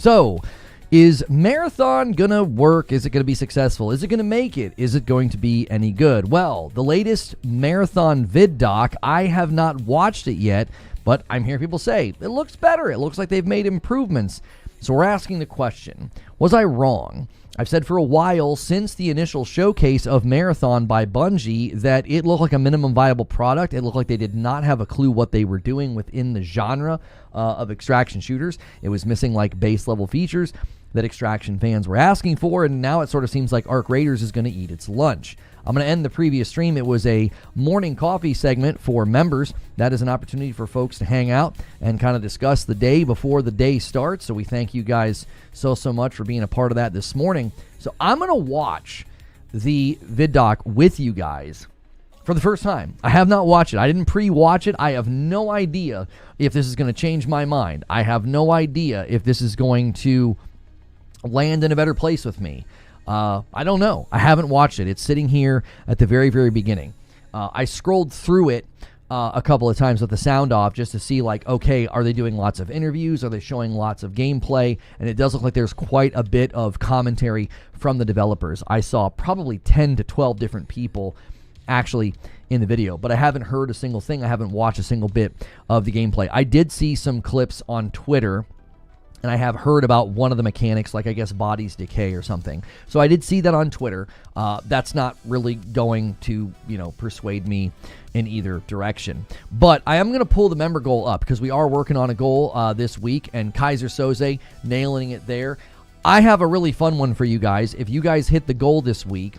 So, is Marathon gonna work? Is it gonna be successful? Is it gonna make it? Is it going to be any good? Well, the latest Marathon Vidoc, I have not watched it yet, but I'm hearing people say it looks better. It looks like they've made improvements. So we're asking the question, was I wrong? I've said for a while, since the initial showcase of Marathon by Bungie, that it looked like a minimum viable product. It looked like they did not have a clue what they were doing within the genre of extraction shooters. It was missing like base level features that extraction fans were asking for, and now it sort of seems like Arc Raiders is going to eat its lunch. I'm going to end the previous stream. It was a morning coffee segment for members. That is an opportunity for folks to hang out and kind of discuss the day before the day starts. So we thank you guys so much for being a part of that this morning. So I'm going to watch the Vidoc with you guys for the first time. I have not watched it. I didn't pre-watch it. I have no idea if this is going to change my mind. I have no idea if this is going to land in a better place with me. I don't know. I haven't watched it. It's sitting here at the very, very beginning. I scrolled through it a couple of times with the sound off just to see, like, okay, are they doing lots of interviews? Are they showing lots of gameplay? And it does look like there's quite a bit of commentary from the developers. I saw probably 10 to 12 different people actually in the video, but I haven't heard a single thing. I haven't watched a single bit of the gameplay. I did see some clips on Twitter, and I have heard about one of the mechanics, like I guess bodies decay or something. So I did see that on Twitter. That's not really going to, persuade me in either direction. But I am going to pull the member goal up because we are working on a goal this week, and Kaiser Soze nailing it there. I have a really fun one for you guys. If you guys hit the goal this week,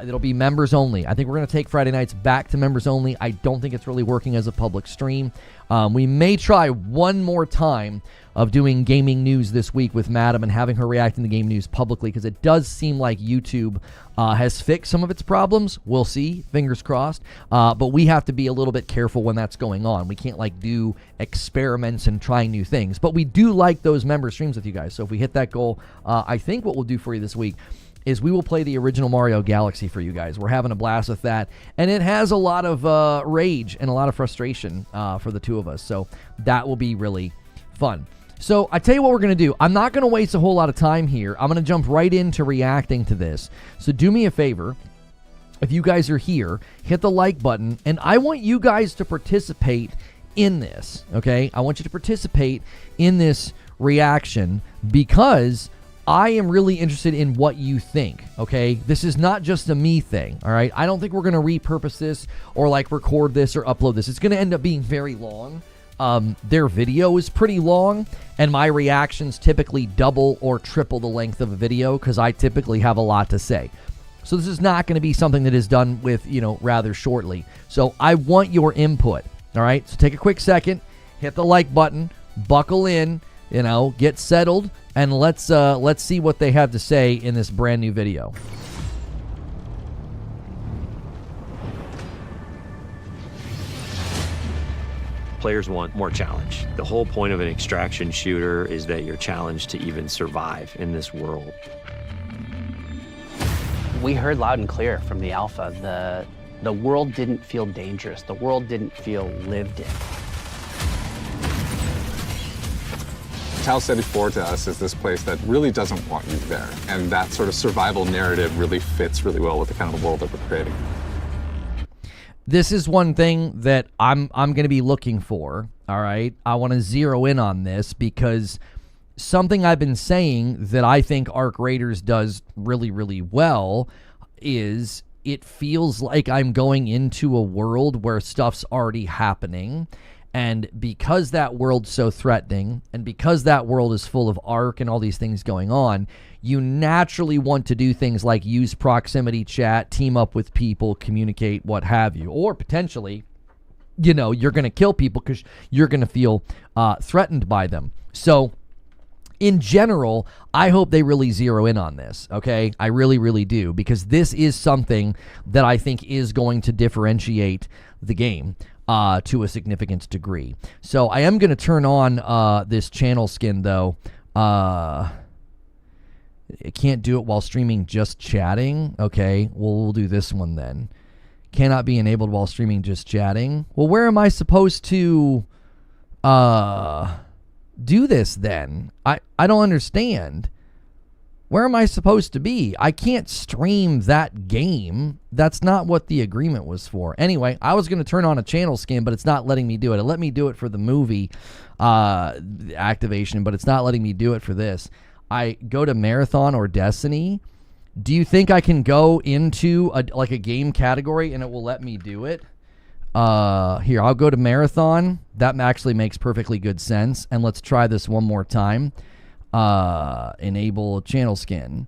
it'll be members only. I think we're going to take Friday nights back to members only. I don't think it's really working as a public stream. We may try one more time of doing gaming news this week with Madam and having her react in the game news publicly, because it does seem like YouTube has fixed some of its problems. We'll see, fingers crossed. But we have to be a little bit careful when that's going on. We can't do experiments and trying new things. But we do like those member streams with you guys. So if we hit that goal, I think what we'll do for you this week is we will play the original Mario Galaxy for you guys. We're having a blast with that, and it has a lot of rage and a lot of frustration for the two of us, so that will be really fun. So I tell you what we're going to do. I'm not going to waste a whole lot of time here. I'm going to jump right into reacting to this. So do me a favor. If you guys are here, hit the like button, and I want you guys to participate in this, okay? I want you to participate in this reaction because I am really interested in what you think, okay? This is not just a me thing, all right? I don't think we're going to repurpose this or record this or upload this. It's going to end up being very long. Their video is pretty long, and my reactions typically double or triple the length of a video because I typically have a lot to say. So this is not going to be something that is done with, rather shortly. So I want your input, all right? So take a quick second, hit the like button, buckle in, get settled, and let's see what they have to say in this brand new video. Players want more challenge. The whole point of an extraction shooter is that you're challenged to even survive in this world. We heard loud and clear from the alpha, the world didn't feel dangerous. The world didn't feel lived in. Tau Ceti 4 to us is this place that really doesn't want you there. And that sort of survival narrative really fits really well with the kind of world that we're creating. This is one thing that I'm going to be looking for, all right? I want to zero in on this because something I've been saying that I think Arc Raiders does really, really well is it feels like I'm going into a world where stuff's already happening. And because that world's so threatening, and because that world is full of Arc and all these things going on, you naturally want to do things like use proximity chat, team up with people, communicate, what have you. Or potentially, you're going to kill people because you're going to feel threatened by them. So in general, I hope they really zero in on this, okay? I really, really do, because this is something that I think is going to differentiate the game to a significant degree. So I am going to turn on this channel skin, though. I can't do it while streaming, just chatting. Okay, well, we'll do this one then. Cannot be enabled while streaming, just chatting. Well, where am I supposed to... do this then? I don't understand. Where am I supposed to be? I can't stream that game. That's not what the agreement was for. Anyway, I was going to turn on a channel skin, but it's not letting me do it. It let me do it for the movie activation, but it's not letting me do it for this. I go to Marathon or Destiny. Do you think I can go into a game category and it will let me do it? Here, I'll go to Marathon. That actually makes perfectly good sense. And let's try this one more time. Enable channel skin.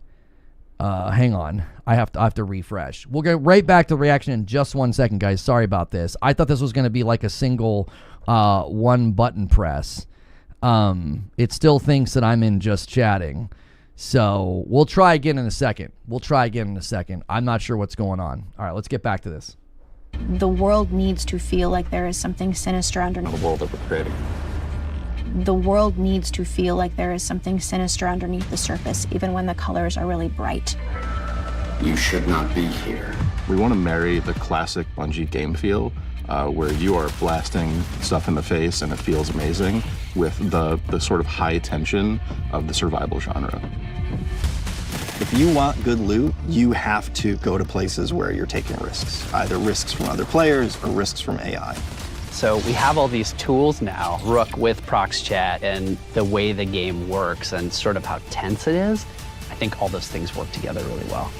Hang on. I have to refresh. We'll get right back to the reaction in just 1 second, guys. Sorry about this. I thought this was going to be like a single one button press. It still thinks that I'm in just chatting. So we'll try again in a second. I'm not sure what's going on. All right, let's get back to this. The world needs to feel like there is something sinister underneath. The world that we're creating. The world needs to feel like there is something sinister underneath the surface, even when the colors are really bright. You should not be here. We want to marry the classic Bungie game feel, where you are blasting stuff in the face and it feels amazing, with the sort of high tension of the survival genre. If you want good loot, you have to go to places where you're taking risks, either risks from other players or risks from AI. So we have all these tools now, Rook with Prox Chat and the way the game works and sort of how tense it is. I think all those things work together really well.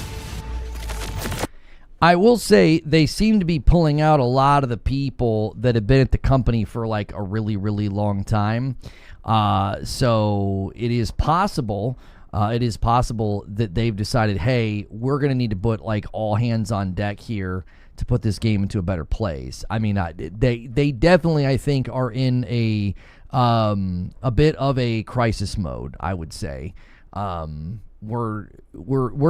I will say they seem to be pulling out a lot of the people that have been at the company for like a really, really long time. So it is possible that they've decided, hey, we're going to need to put like all hands on deck here to put this game into a better place. I mean, they definitely, I think, are in a bit of a crisis mode, I would say. We're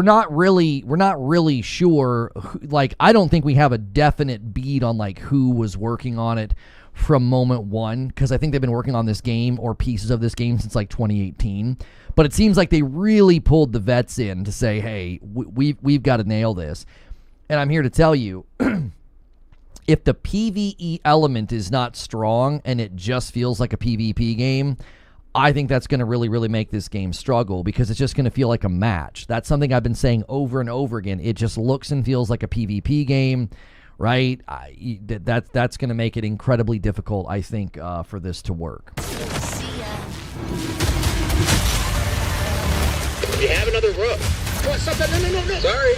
not really sure. Like, I don't think we have a definite beat on like who was working on it from moment one, because I think they've been working on this game or pieces of this game since like 2018. But it seems like they really pulled the vets in to say, hey, we've got to nail this. And I'm here to tell you, if the PvE element is not strong and it just feels like a PvP game, I think that's going to really, really make this game struggle, because it's just going to feel like a match. That's something I've been saying over and over again. It just looks and feels like a PvP game, right? That's going to make it incredibly difficult, I think, for this to work. We have another rook. Come on, stop that. No. Sorry.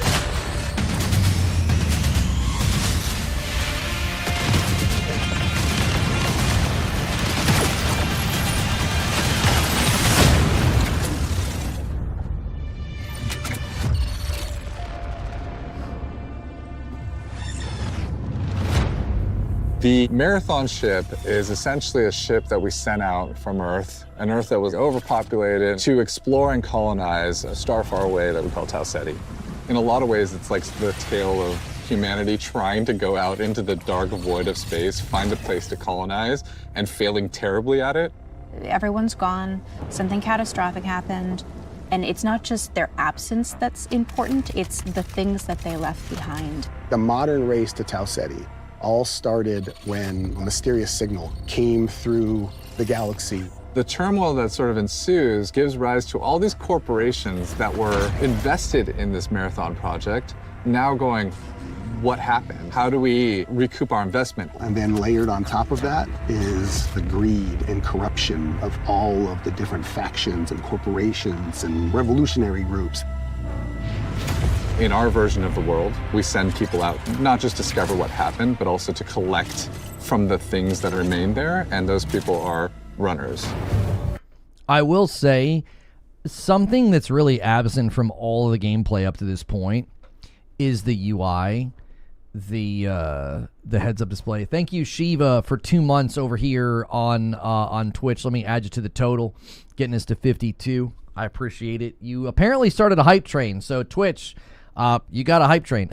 The Marathon ship is essentially a ship that we sent out from Earth, an Earth that was overpopulated, to explore and colonize a star far away that we call Tau Ceti. In a lot of ways, it's like the tale of humanity trying to go out into the dark void of space, find a place to colonize, and failing terribly at it. Everyone's gone, something catastrophic happened, and it's not just their absence that's important, it's the things that they left behind. The modern race to Tau Ceti all started when a mysterious signal came through the galaxy. The turmoil that sort of ensues gives rise to all these corporations that were invested in this Marathon project, now going, what happened? How do we recoup our investment? And then layered on top of that is the greed and corruption of all of the different factions and corporations and revolutionary groups. In our version of the world, we send people out not just to discover what happened, but also to collect from the things that remain there, and those people are runners. I will say something that's really absent from all of the gameplay up to this point is the UI, the heads-up display. Thank you, Shiva, for 2 months over here on Twitch. Let me add you to the total, getting us to 52. I appreciate it. You apparently started a hype train, so Twitch, you got a hype train.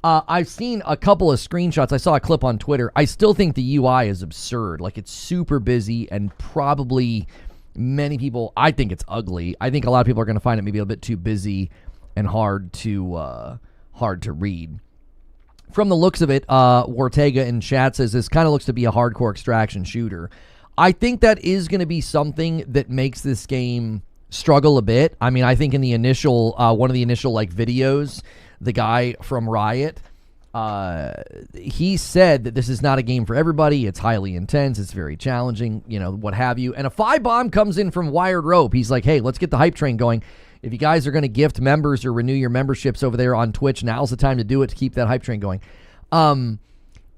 I've seen a couple of screenshots. I saw a clip on Twitter. I still think the UI is absurd. Like, it's super busy, and probably many people, I think it's ugly. I think a lot of people are going to find it maybe a bit too busy and hard to read. From the looks of it, Ortega in chat says this kind of looks to be a hardcore extraction shooter. I think that is going to be something that makes this game struggle a bit. I mean, I think in the initial, one of the initial like videos, the guy from Riot, he said that this is not a game for everybody. It's highly intense. It's very challenging, you know, what have you. And a 5-bomb comes in from Wired Rope. He's like, hey, let's get the hype train going. If you guys are going to gift members or renew your memberships over there on Twitch, now's the time to do it to keep that hype train going.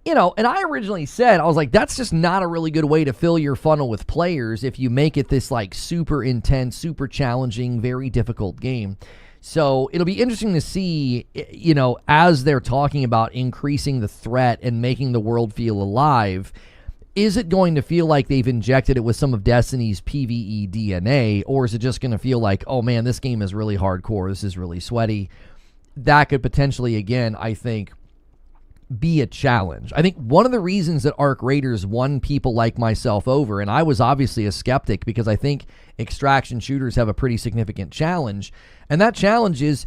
You know, and I originally said, I was like, that's just not a really good way to fill your funnel with players if you make it this like super intense, super challenging, very difficult game. So it'll be interesting to see, you know, as they're talking about increasing the threat and making the world feel alive, is it going to feel like they've injected it with some of Destiny's PvE DNA, or is it just going to feel like, oh man, this game is really hardcore, this is really sweaty? That could potentially, again, I think, be a challenge. I think one of the reasons that Arc Raiders won people like myself over, and I was obviously a skeptic because I think extraction shooters have a pretty significant challenge, and that challenge is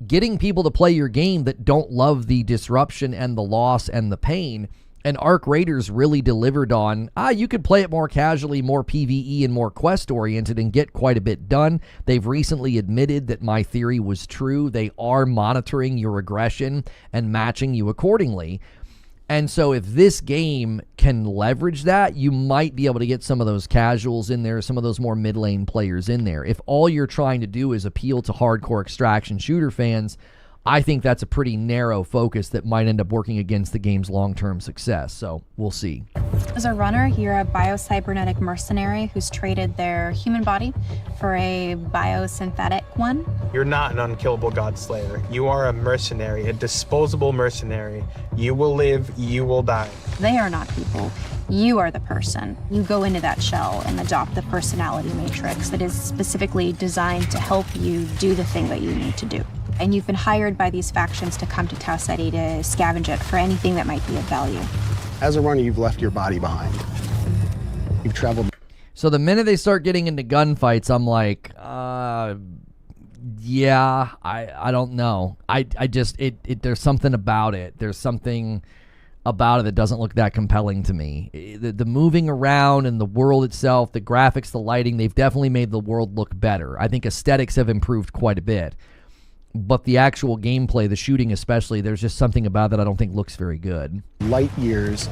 getting people to play your game that don't love the disruption and the loss and the pain. And Arc Raiders really delivered on, you could play it more casually, more PvE, and more quest-oriented and get quite a bit done. They've recently admitted that my theory was true. They are monitoring your aggression and matching you accordingly. And so if this game can leverage that, you might be able to get some of those casuals in there, some of those more mid-lane players in there. If all you're trying to do is appeal to hardcore extraction shooter fans, I think that's a pretty narrow focus that might end up working against the game's long-term success. So we'll see. As a runner, you're a biocybernetic mercenary who's traded their human body for a biosynthetic one. You're not an unkillable god slayer. You are a mercenary, a disposable mercenary. You will live, you will die. They are not people. You are the person. You go into that shell and adopt the personality matrix that is specifically designed to help you do the thing that you need to do. And you've been hired by these factions to come to Tau Ceti to scavenge it for anything that might be of value. As a runner, you've left your body behind. You've traveled. So the minute they start getting into gunfights, I'm like, yeah, I don't know. I just, there's something about it. There's something about it that doesn't look that compelling to me. The moving around and the world itself, the graphics, the lighting, they've definitely made the world look better. I think aesthetics have improved quite a bit. But the actual gameplay, the shooting especially, there's just something about that I don't think looks very good. Light years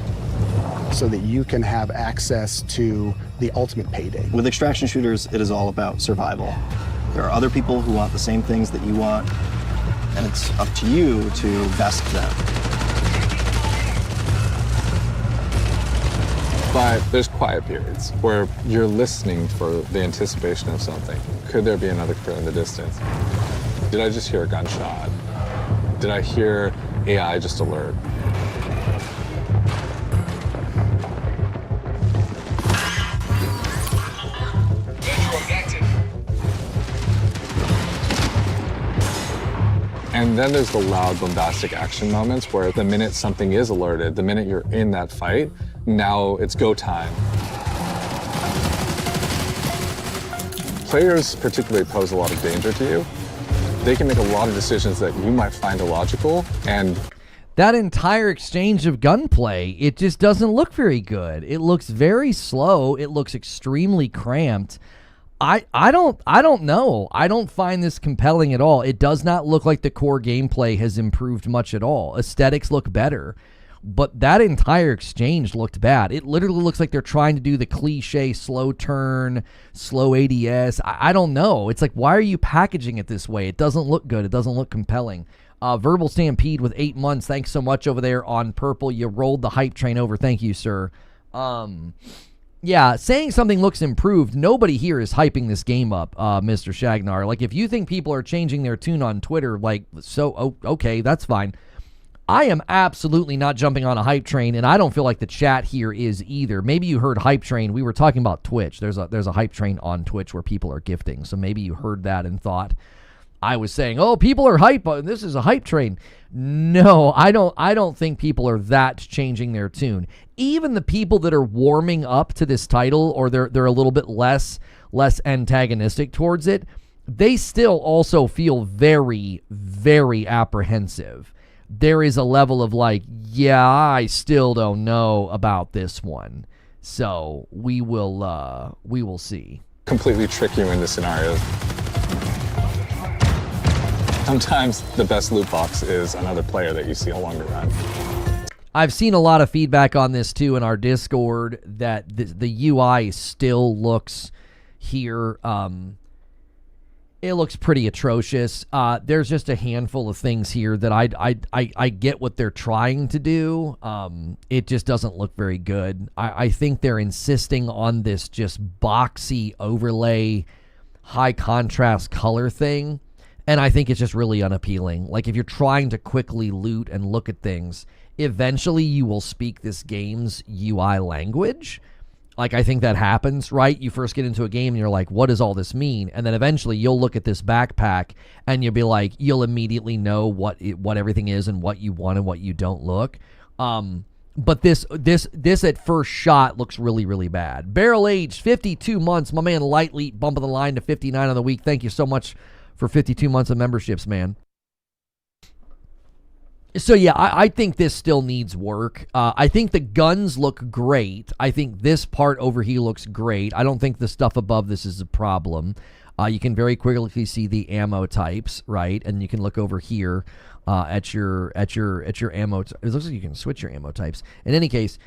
so that you can have access to the ultimate payday. With extraction shooters, it is all about survival. There are other people who want the same things that you want, and it's up to you to best them. But there's quiet periods where you're listening for the anticipation of something. Could there be another crew in the distance? Did I just hear a gunshot? Did I hear AI just alert? And then there's the loud, bombastic action moments where the minute something is alerted, the minute you're in that fight, now it's go time. Players particularly pose a lot of danger to you. They can make a lot of decisions that you might find illogical, and that entire exchange of gunplay, it just doesn't look very good. It looks very slow. It looks extremely cramped. I don't know. I don't find this compelling at all. It does not look like the core gameplay has improved much at all. Aesthetics look better, but that entire exchange looked bad. It literally looks like they're trying to do the cliche slow turn, slow ADS. I don't know. It's like, why are you packaging it this way? It doesn't look good. It doesn't look compelling. Verbal Stampede with 8 months. Thanks so much over there on Purple. You rolled the hype train over. Thank you, sir. Yeah, saying something looks improved, nobody here is hyping this game up, Mr. Shagnar. Like, if you think people are changing their tune on Twitter, like, okay, that's fine. I am absolutely not jumping on a hype train, and I don't feel like the chat here is either. Maybe you heard hype train. We were talking about Twitch. There's a hype train on Twitch where people are gifting, so maybe you heard that and thought I was saying, oh, people are hype. This is a hype train. No, I don't think people are that changing their tune. Even the people that are warming up to this title, or they're a little bit less antagonistic towards it, they still also feel very, very apprehensive. There is a level of like, yeah, I still don't know about this one. So we will see. Completely trick you into scenarios. Sometimes the best loot box is another player that you see along the run. I've seen a lot of feedback on this too in our Discord that the UI still looks here. It looks pretty atrocious. There's just a handful of things here that I get what they're trying to do. It just doesn't look very good. I think they're insisting on this just boxy overlay, high contrast color thing. And I think it's just really unappealing. Like, if you're trying to quickly loot and look at things, eventually you will speak this game's UI language. Like, I think that happens, right? You first get into a game and you're like, what does all this mean? And then eventually you'll look at this backpack and you'll be like, you'll immediately know what everything is and what you want and what you don't look. But this at first shot looks really, really bad. Barrel aged 52 months. My man Lightly bumping the line to 59 on the week. Thank you so much for 52 months of memberships, man. So, yeah, I think this still needs work. I think the guns look great. I think this part over here looks great. I don't think the stuff above this is a problem. You can very quickly see the ammo types, right? And you can look over here at your ammo. It looks like you can switch your ammo types. In any case,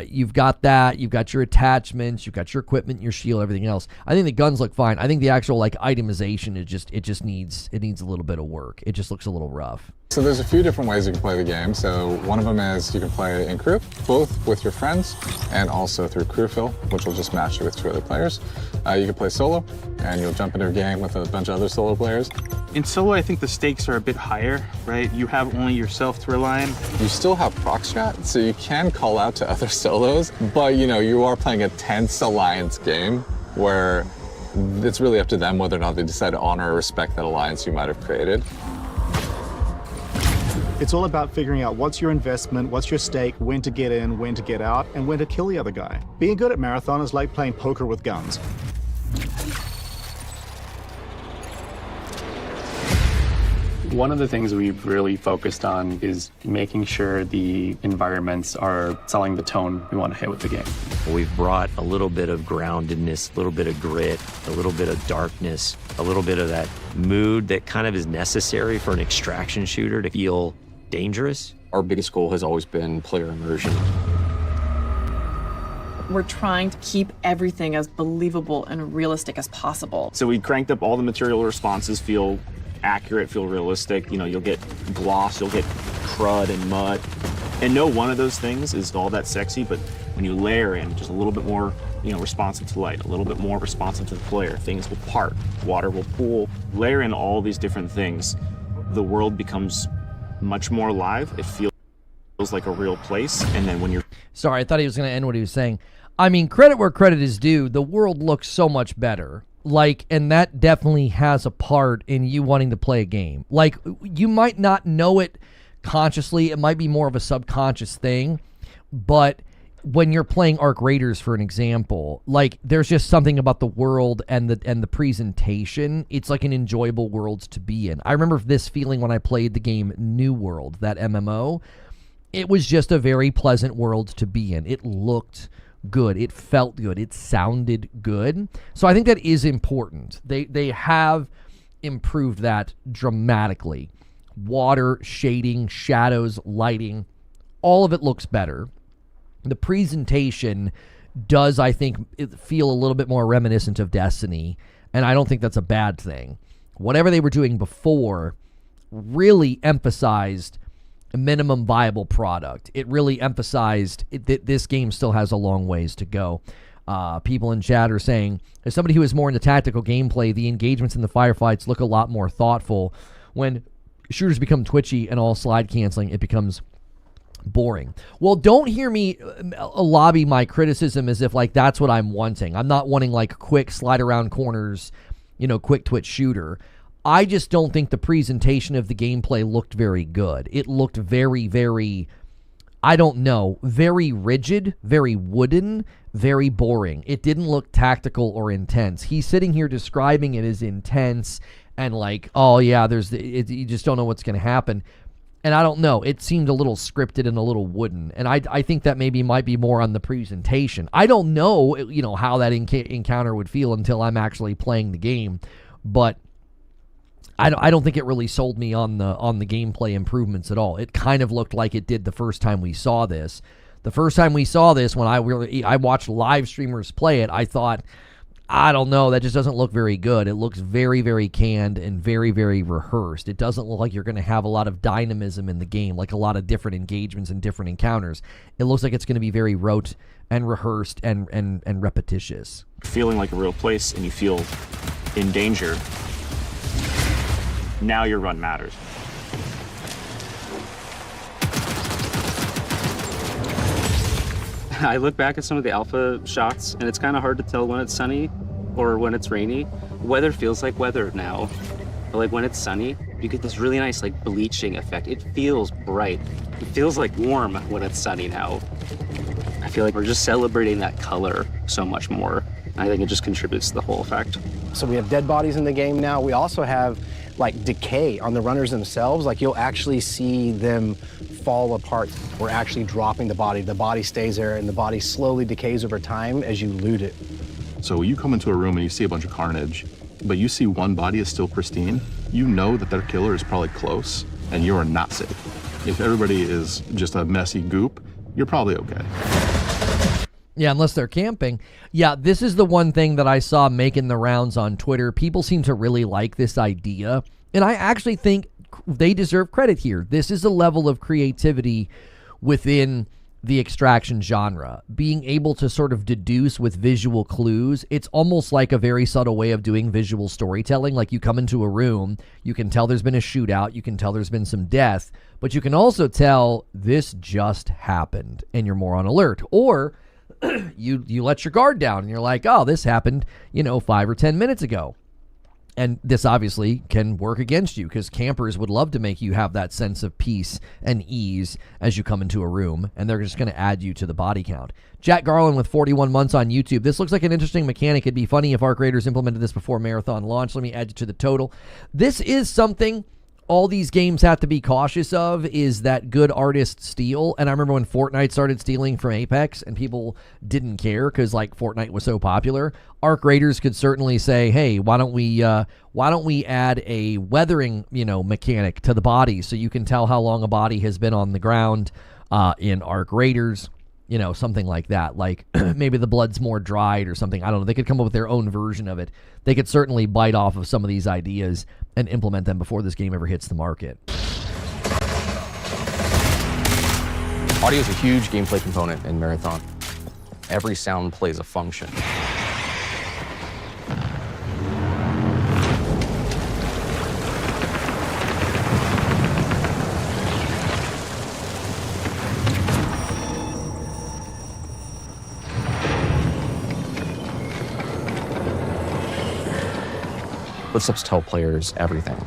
you've got that. You've got your attachments. You've got your equipment, your shield, everything else. I think the guns look fine. I think the actual itemization it needs a little bit of work. It just looks a little rough. So there's a few different ways you can play the game. So one of them is you can play in crew, both with your friends and also through crew fill, which will just match you with 2 other players. You can play solo, and you'll jump into a game with a bunch of other solo players. In solo, I think the stakes are a bit higher, right? You have only yourself to rely on. You still have prox chat, so you can call out to other solos, but you are playing a tense alliance game where it's really up to them whether or not they decide to honor or respect that alliance you might have created. It's all about figuring out what's your investment, what's your stake, when to get in, when to get out, and when to kill the other guy. Being good at Marathon is like playing poker with guns. One of the things we've really focused on is making sure the environments are selling the tone we want to hit with the game. We've brought a little bit of groundedness, a little bit of grit, a little bit of darkness, a little bit of that mood that kind of is necessary for an extraction shooter to feel dangerous. Our biggest goal has always been player immersion. We're trying to keep everything as believable and realistic as possible. So we cranked up all the material responses, feel accurate, feel realistic. You'll get gloss, you'll get crud and mud. And no one of those things is all that sexy, but when you layer in just a little bit more, responsive to light, a little bit more responsive to the player, things will part, water will pool. Layer in all these different things, the world becomes much more alive. It feels like a real place. And then when you're... Sorry, I thought he was going to end what he was saying. I mean, credit where credit is due. The world looks so much better. And that definitely has a part in you wanting to play a game. You might not know it consciously. It might be more of a subconscious thing. But when you're playing Arc Raiders, for an example, there's just something about the world and the presentation. It's like an enjoyable world to be in. I remember this feeling when I played the game New World, that MMO. It was just a very pleasant world to be in. It looked good. It felt good. It sounded good. So I think that is important. They have improved that dramatically. Water, shading, shadows, lighting, all of it looks better. The presentation does, I think, feel a little bit more reminiscent of Destiny, and I don't think that's a bad thing. Whatever they were doing before really emphasized a minimum viable product. It really emphasized that this game still has a long ways to go. People in chat are saying, as somebody who is more into tactical gameplay, the engagements in the firefights look a lot more thoughtful. When shooters become twitchy and all slide canceling, it becomes boring. Well, don't hear me lobby my criticism as if that's what I'm wanting. I'm not wanting quick slide around corners, quick twitch shooter. I just don't think the presentation of the gameplay looked very good. It looked very, very, very rigid, very wooden, very boring. It didn't look tactical or intense. He's sitting here describing it as intense and oh yeah, you just don't know what's going to happen. And I don't know, it seemed a little scripted and a little wooden. And I think that maybe might be more on the presentation. I don't know, how that encounter would feel until I'm actually playing the game. But I don't think it really sold me on the gameplay improvements at all. It kind of looked like it did the first time we saw this. The first time we saw this, when I watched live streamers play it, I thought, I don't know, that just doesn't look very good. It looks very, very canned and very, very rehearsed. It doesn't look like you're going to have a lot of dynamism in the game, like a lot of different engagements and different encounters. It looks like it's going to be very rote and rehearsed and repetitious. Feeling like a real place and you feel in danger, now your run matters. I look back at some of the alpha shots, and it's kind of hard to tell when it's sunny or when it's rainy. Weather feels like weather now. But like when it's sunny, you get this really nice like bleaching effect. It feels bright. It feels like warm when it's sunny now. I feel like we're just celebrating that color so much more. I think it just contributes to the whole effect. So we have dead bodies in the game now. We also have like decay on the runners themselves. Like you'll actually see them fall apart. We're actually dropping the body. The body stays there and the body slowly decays over time as you loot it. So you come into a room and you see a bunch of carnage, but you see one body is still pristine. You know that their killer is probably close and you are not safe. If everybody is just a messy goop, you're probably okay. Yeah, unless they're camping. Yeah, this is the one thing that I saw making the rounds on Twitter. People seem to really like this idea, and I actually think they deserve credit here. This is a level of creativity within the extraction genre. Being able to sort of deduce with visual clues, it's almost like a very subtle way of doing visual storytelling. Like you come into a room, you can tell there's been a shootout, you can tell there's been some death, but you can also tell this just happened, and you're more on alert. Or you let your guard down and you're like, oh, this happened, 5 or 10 minutes ago. And this obviously can work against you because campers would love to make you have that sense of peace and ease as you come into a room, and they're just going to add you to the body count. Jack Garland with 41 months on YouTube. This looks like an interesting mechanic. It'd be funny if Arc Raiders implemented this before Marathon launch. Let me add you to the total. This is something all these games have to be cautious of, is that good artists steal. And I remember when Fortnite started stealing from Apex and people didn't care because like Fortnite was so popular. Arc Raiders could certainly say, hey, why don't we add a weathering, mechanic to the body so you can tell how long a body has been on the ground in Arc Raiders. Something like that. Like maybe the blood's more dried or something. I don't know. They could come up with their own version of it. They could certainly bite off of some of these ideas and implement them before this game ever hits the market. Audio is a huge gameplay component in Marathon. Every sound plays a function. Footsteps tell players everything.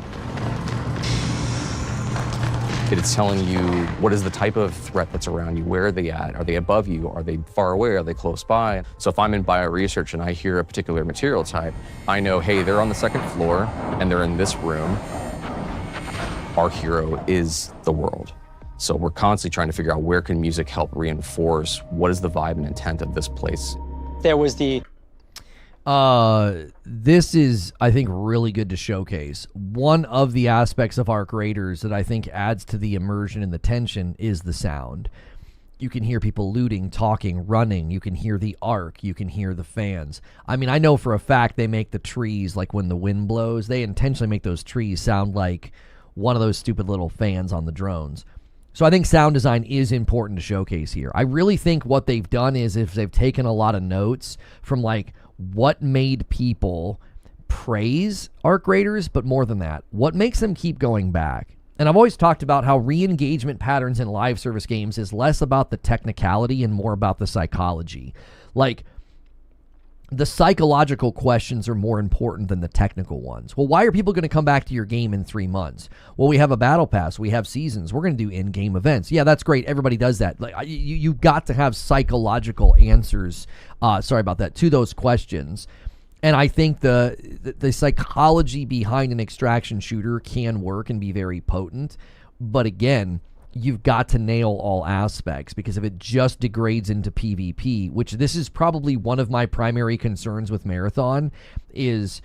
It's telling you what is the type of threat that's around you. Where are they at? Are they above you? Are they far away? Are they close by? So if I'm in bioresearch and I hear a particular material type, I know, hey, they're on the second floor and they're in this room. Our hero is the world. So we're constantly trying to figure out where can music help reinforce what is the vibe and intent of this place. There was the this is, I think, really good to showcase. One of the aspects of Arc Raiders that I think adds to the immersion and the tension is the sound. You can hear people looting, talking, running. You can hear the arc. You can hear the fans. I mean, I know for a fact they make the trees, like when the wind blows, they intentionally make those trees sound like one of those stupid little fans on the drones. So I think sound design is important to showcase here. I really think what they've done is if they've taken a lot of notes from like what made people praise Arc Raiders, but more than that, what makes them keep going back. And I've always talked about how re-engagement patterns in live service games is less about the technicality and more about the psychology. Like, the psychological questions are more important than the technical ones. Well, why are people going to come back to your game in 3 months? Well, we have a battle pass. We have seasons. We're going to do in-game events. Yeah, that's great. Everybody does that. Like, you've got to have psychological answers, to those questions. And I think the psychology behind an extraction shooter can work and be very potent. But again, you've got to nail all aspects, because if it just degrades into PvP, which this is probably one of my primary concerns with Marathon, is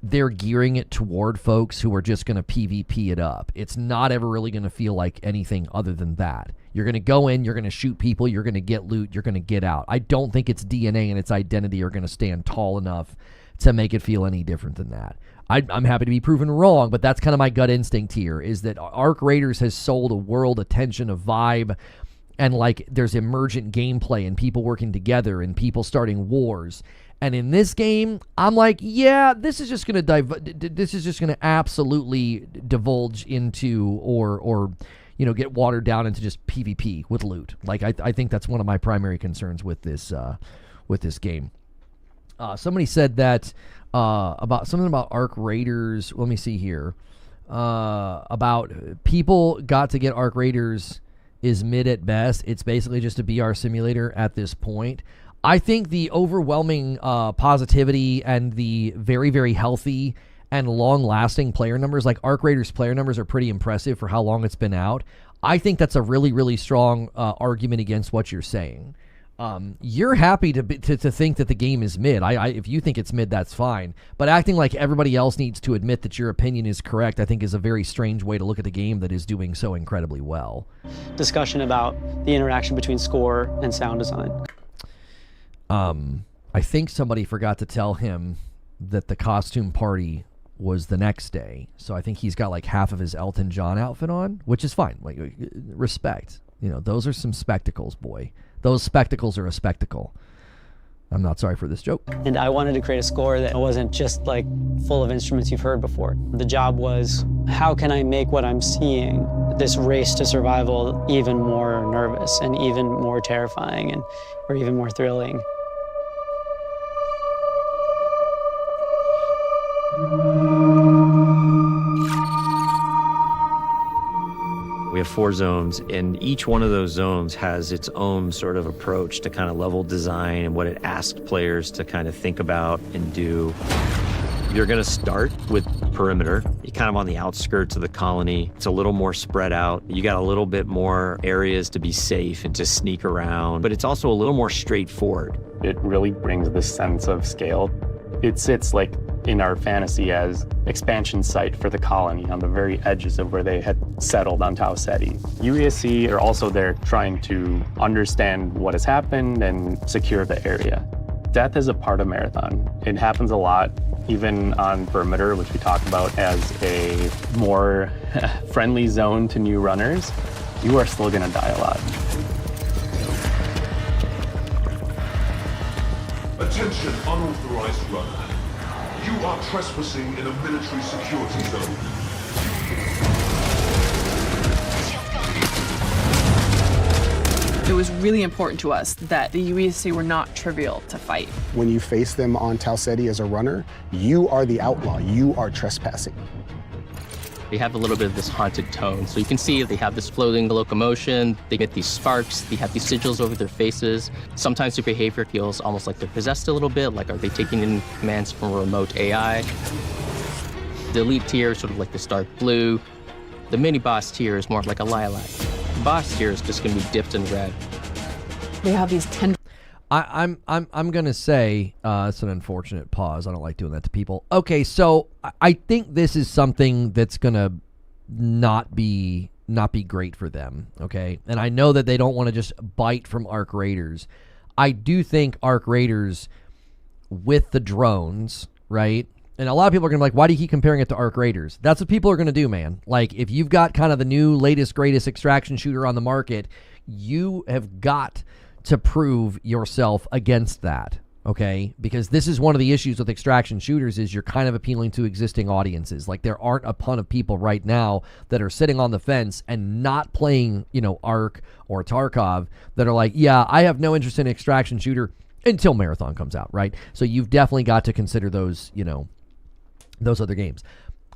they're gearing it toward folks who are just going to PvP it up. It's not ever really going to feel like anything other than that. You're going to go in, you're going to shoot people, you're going to get loot, you're going to get out. I don't think its DNA and its identity are going to stand tall enough to make it feel any different than that. I'm happy to be proven wrong, but that's kind of my gut instinct here, is that Arc Raiders has sold a world, a tension, a vibe, and like there's emergent gameplay and people working together and people starting wars. And in this game, I'm like, yeah, this is just going to absolutely divulge into or get watered down into just PvP with loot. Like I think that's one of my primary concerns with this game. Somebody said that about something about Arc Raiders. Let me see here. About people got to get Arc Raiders is mid at best. It's basically just a BR simulator at this point. I think the overwhelming positivity and the very, very healthy and long-lasting player numbers, like Arc Raiders player numbers, are pretty impressive for how long it's been out. I think that's a really, really strong argument against what you're saying. You're happy to think that the game is mid. If you think it's mid, that's fine. But acting like everybody else needs to admit that your opinion is correct, I think is a very strange way to look at the game that is doing so incredibly well. Discussion about the interaction between score and sound design. I think somebody forgot to tell him that the costume party was the next day. So I think he's got like half of his Elton John outfit on, which is fine. Like, respect. Those are some spectacles, boy. Those spectacles are a spectacle. I'm not sorry for this joke. And I wanted to create a score that wasn't just like full of instruments you've heard before. The job was, how can I make what I'm seeing, this race to survival, even more nervous and even more terrifying or even more thrilling? We have 4 zones, and each one of those zones has its own sort of approach to kind of level design and what it asks players to kind of think about and do. You're going to start with perimeter. You're kind of on the outskirts of the colony. It's a little more spread out. You got a little bit more areas to be safe and to sneak around, but it's also a little more straightforward. It really brings this sense of scale. It sits like in our fantasy as expansion site for the colony on the very edges of where they had settled on Tau Ceti. UESC are also there trying to understand what has happened and secure the area. Death is a part of Marathon. It happens a lot, even on perimeter, which we talk about as a more friendly zone to new runners. You are still gonna die a lot. Attention, unauthorized runner. You are trespassing in a military security zone. It was really important to us that the UESC were not trivial to fight. When you face them on Tau Ceti as a runner, you are the outlaw. You are trespassing. They have a little bit of this haunted tone. So you can see they have this floating locomotion, they get these sparks, they have these sigils over their faces. Sometimes their behavior feels almost like they're possessed a little bit, like are they taking in commands from a remote AI? The elite tier is sort of like this dark blue. The mini boss tier is more like a lilac. The boss tier is just gonna be dipped in red. They have these tendrils. I'm gonna say it's an unfortunate pause. I don't like doing that to people. Okay, so I think this is something that's gonna not be great for them. Okay, and I know that they don't want to just bite from Arc Raiders. I do think Arc Raiders with the drones, right? And a lot of people are gonna be like, why do you keep comparing it to Arc Raiders? That's what people are gonna do, man. Like, if you've got kind of the new, latest, greatest extraction shooter on the market, you have got to prove yourself against that, okay? Because this is one of the issues with extraction shooters is you're kind of appealing to existing audiences. Like, there aren't a ton of people right now that are sitting on the fence and not playing, Arc or Tarkov that are like, yeah, I have no interest in extraction shooter until Marathon comes out, right? So you've definitely got to consider those, those other games.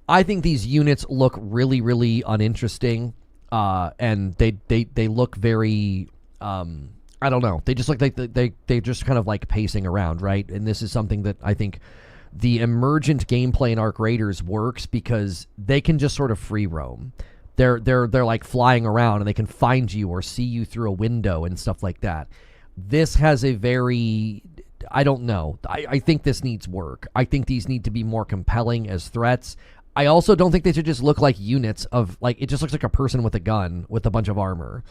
I think these units look really, really uninteresting, and they look very... I don't know. They just look like they just kind of like pacing around, right? And this is something that I think the emergent gameplay in Arc Raiders works because they can just sort of free roam. They're like flying around and they can find you or see you through a window and stuff like that. This has a very, I don't know. I think this needs work. I think these need to be more compelling as threats. I also don't think they should just look like units of, like, it just looks like a person with a gun with a bunch of armor.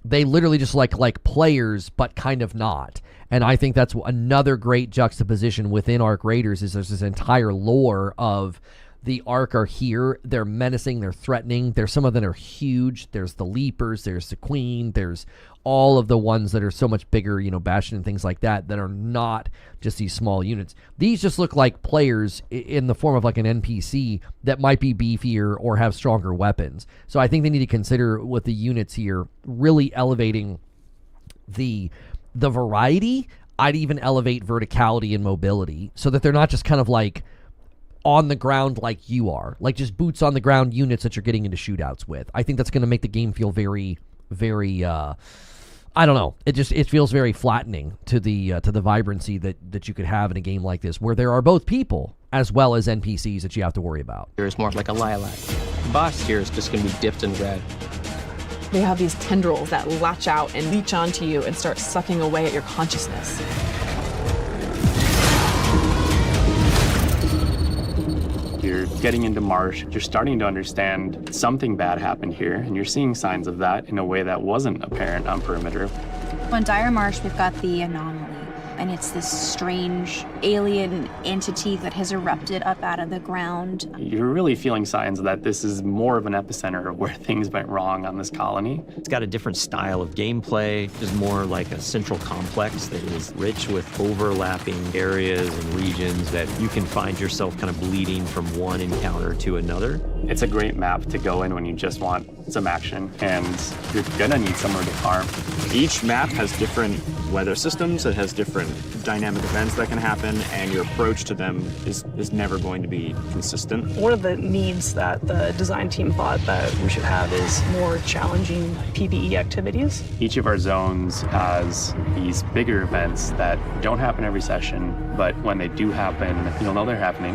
They literally just like players, but kind of not. And I think that's another great juxtaposition within Arc Raiders is there's this entire lore of the Arc are here. They're menacing. They're threatening. There's some of them are huge. There's the Leapers. There's the Queen. There's all of the ones that are so much bigger, you know, Bastion and things like that are not just these small units. These just look like players in the form of like an NPC that might be beefier or have stronger weapons. So I think they need to consider with the units here really elevating the variety. I'd even elevate verticality and mobility so that they're not just kind of like on the ground like you are, like just boots on the ground units that you're getting into shootouts with. I think that's going to make the game feel very, very, I don't know. It feels very flattening to the vibrancy that you could have in a game like this, where there are both people as well as NPCs that you have to worry about. There's more like a lilac. The boss here is just going to be dipped in red. They have these tendrils that latch out and leech onto you and start sucking away at your consciousness. You're getting into Marsh, you're starting to understand something bad happened here, and you're seeing signs of that in a way that wasn't apparent on Perimeter. On Dire Marsh, we've got the anomaly, and it's this strange alien entity that has erupted up out of the ground. You're really feeling signs that this is more of an epicenter of where things went wrong on this colony. It's got a different style of gameplay. It's more like a central complex that is rich with overlapping areas and regions that you can find yourself kind of bleeding from one encounter to another. It's a great map to go in when you just want some action, and you're gonna need somewhere to farm. Each map has different weather systems, it has different dynamic events that can happen, and your approach to them is never going to be consistent. One of the needs that the design team thought that we should have is more challenging PvE activities. Each of our zones has these bigger events that don't happen every session, but when they do happen, you'll know they're happening.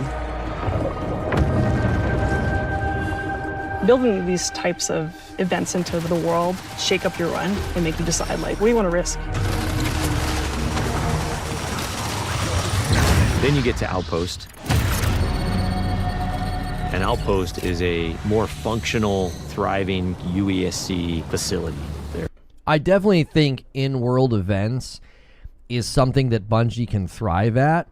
Building these types of events into the world shake up your run and make you decide, like, what do you want to risk? Then you get to Outpost. And Outpost is a more functional, thriving UESC facility there. I definitely think in-world events is something that Bungie can thrive at,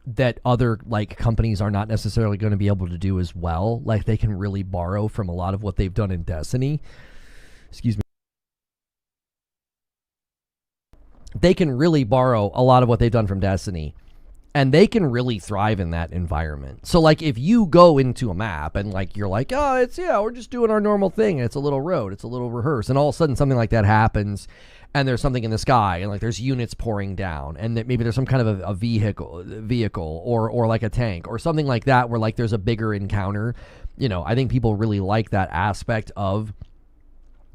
that other like companies are not necessarily going to be able to do as well. Like they can really borrow from a lot of what they've done in Destiny. Excuse me. They can really borrow a lot of what they've done from Destiny, and they can really thrive in that environment. So like if you go into a map and like you're like, oh, we're just doing our normal thing, and it's a little road, it's a little rehearse, and all of a sudden something like that happens, and there's something in the sky, and like there's units pouring down, and that maybe there's some kind of a vehicle or like a tank or something like that, where like there's a bigger encounter. You know, I think people really like that aspect of,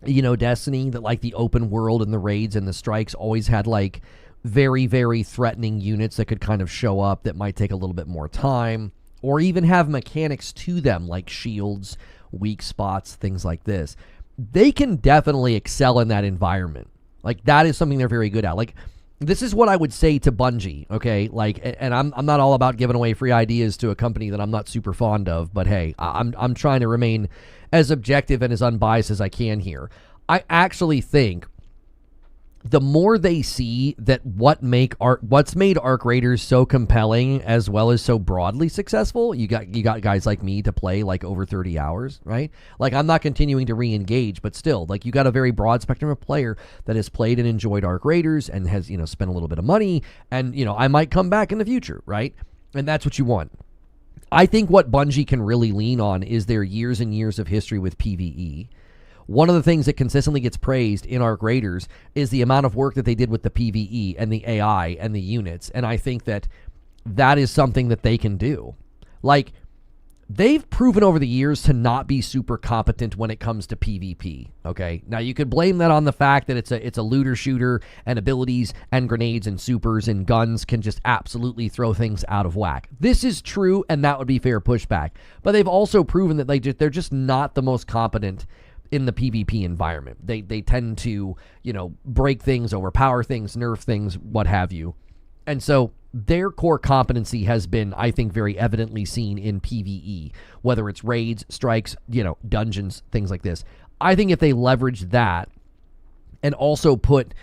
you know, Destiny, that like the open world and the raids and the strikes always had like very, very threatening units that could kind of show up that might take a little bit more time, or even have mechanics to them like shields, weak spots, things like this. They can definitely excel in that environment. Like that is something they're very good at. Like this is what I would say to Bungie, okay? Like, and I'm not all about giving away free ideas to a company that I'm not super fond of, but hey, I'm trying to remain as objective and as unbiased as I can here. I actually think the more they see that what's made Arc Raiders so compelling as well as so broadly successful, you got guys like me to play like over 30 hours, right? Like I'm not continuing to re-engage, but still, like you got a very broad spectrum of player that has played and enjoyed Arc Raiders and has, you know, spent a little bit of money, and, you know, I might come back in the future, right? And that's what you want. I think what Bungie can really lean on is their years and years of history with PvE. One of the things that consistently gets praised in Arc Raiders is the amount of work that they did with the PvE and the AI and the units. And I think that that is something that they can do. Like, they've proven over the years to not be super competent when it comes to PvP, okay? Now, you could blame that on the fact that it's a looter shooter, and abilities and grenades and supers and guns can just absolutely throw things out of whack. This is true, and that would be fair pushback. But they've also proven that they're just not the most competent in the PvP environment. They tend to, break things, overpower things, nerf things, what have you. And so their core competency has been, I think, very evidently seen in PvE, whether it's raids, strikes, dungeons, things like this. I think if they leverage that and also put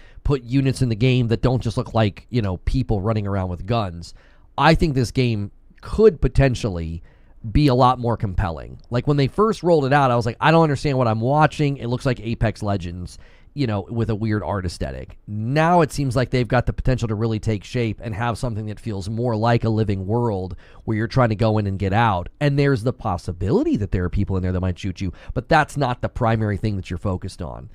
units in the game that don't just look like, people running around with guns, I think this game could potentially be a lot more compelling. Like, when they first rolled it out, I was like, I don't understand what I'm watching. It looks like Apex Legends, with a weird art aesthetic. Now it seems like they've got the potential to really take shape and have something that feels more like a living world where you're trying to go in and get out. And there's the possibility that there are people in there that might shoot you, but that's not the primary thing that you're focused on.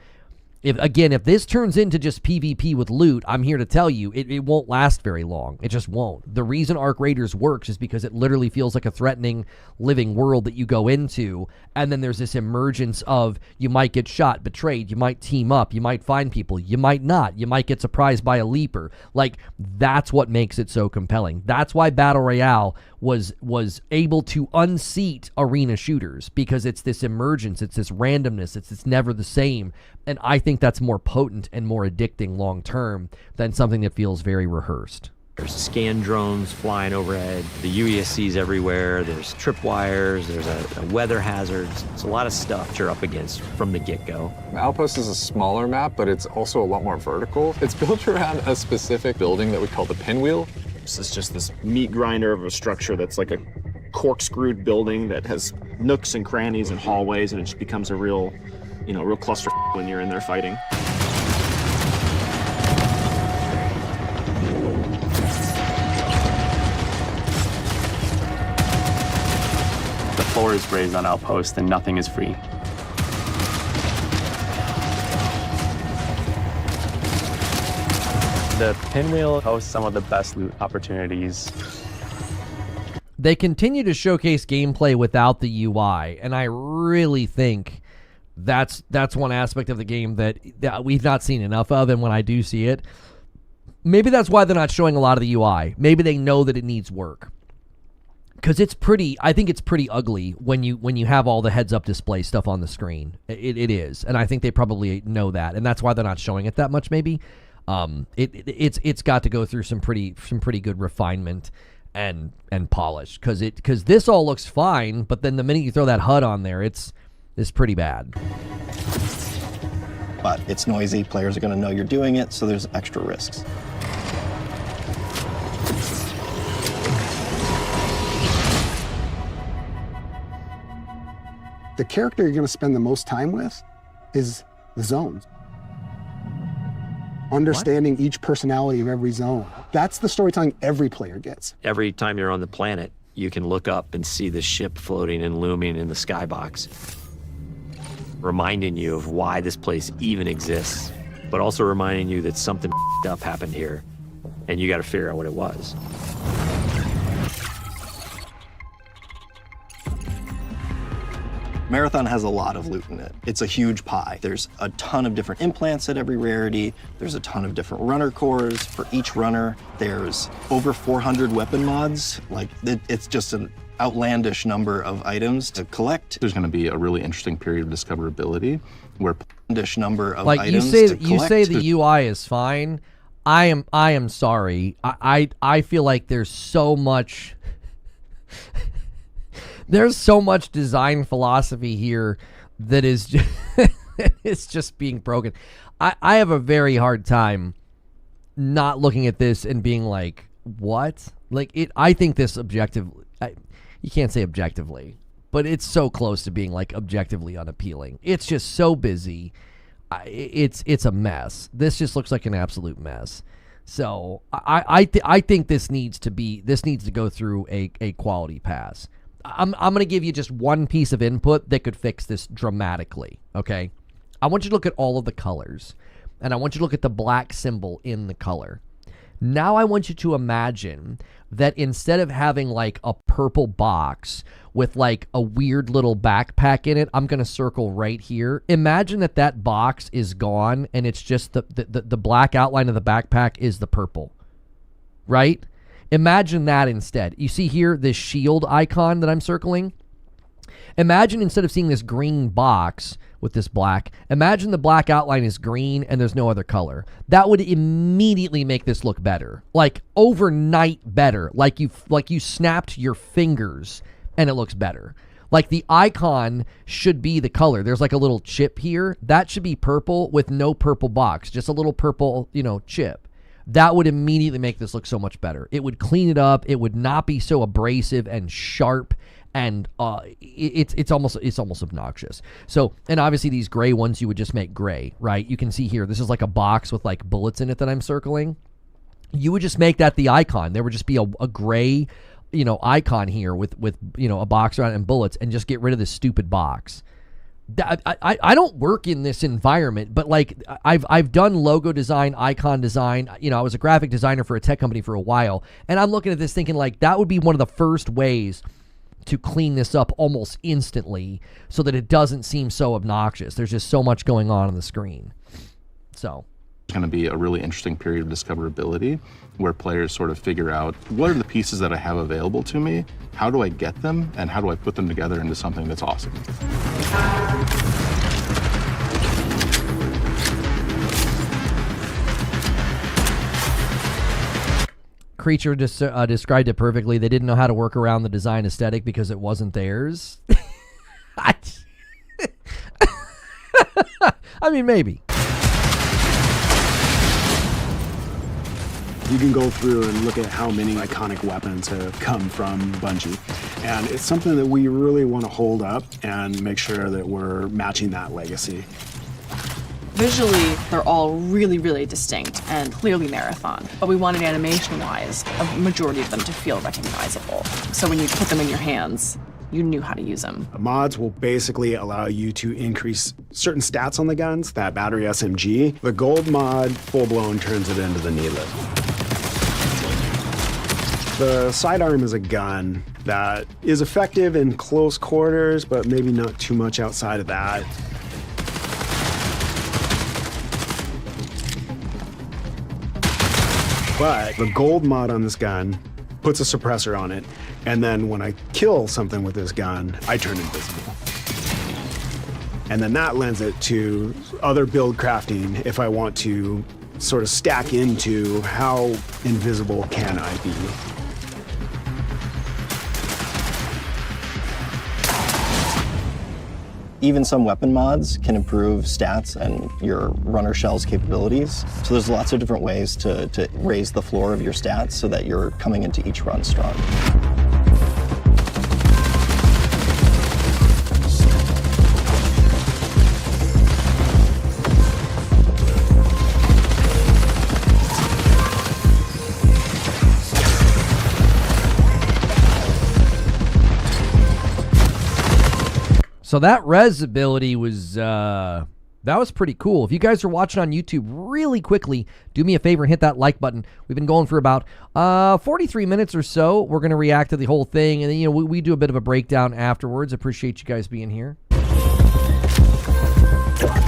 If this turns into just PvP with loot, I'm here to tell you, it won't last very long. It just won't. The reason Arc Raiders works is because it literally feels like a threatening living world that you go into, and then there's this emergence of, you might get shot, betrayed, you might team up, you might find people, you might not, you might get surprised by a leaper. Like, that's what makes it so compelling. That's why Battle Royale was able to unseat arena shooters, because it's this emergence, it's this randomness, it's never the same. And I think that's more potent and more addicting long term than something that feels very rehearsed. There's scan drones flying overhead, the UESCs everywhere, there's tripwires, there's a weather hazards. It's a lot of stuff you're up against from the get-go. Outpost is a smaller map, but it's also a lot more vertical. It's built around a specific building that we call the pinwheel. This is just this meat grinder of a structure that's like a corkscrewed building that has nooks and crannies and hallways, and it just becomes a real cluster when you're in there fighting. The floor is raised on Outpost and nothing is free. The pinwheel hosts some of the best loot opportunities. They continue to showcase gameplay without the UI, and I really think that's one aspect of the game that we've not seen enough of, and when I do see it, maybe that's why they're not showing a lot of the UI. Maybe they know that it needs work. Because I think it's pretty ugly when you have all the heads-up display stuff on the screen. It is, and I think they probably know that, and that's why they're not showing it that much, maybe. It's got to go through some pretty good refinement and polish, because this all looks fine, but then the minute you throw that HUD on there, it's pretty bad. But it's noisy, players are going to know you're doing it, so there's extra risks. The character you're going to spend the most time with is the zones. Understanding each personality of every zone. That's the storytelling every player gets. Every time you're on the planet, you can look up and see the ship floating and looming in the skybox, reminding you of why this place even exists, but also reminding you that something up happened here, and you got to figure out what it was. Marathon has a lot of loot in it. It's a huge pie. There's a ton of different implants at every rarity. There's a ton of different runner cores. For each runner, there's over 400 weapon mods. Like, it's just an outlandish number of items to collect. There's going to be a really interesting period of discoverability where number of like items you say the UI is fine. I am sorry. I feel like there's so much there's so much design philosophy here that is just it's just being broken. I have a very hard time not looking at this and being like, what? Like, I think this you can't say objectively, but it's so close to being like objectively unappealing. It's just so busy. It's a mess. This just looks like an absolute mess. So I think this needs to go through a quality pass. I'm going to give you just one piece of input that could fix this dramatically, okay? I want you to look at all of the colors, and I want you to look at the black symbol in the color. Now I want you to imagine that instead of having like a purple box with like a weird little backpack in it, I'm going to circle right here. Imagine that that box is gone and it's just the black outline of the backpack is the purple, right? Imagine that instead. You see here this shield icon that I'm circling? Imagine instead of seeing this green box with this black, imagine the black outline is green and there's no other color. That would immediately make this look better. Like overnight better. Like you snapped your fingers and it looks better. Like the icon should be the color. There's like a little chip here. That should be purple with no purple box. Just a little purple, chip. That would immediately make this look so much better. It would clean it up. It would not be so abrasive and sharp. And it's almost obnoxious. So, and obviously these gray ones you would just make gray, right? You can see here, this is like a box with like bullets in it that I'm circling. You would just make that the icon. There would just be a gray, icon here with a box around it and bullets, and just get rid of this stupid box. I don't work in this environment, but like I've done logo design, icon design. I was a graphic designer for a tech company for a while, and I'm looking at this thinking like that would be one of the first ways to clean this up almost instantly so that it doesn't seem so obnoxious. There's just so much going on the screen. So it's going to be a really interesting period of discoverability where players sort of figure out what are the pieces that I have available to me, how do I get them, and how do I put them together into something that's awesome. Creature just described it perfectly. They didn't know how to work around the design aesthetic because it wasn't theirs. I mean, maybe. You can go through and look at how many iconic weapons have come from Bungie. And it's something that we really want to hold up and make sure that we're matching that legacy. Visually, they're all really, really distinct and clearly Marathon, but we wanted animation-wise a majority of them to feel recognizable. So when you put them in your hands, you knew how to use them. Mods will basically allow you to increase certain stats on the guns, that battery SMG. The gold mod, full-blown, turns it into the needlet. The sidearm is a gun that is effective in close quarters, but maybe not too much outside of that. But the gold mod on this gun puts a suppressor on it, and then when I kill something with this gun, I turn invisible. And then that lends it to other build crafting if I want to sort of stack into how invisible can I be. Even some weapon mods can improve stats and your runner shell's capabilities. So there's lots of different ways to raise the floor of your stats so that you're coming into each run strong. So that res ability was, that was pretty cool. If you guys are watching on YouTube, really quickly, do me a favor and hit that like button. We've been going for about 43 minutes or so. We're going to react to the whole thing, and then, we do a bit of a breakdown afterwards. Appreciate you guys being here.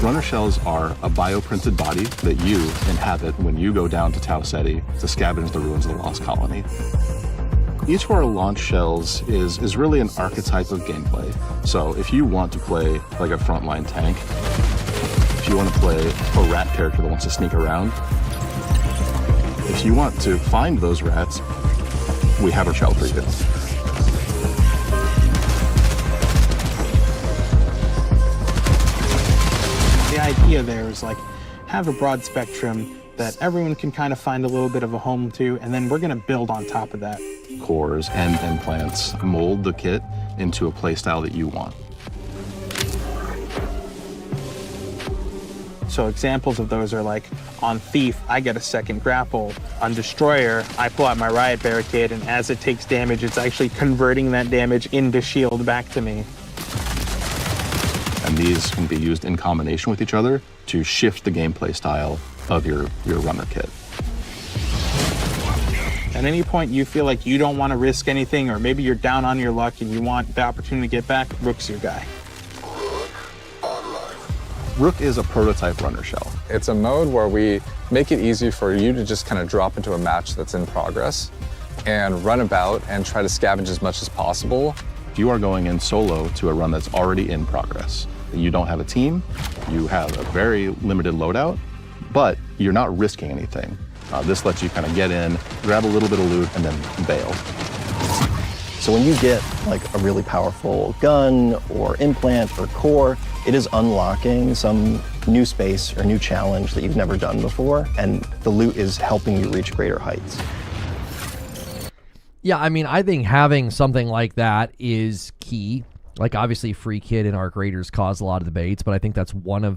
Runner shells are a bioprinted body that you inhabit when you go down to Tau Ceti to scavenge the ruins of the Lost Colony. Each of our launch shells is really an archetype of gameplay. So if you want to play like a frontline tank, if you want to play a rat character that wants to sneak around, if you want to find those rats, we have a shell for you. The idea there is like, have a broad spectrum that everyone can kind of find a little bit of a home to, and then we're going to build on top of that. Cores and implants mold the kit into a playstyle that you want. So examples of those are like, on Thief, I get a second grapple. On Destroyer, I pull out my Riot Barricade, and as it takes damage, it's actually converting that damage into shield back to me. And these can be used in combination with each other to shift the gameplay style of your runner kit. At any point you feel like you don't want to risk anything, or maybe you're down on your luck and you want the opportunity to get back, Rook's your guy. Rook is a prototype runner shell. It's a mode where we make it easy for you to just kind of drop into a match that's in progress and run about and try to scavenge as much as possible. You are going in solo to a run that's already in progress. You don't have a team, you have a very limited loadout, but you're not risking anything. This lets you kind of get in, grab a little bit of loot, and then bail. So when you get like a really powerful gun or implant or core, it is unlocking some new space or new challenge that you've never done before, and the loot is helping you reach greater heights. Yeah, I mean, I think having something like that is key. Like, obviously, Free Kit and Arc Raiders caused a lot of debates, but I think that's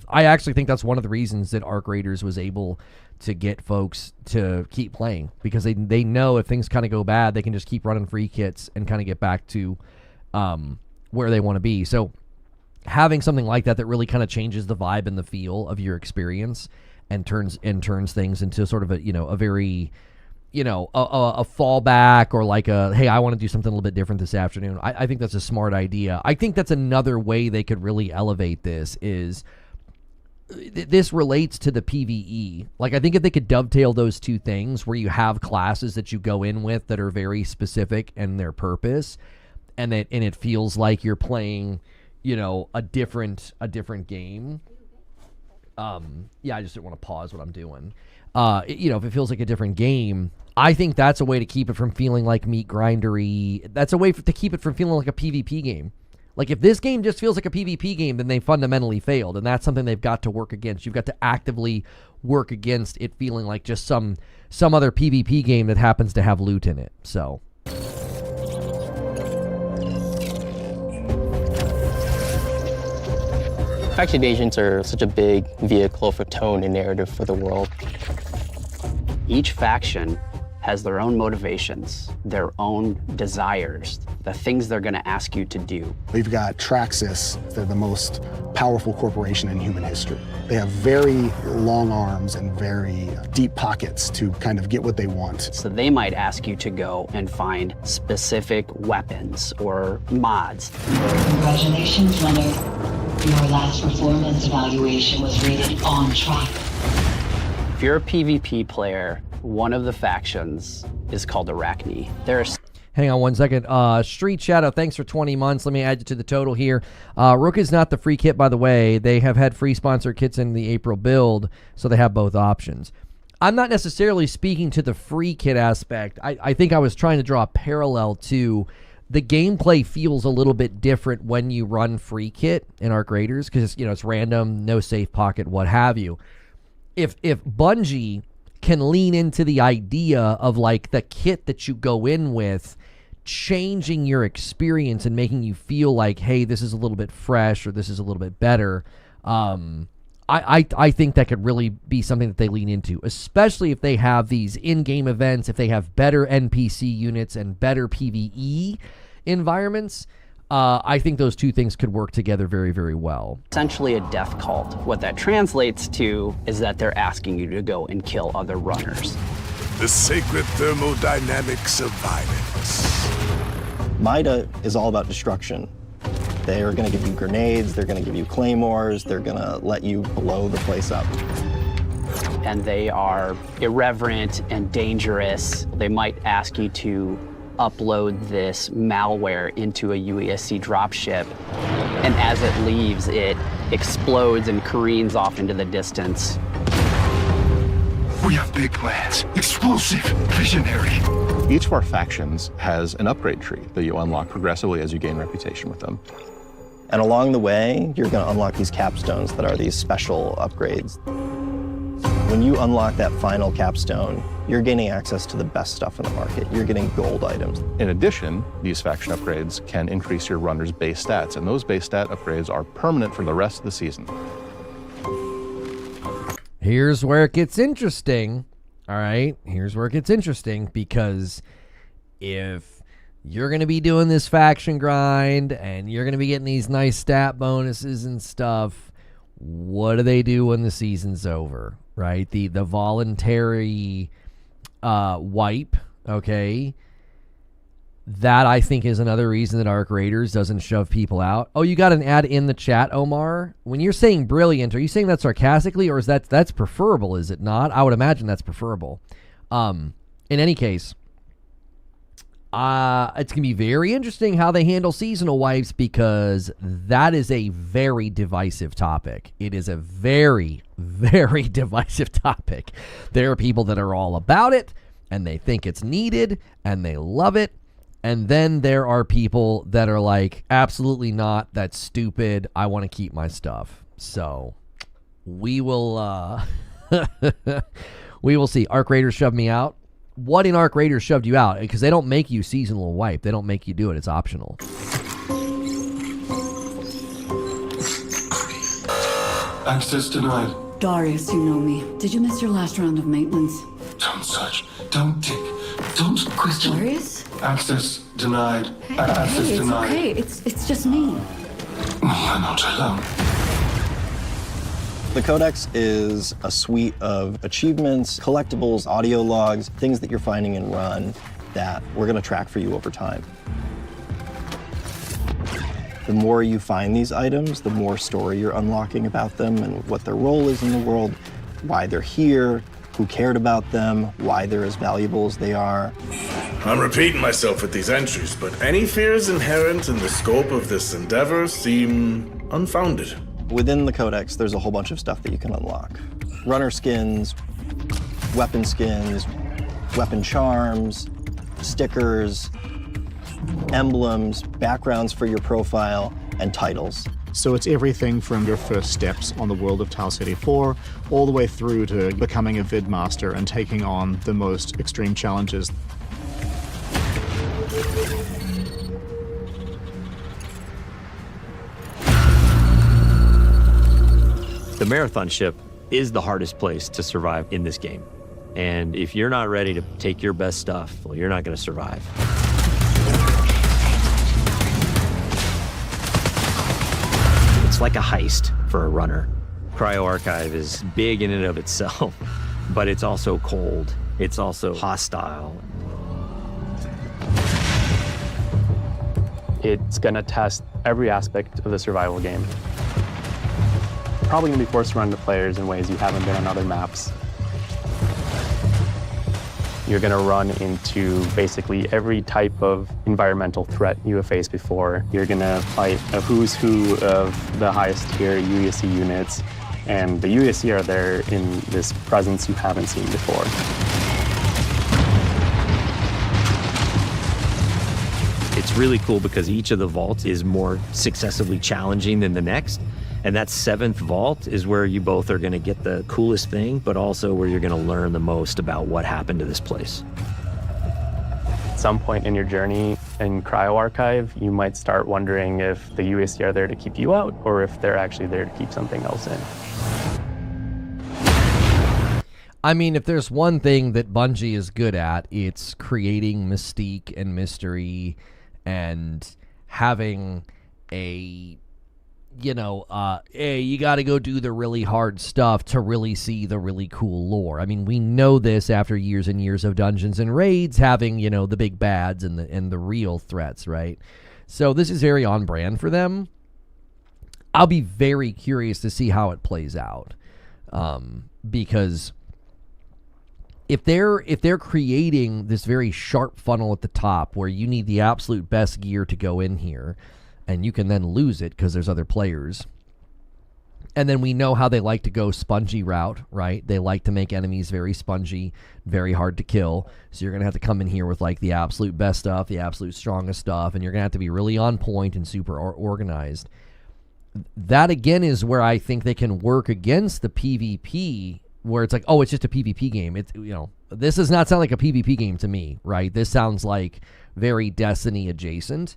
I actually think that's one of the reasons that Arc Raiders was able to get folks to keep playing, because they know if things kind of go bad, they can just keep running Free Kits and kind of get back to where they want to be. So having something like that really kind of changes the vibe and the feel of your experience and turns things into sort of a very, a fallback, or like hey, I want to do something a little bit different this afternoon. I think that's a smart idea. I think that's another way they could really elevate this is this relates to the PvE. Like, I think if they could dovetail those two things where you have classes that you go in with that are very specific in their purpose, and it feels like you're playing, a different game. Yeah, I just didn't want to pause what I'm doing. If it feels like a different game, I think that's a way to keep it from feeling like meat grindery. That's a way to keep it from feeling like a PvP game. Like, if this game just feels like a PvP game, then they fundamentally failed, and that's something they've got to work against. You've got to actively work against it feeling like just some other PvP game that happens to have loot in it. So Faction agents are such a big vehicle for tone and narrative for the world. Each faction has their own motivations, their own desires, the things they're going to ask you to do. We've got Traxxas. They're the most powerful corporation in human history. They have very long arms and very deep pockets to kind of get what they want. So they might ask you to go and find specific weapons or mods. Congratulations, Leonard. Your last performance evaluation was rated on track. If you're a PvP player, one of the factions is called Arachne. Hang on one second. Street Shadow, thanks for 20 months. Let me add you to the total here. Rook is not the free kit, by the way. They have had free sponsor kits in the April build, so they have both options. I'm not necessarily speaking to the free kit aspect. I think I was trying to draw a parallel to the gameplay feels a little bit different when you run free kit in Arc Raiders, because it's random, no safe pocket, what have you. If Bungie can lean into the idea of like the kit that you go in with changing your experience and making you feel like, hey, this is a little bit fresh or this is a little bit better, I think that could really be something that they lean into, especially if they have these in-game events, if they have better NPC units and better PvE environments. I think those two things could work together very, very well. Essentially a death cult. What that translates to is that they're asking you to go and kill other runners. The sacred thermodynamics of violence. MIDA is all about destruction. They are going to give you grenades, they're going to give you claymores, they're going to let you blow the place up. And they are irreverent and dangerous. They might ask you to upload this malware into a UESC dropship, and as it leaves, it explodes and careens off into the distance. We have big plans. Explosive, visionary. Each of our factions has an upgrade tree that you unlock progressively as you gain reputation with them. And along the way, you're going to unlock these capstones that are these special upgrades. When you unlock that final capstone, you're gaining access to the best stuff in the market. You're getting gold items. In addition, these faction upgrades can increase your runner's base stats, and those base stat upgrades are permanent for the rest of the season. Here's where it gets interesting. All right, here's where it gets interesting, because if you're going to be doing this faction grind and you're going to be getting these nice stat bonuses and stuff, what do they do when the season's over, right? The voluntary wipe okay? That, I think, is another reason that Arc Raiders doesn't shove people out. Oh, you got an ad in the chat, Omar. When you're saying brilliant, are you saying that sarcastically, or is that's preferable, is it not? I would imagine that's preferable. In any case, it's going to be very interesting how they handle seasonal wipes, because that is a very divisive topic. It is a very, very divisive topic. There are people that are all about it, and they think it's needed, and they love it. And then there are people that are like, absolutely not, that's stupid, I want to keep my stuff. So we will we will see. Arc Raiders shoved me out. What in Arc Raiders shoved you out? Because they don't make you seasonal wipe. They don't make you do it. It's optional. Access denied. Darius, you know me. Did you miss your last round of maintenance? Don't search. Don't tick. Don't question. Darius? Access denied. Hey, Access it's denied. okay. It's just me. I'm not alone. The Codex is a suite of achievements, collectibles, audio logs, things that you're finding in Run that we're going to track for you over time. The more you find these items, the more story you're unlocking about them and what their role is in the world, why they're here, who cared about them, why they're as valuable as they are. I'm repeating myself with these entries, but any fears inherent in the scope of this endeavor seem unfounded. Within the Codex, there's a whole bunch of stuff that you can unlock. Runner skins, weapon charms, stickers, emblems, backgrounds for your profile, and titles. So it's everything from your first steps on the world of Tau City 4 all the way through to becoming a vid master and taking on the most extreme challenges. The Marathon ship is the hardest place to survive in this game. And if you're not ready to take your best stuff, well, you're not going to survive. It's like a heist for a runner. Cryo Archive is big in and of itself, but it's also cold. It's also hostile. It's going to test every aspect of the survival game. Probably going to be forced to run to players in ways you haven't been on other maps. You're going to run into basically every type of environmental threat you have faced before. You're going to fight a who's who of the highest tier UESC units, and the UESC are there in this presence you haven't seen before. It's really cool because each of the vaults is more successively challenging than the next. And that 7th vault is where you both are going to get the coolest thing, but also where you're going to learn the most about what happened to this place. At some point in your journey in Cryo Archive, you might start wondering if the UAC are there to keep you out or if they're actually there to keep something else in. I mean, if there's one thing that Bungie is good at, it's creating mystique and mystery and having a... hey, you got to go do the really hard stuff to really see the really cool lore. I mean, we know this after years and years of dungeons and raids having, the big bads and the real threats, right? So this is very on brand for them. I'll be very curious to see how it plays out, because if they're creating this very sharp funnel at the top where you need the absolute best gear to go in here, and you can then lose it because there's other players. And then we know how they like to go spongy route, right? They like to make enemies very spongy, very hard to kill. So you're going to have to come in here with like the absolute best stuff, the absolute strongest stuff, and you're going to have to be really on point and super organized. That, again, is where I think they can work against the PvP, where it's like, oh, it's just a PvP game. It's, this does not sound like a PvP game to me, right? This sounds like very Destiny adjacent.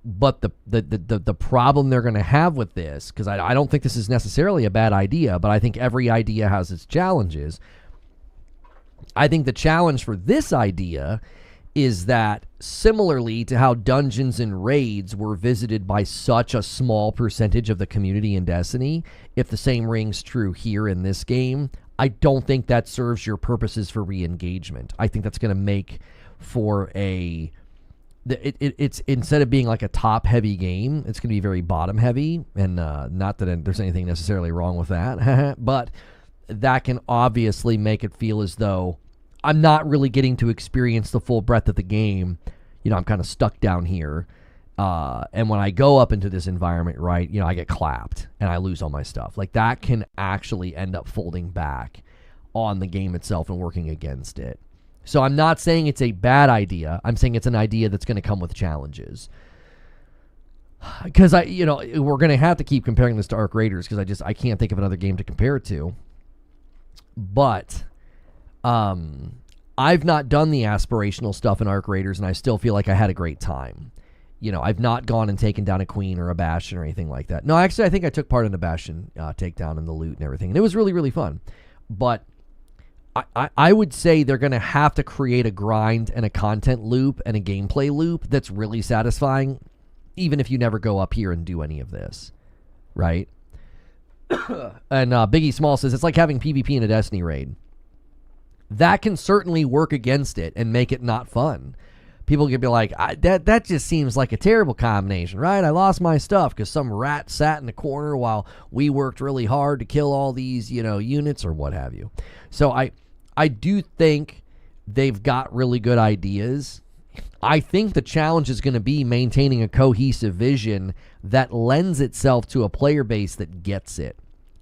But the problem they're going to have with this, because I don't think this is necessarily a bad idea, but I think every idea has its challenges. I think the challenge for this idea is that similarly to how dungeons and raids were visited by such a small percentage of the community in Destiny, if the same rings true here in this game, I don't think that serves your purposes for re-engagement. I think that's going to make for it's instead of being like a top-heavy game, it's going to be very bottom-heavy, and not that there's anything necessarily wrong with that, but that can obviously make it feel as though I'm not really getting to experience the full breadth of the game. You know, I'm kind of stuck down here. And when I go up into this environment, right, you know, I get clapped and I lose all my stuff. Like, that can actually end up folding back on the game itself and working against it. So I'm not saying it's a bad idea. I'm saying it's an idea that's going to come with challenges. Because we're going to have to keep comparing this to Arc Raiders because I can't think of another game to compare it to. But I've not done the aspirational stuff in Arc Raiders, and I still feel like I had a great time. You know, I've not gone and taken down a queen or a bastion or anything like that. No, actually, I think I took part in the bastion takedown and the loot and everything, and it was really, really fun. But I would say they're going to have to create a grind and a content loop and a gameplay loop that's really satisfying, even if you never go up here and do any of this, right? And Biggie Small says, it's like having PvP in a Destiny raid. That can certainly work against it and make it not fun. People can be like, that just seems like a terrible combination, right? I lost my stuff because some rat sat in the corner while we worked really hard to kill all these, units or what have you. So I do think they've got really good ideas. I think the challenge is going to be maintaining a cohesive vision that lends itself to a player base that gets it.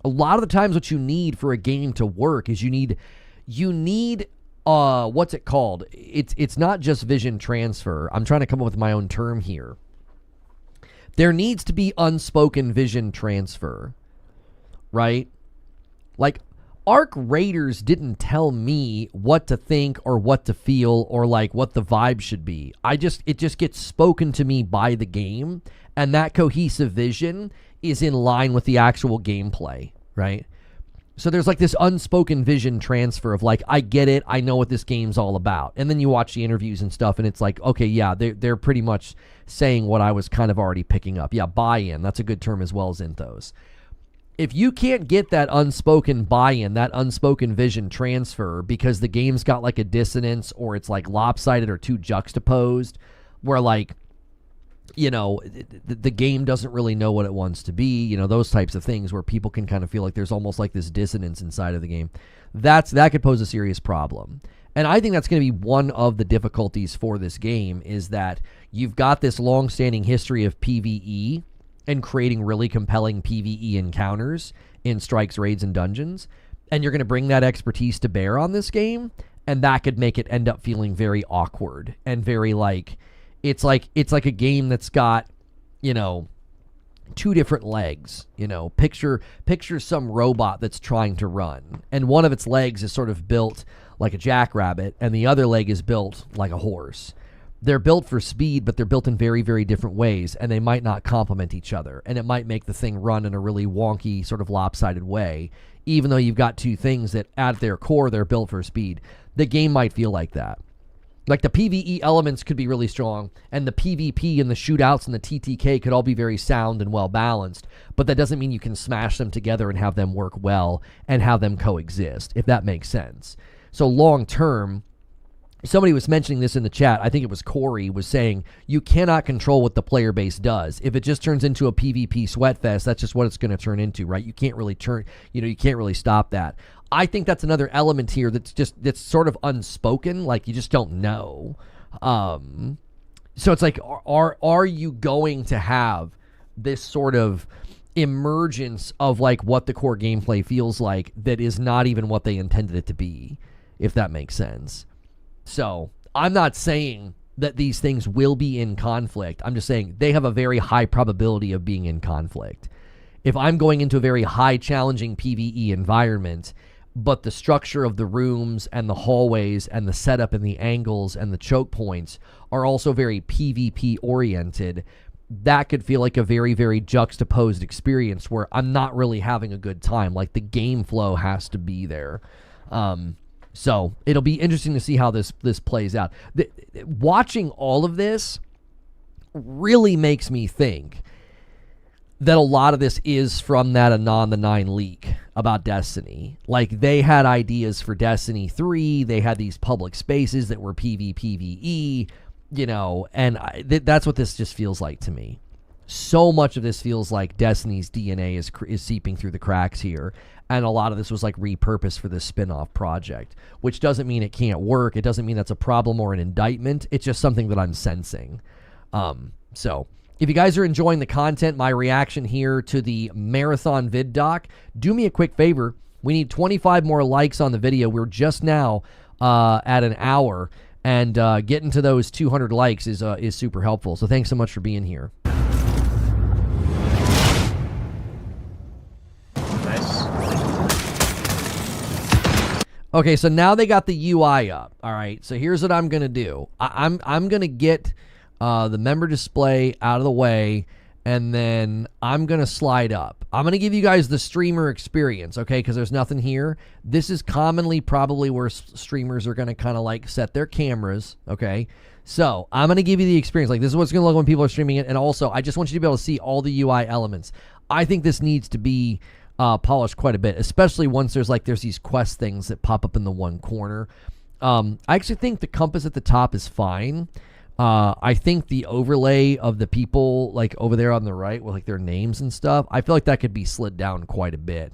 A lot of the times what you need for a game to work is you need what's it called? It's not just vision transfer. I'm trying to come up with my own term here. There needs to be unspoken vision transfer, right? Like, Arc Raiders didn't tell me what to think or what to feel or like what the vibe should be. It just gets spoken to me by the game, and that cohesive vision is in line with the actual gameplay, right? So there's like this unspoken vision transfer of like, I get it, I know what this game's all about. And then you watch the interviews and stuff, and it's like, okay, yeah, they're pretty much saying what I was kind of already picking up. Yeah, buy-in, that's a good term as well as Inthos. If you can't get that unspoken buy-in, that unspoken vision transfer, because the game's got like a dissonance or it's like lopsided or too juxtaposed, where like, the game doesn't really know what it wants to be, those types of things where people can kind of feel like there's almost like this dissonance inside of the game. That could pose a serious problem. And I think that's going to be one of the difficulties for this game, is that you've got this long-standing history of PvE and creating really compelling PvE encounters in strikes, raids, and dungeons. And you're going to bring that expertise to bear on this game, and that could make it end up feeling very awkward and very like, it's like a game that's got, two different legs. Picture some robot that's trying to run, and one of its legs is sort of built like a jackrabbit, and the other leg is built like a horse. They're built for speed, but they're built in very, very different ways, and they might not complement each other, and it might make the thing run in a really wonky, sort of lopsided way, even though you've got two things that, at their core, they're built for speed. The game might feel like that. Like, the PvE elements could be really strong, and the PvP and the shootouts and the TTK could all be very sound and well-balanced, but that doesn't mean you can smash them together and have them work well and have them coexist, if that makes sense. So long-term, somebody was mentioning this in the chat, I think it was Corey, was saying, you cannot control what the player base does. If it just turns into a PvP sweatfest, that's just what it's going to turn into, right? You can't really you can't really stop that. I think that's another element here that's sort of unspoken, like you just don't know. So it's like, are you going to have this sort of emergence of like what the core gameplay feels like that is not even what they intended it to be, if that makes sense? So I'm not saying that these things will be in conflict. I'm just saying they have a very high probability of being in conflict. If I'm going into a very high challenging PvE environment, but the structure of the rooms and the hallways and the setup and the angles and the choke points are also very PvP oriented, that could feel like a very, very juxtaposed experience where I'm not really having a good time. Like, the game flow has to be there. So it'll be interesting to see how this plays out. Watching all of this really makes me think, that a lot of this is from that Anon the 9 leak about Destiny. Like, they had ideas for Destiny 3. They had these public spaces that were PvPvE, you know, and that's what this just feels like to me. So much of this feels like Destiny's DNA is seeping through the cracks here, and a lot of this was like repurposed for this spin-off project, which doesn't mean it can't work. It doesn't mean that's a problem or an indictment. It's just something that I'm sensing. So if you guys are enjoying the content, my reaction here to the Marathon Vidoc, do me a quick favor. We need 25 more likes on the video. We're just now at an hour, and getting to those 200 likes is super helpful. So thanks so much for being here. Okay, so now they got the UI up. All right, so here's what I'm gonna do. I'm gonna get the member display out of the way, and then I'm gonna slide up. I'm gonna give you guys the streamer experience, okay? Because there's nothing here. This is commonly probably where streamers are gonna kind of like set their cameras, okay? So I'm gonna give you the experience. Like, this is what it's gonna look when people are streaming it, and also I just want you to be able to see all the UI elements. I think this needs to be polished quite a bit, especially once there's these quest things that pop up in the one corner. I actually think the compass at the top is fine. I think the overlay of the people like over there on the right with like their names and stuff, I feel like that could be slid down quite a bit.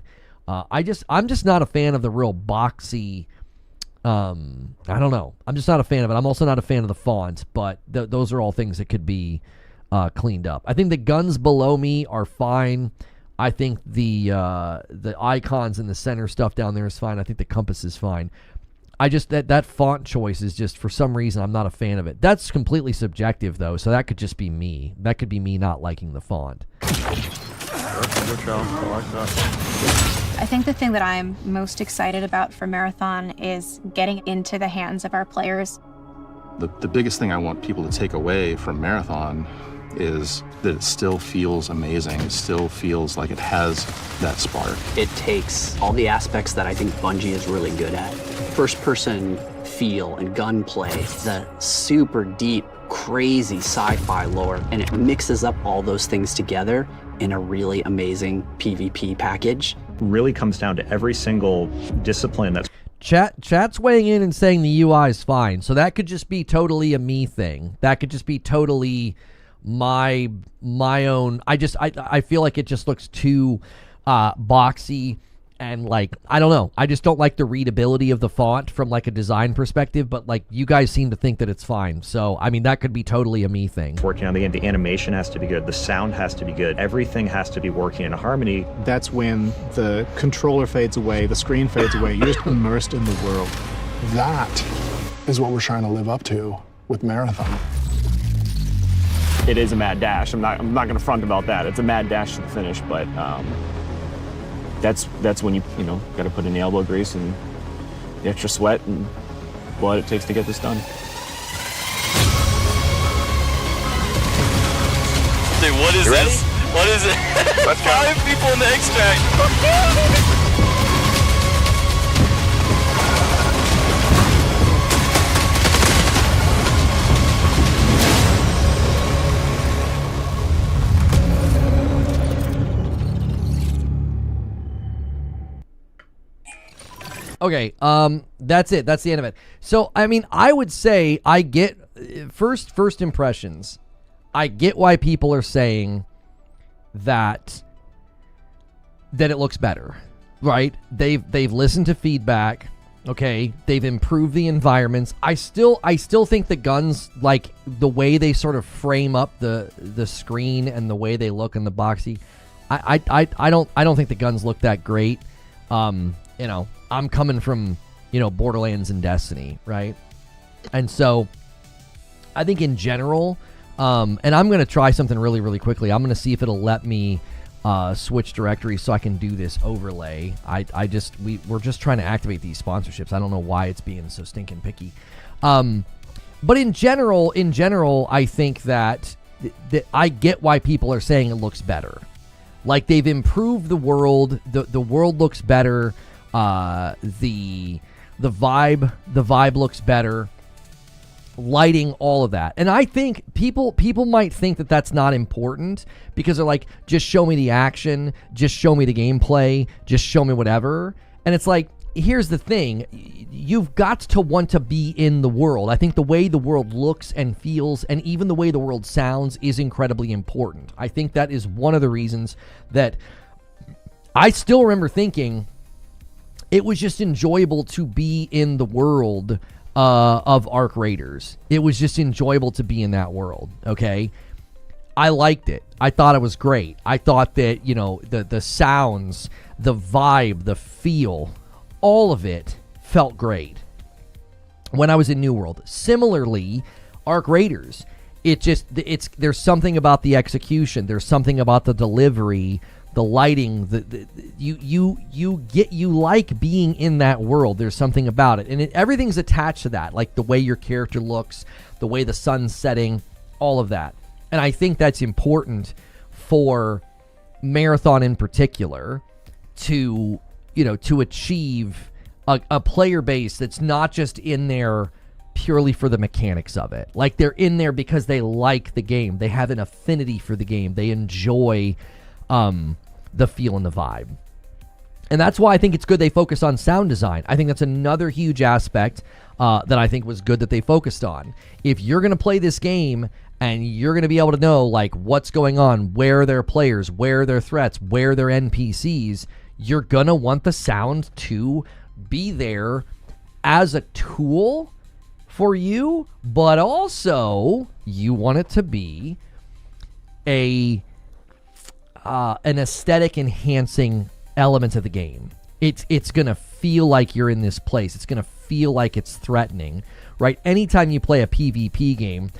I'm just not a fan of the real boxy. I don't know. I'm just not a fan of it. I'm also not a fan of the font, but those are all things that could be cleaned up. I think the guns below me are fine. I think the icons and the center stuff down there is fine. I think the compass is fine. I just, that font choice is just, for some reason, I'm not a fan of it. That's completely subjective, though, so that could just be me. That could be me not liking the font. I think the thing that I'm most excited about for Marathon is getting into the hands of our players. The biggest thing I want people to take away from Marathon is that it still feels amazing. It still feels like it has that spark. It takes all the aspects that I think Bungie is really good at. First-person feel and gunplay, the super deep, crazy sci-fi lore, and it mixes up all those things together in a really amazing PvP package. Really comes down to every single discipline that's Chat's weighing in and saying the UI is fine. So that could just be totally a me thing. That could just be totally my own. I feel like it just looks too boxy, and like, I don't know. I just don't like the readability of the font from like a design perspective, but like, you guys seem to think that it's fine. So, I mean, that could be totally a me thing. Working on the animation has to be good. The sound has to be good. Everything has to be working in harmony. That's when the controller fades away, the screen fades away. You're just immersed in the world. That is what we're trying to live up to with Marathon. It is a mad dash. I'm not going to front about that. It's a mad dash to the finish, but that's when you got to put in the elbow grease and the extra sweat and blood it takes to get this done. Dude, what is this? What is it? Let's go. 5 people in the extract. Okay, that's it. That's the end of it. So, I mean, I would say I get first impressions. I get why people are saying that it looks better, right? They've listened to feedback. Okay, they've improved the environments. I still think the guns, like the way they sort of frame up the screen and the way they look in the boxy, I don't think the guns look that great. You know, I'm coming from, Borderlands and Destiny, right? And so I think in general, and I'm going to try something really, really quickly. I'm going to see if it'll let me switch directories so I can do this overlay. We're just trying to activate these sponsorships. I don't know why it's being so stinking picky. But in general, I think that I get why people are saying it looks better. Like, they've improved the world. The world looks better. The vibe looks better. lighting, all of that. And I think people might think that that's not important because they're like, just show me the action, just show me the gameplay, just show me whatever. And it's like, here's the thing. You've got to want to be in the world. I think the way the world looks and feels, and even the way the world sounds, is incredibly important. I think that is one of the reasons that I still remember thinking it was just enjoyable to be in the world of Arc Raiders. It was just enjoyable to be in that world, okay? I liked it. I thought it was great. I thought that, you know, the sounds, the vibe, the feel, all of it felt great when I was in New World. Similarly, Arc Raiders, there's something about the execution, there's something about the delivery, the lighting, you like being in that world. There's something about it, and everything's attached to that, like the way your character looks, the way the sun's setting, all of that. And I think that's important for Marathon in particular to achieve a player base that's not just in there purely for the mechanics of it. Like, they're in there because they like the game. They have an affinity for the game. They enjoy the feel and the vibe. And that's why I think it's good they focus on sound design. I think that's another huge aspect that I think was good that they focused on. If you're going to play this game and you're going to be able to know, like, what's going on, where are their players, where are their threats, where are their NPCs, you're going to want the sound to be there as a tool for you, but also you want it to be an aesthetic enhancing element of the game. It's going to feel like you're in this place. It's going to feel like it's threatening, right? Anytime you play a PvP game,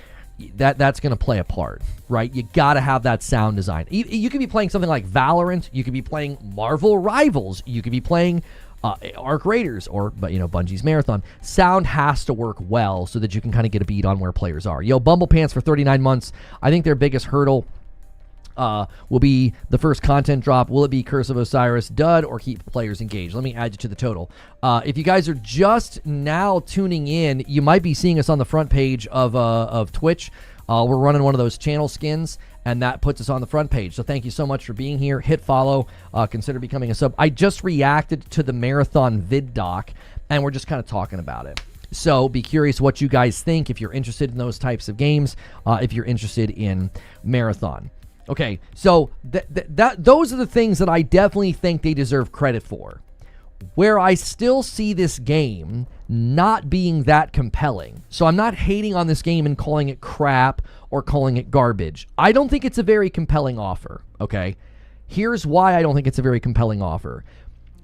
that's going to play a part, right? You got to have that sound design. You could be playing something like Valorant. You could be playing Marvel Rivals. You could be playing Arc Raiders or Bungie's Marathon. Sound has to work well so that you can kind of get a beat on where players are. Bumble Pants for 39 months. I think their biggest hurdle will be the first content drop. Will it be Curse of Osiris dud or keep players engaged? Let me add you to the total. If you guys are just now tuning in, you might be seeing us on the front page of Twitch. We're running one of those channel skins, and that puts us on the front page. So thank you so much for being here. Hit follow. Consider becoming a sub. I just reacted to the Marathon Vidoc, and we're just kind of talking about it. So be curious what you guys think if you're interested in those types of games, if you're interested in Marathon. Okay, so those are the things that I definitely think they deserve credit for. Where I still see this game not being that compelling. So I'm not hating on this game and calling it crap or calling it garbage. I don't think it's a very compelling offer, okay? Here's why I don't think it's a very compelling offer.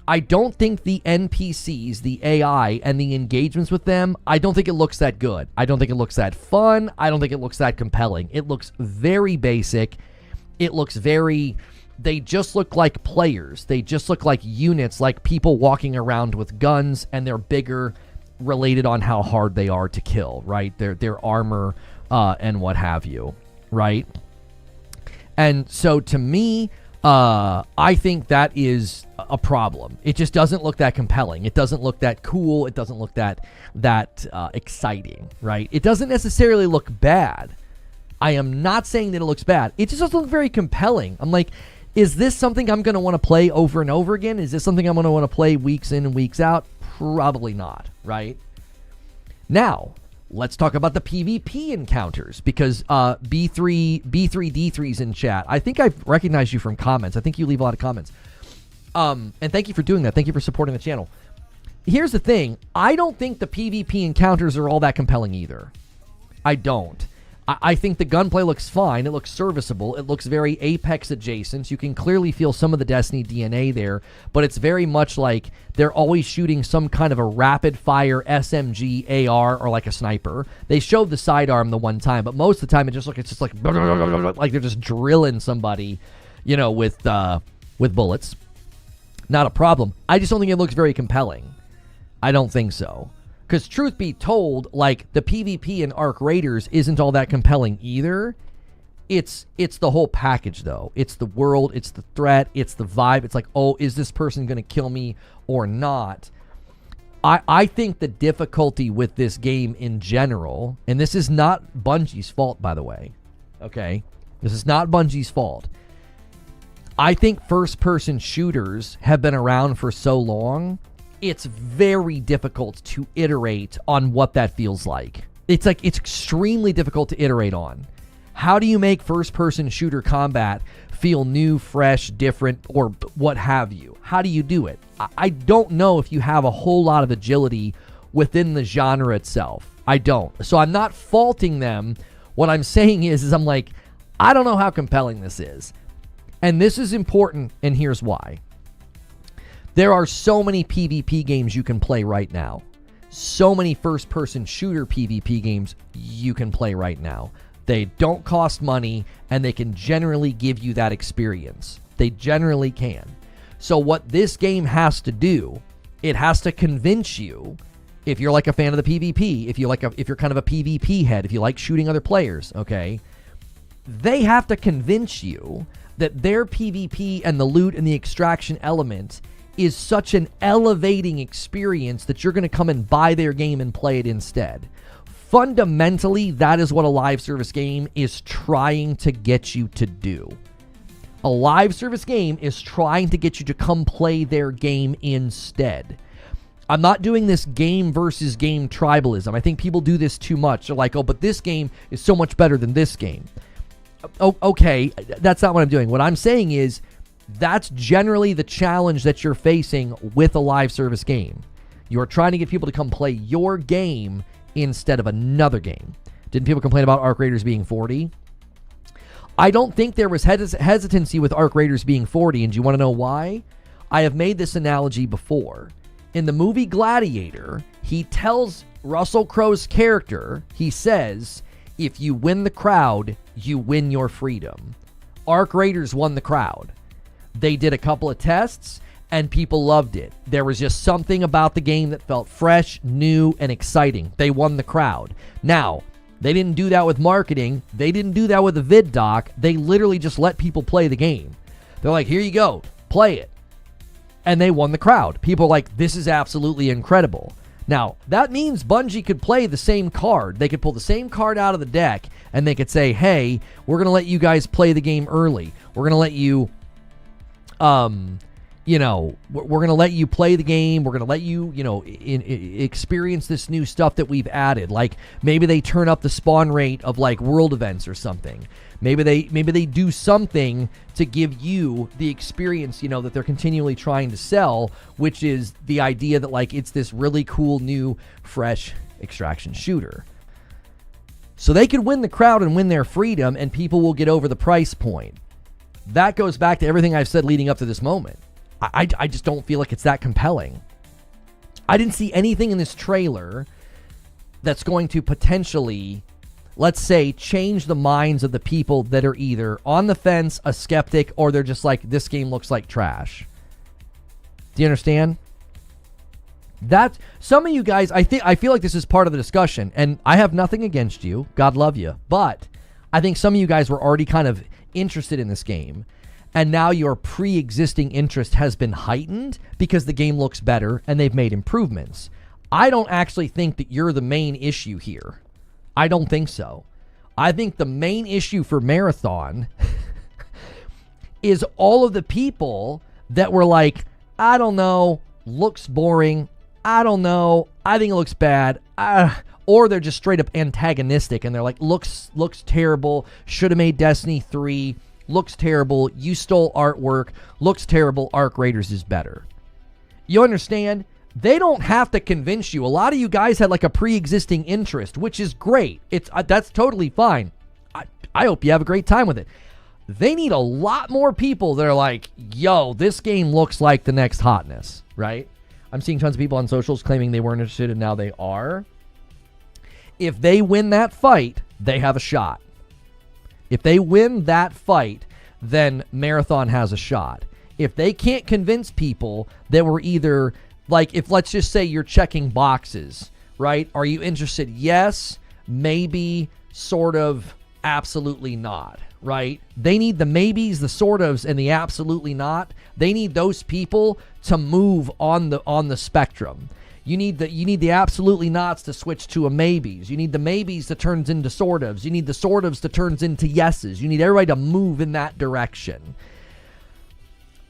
I don't think the NPCs, the AI, and the engagements with them, I don't think it looks that good. I don't think it looks that fun. I don't think it looks that compelling. It looks very basic. It looks they just look like players. They just look like units, like people walking around with guns, and they're bigger, related on how hard they are to kill, right? Their armor and what have you, right? And so to me, I think that is a problem. It just doesn't look that compelling. It doesn't look that cool. It doesn't look that exciting, right? It doesn't necessarily look bad. I am not saying that it looks bad. It just doesn't look very compelling. I'm like, is this something I'm going to want to play over and over again? Is this something I'm going to want to play weeks in and weeks out? Probably not, right? Now, let's talk about the PvP encounters, because B3D3's in chat. I think I've recognized you from comments. I think you leave a lot of comments. And thank you for doing that. Thank you for supporting the channel. Here's the thing. I don't think the PvP encounters are all that compelling either. I don't. I think the gunplay looks fine. It looks serviceable. It looks very Apex adjacent. You can clearly feel some of the Destiny DNA there, but it's very much like they're always shooting some kind of a rapid-fire SMG, AR, or like a sniper. They showed the sidearm the one time, but most of the time it's just like they're just drilling somebody, with bullets. Not a problem. I just don't think it looks very compelling. I don't think so. Because truth be told, like, the PvP in Arc Raiders isn't all that compelling either. It's the whole package, though. It's the world, it's the threat, it's the vibe. It's like, oh, is this person going to kill me or not? I think the difficulty with this game in general, and this is not Bungie's fault, by the way, okay? This is not Bungie's fault. I think first-person shooters have been around for so long, it's very difficult to iterate on what that feels like. It's extremely difficult to iterate on. How do you make first-person shooter combat feel new, fresh, different, or what have you? How do you do it? I don't know if you have a whole lot of agility within the genre itself. I don't. So I'm not faulting them. What I'm saying is I'm like, I don't know how compelling this is. And this is important, and here's why. There are so many PvP games you can play right now. So many first-person shooter PvP games you can play right now. They don't cost money, and they can generally give you that experience. They generally can. So what this game has to do, it has to convince you, if you're like a fan of the PvP, if you're kind of a PvP head, if you like shooting other players, okay, they have to convince you that their PvP and the loot and the extraction element is such an elevating experience that you're going to come and buy their game and play it instead. Fundamentally, that is what a live service game is trying to get you to do. A live service game is trying to get you to come play their game instead. I'm not doing this game versus game tribalism. I think people do this too much. They're like, oh, but this game is so much better than this game. Oh, okay, that's not what I'm doing. What I'm saying is that's generally the challenge that you're facing with a live service game. You're trying to get people to come play your game instead of another game. Didn't people complain about Arc Raiders being 40? I don't think there was hesitancy with Arc Raiders being 40, and do you want to know why? I have made this analogy before. In the movie Gladiator, he tells Russell Crowe's character, he says, if you win the crowd, you win your freedom. Arc Raiders won the crowd. They did a couple of tests, and people loved it. There was just something about the game that felt fresh, new, and exciting. They won the crowd. Now, they didn't do that with marketing. They didn't do that with the Vidoc. They literally just let people play the game. They're like, here you go, play it. And they won the crowd. People are like, this is absolutely incredible. Now, that means Bungie could play the same card. They could pull the same card out of the deck, and they could say, hey, we're going to let you guys play the game early. We're going to let you, we're going to let you play the game. We're going to let you, experience this new stuff that we've added. Like, maybe they turn up the spawn rate of, like, world events or something. Maybe they do something to give you the experience, that they're continually trying to sell, which is the idea that, like, it's this really cool, new, fresh extraction shooter. So they could win the crowd and win their freedom, and people will get over the price point. That goes back to everything I've said leading up to this moment. I just don't feel like it's that compelling. I didn't see anything in this trailer that's going to potentially, let's say, change the minds of the people that are either on the fence, a skeptic, or they're just like, this game looks like trash. Do you understand? That some of you guys, I feel like this is part of the discussion, and I have nothing against you. God love you. But I think some of you guys were already kind of interested in this game, and now your pre-existing interest has been heightened because the game looks better and they've made improvements. I don't actually think that you're the main issue here. I don't think so. I think the main issue for Marathon is all of the people that were like, I don't know, looks boring, I don't know, I think it looks bad, or they're just straight up antagonistic and they're like, looks terrible, should have made Destiny 3, looks terrible, you stole artwork, looks terrible, Arc Raiders is better. You understand? They don't have to convince you. A lot of you guys had like a pre-existing interest, which is great. That's totally fine. I hope you have a great time with it. They need a lot more people that are like, yo, this game looks like the next hotness, right? I'm seeing tons of people on socials claiming they weren't interested and now they are. If they win that fight, they have a shot. If they win that fight, then Marathon has a shot. If they can't convince people that we're either, like, if let's just say you're checking boxes, right? Are you interested? Yes, maybe, sort of, absolutely not, right? They need the maybes, the sort ofs, and the absolutely not. They need those people to move on the spectrum. You need the absolutely nots to switch to a maybes. You need the maybes to turn into sort ofs. You need the sort ofs to turn into yeses. You need everybody to move in that direction.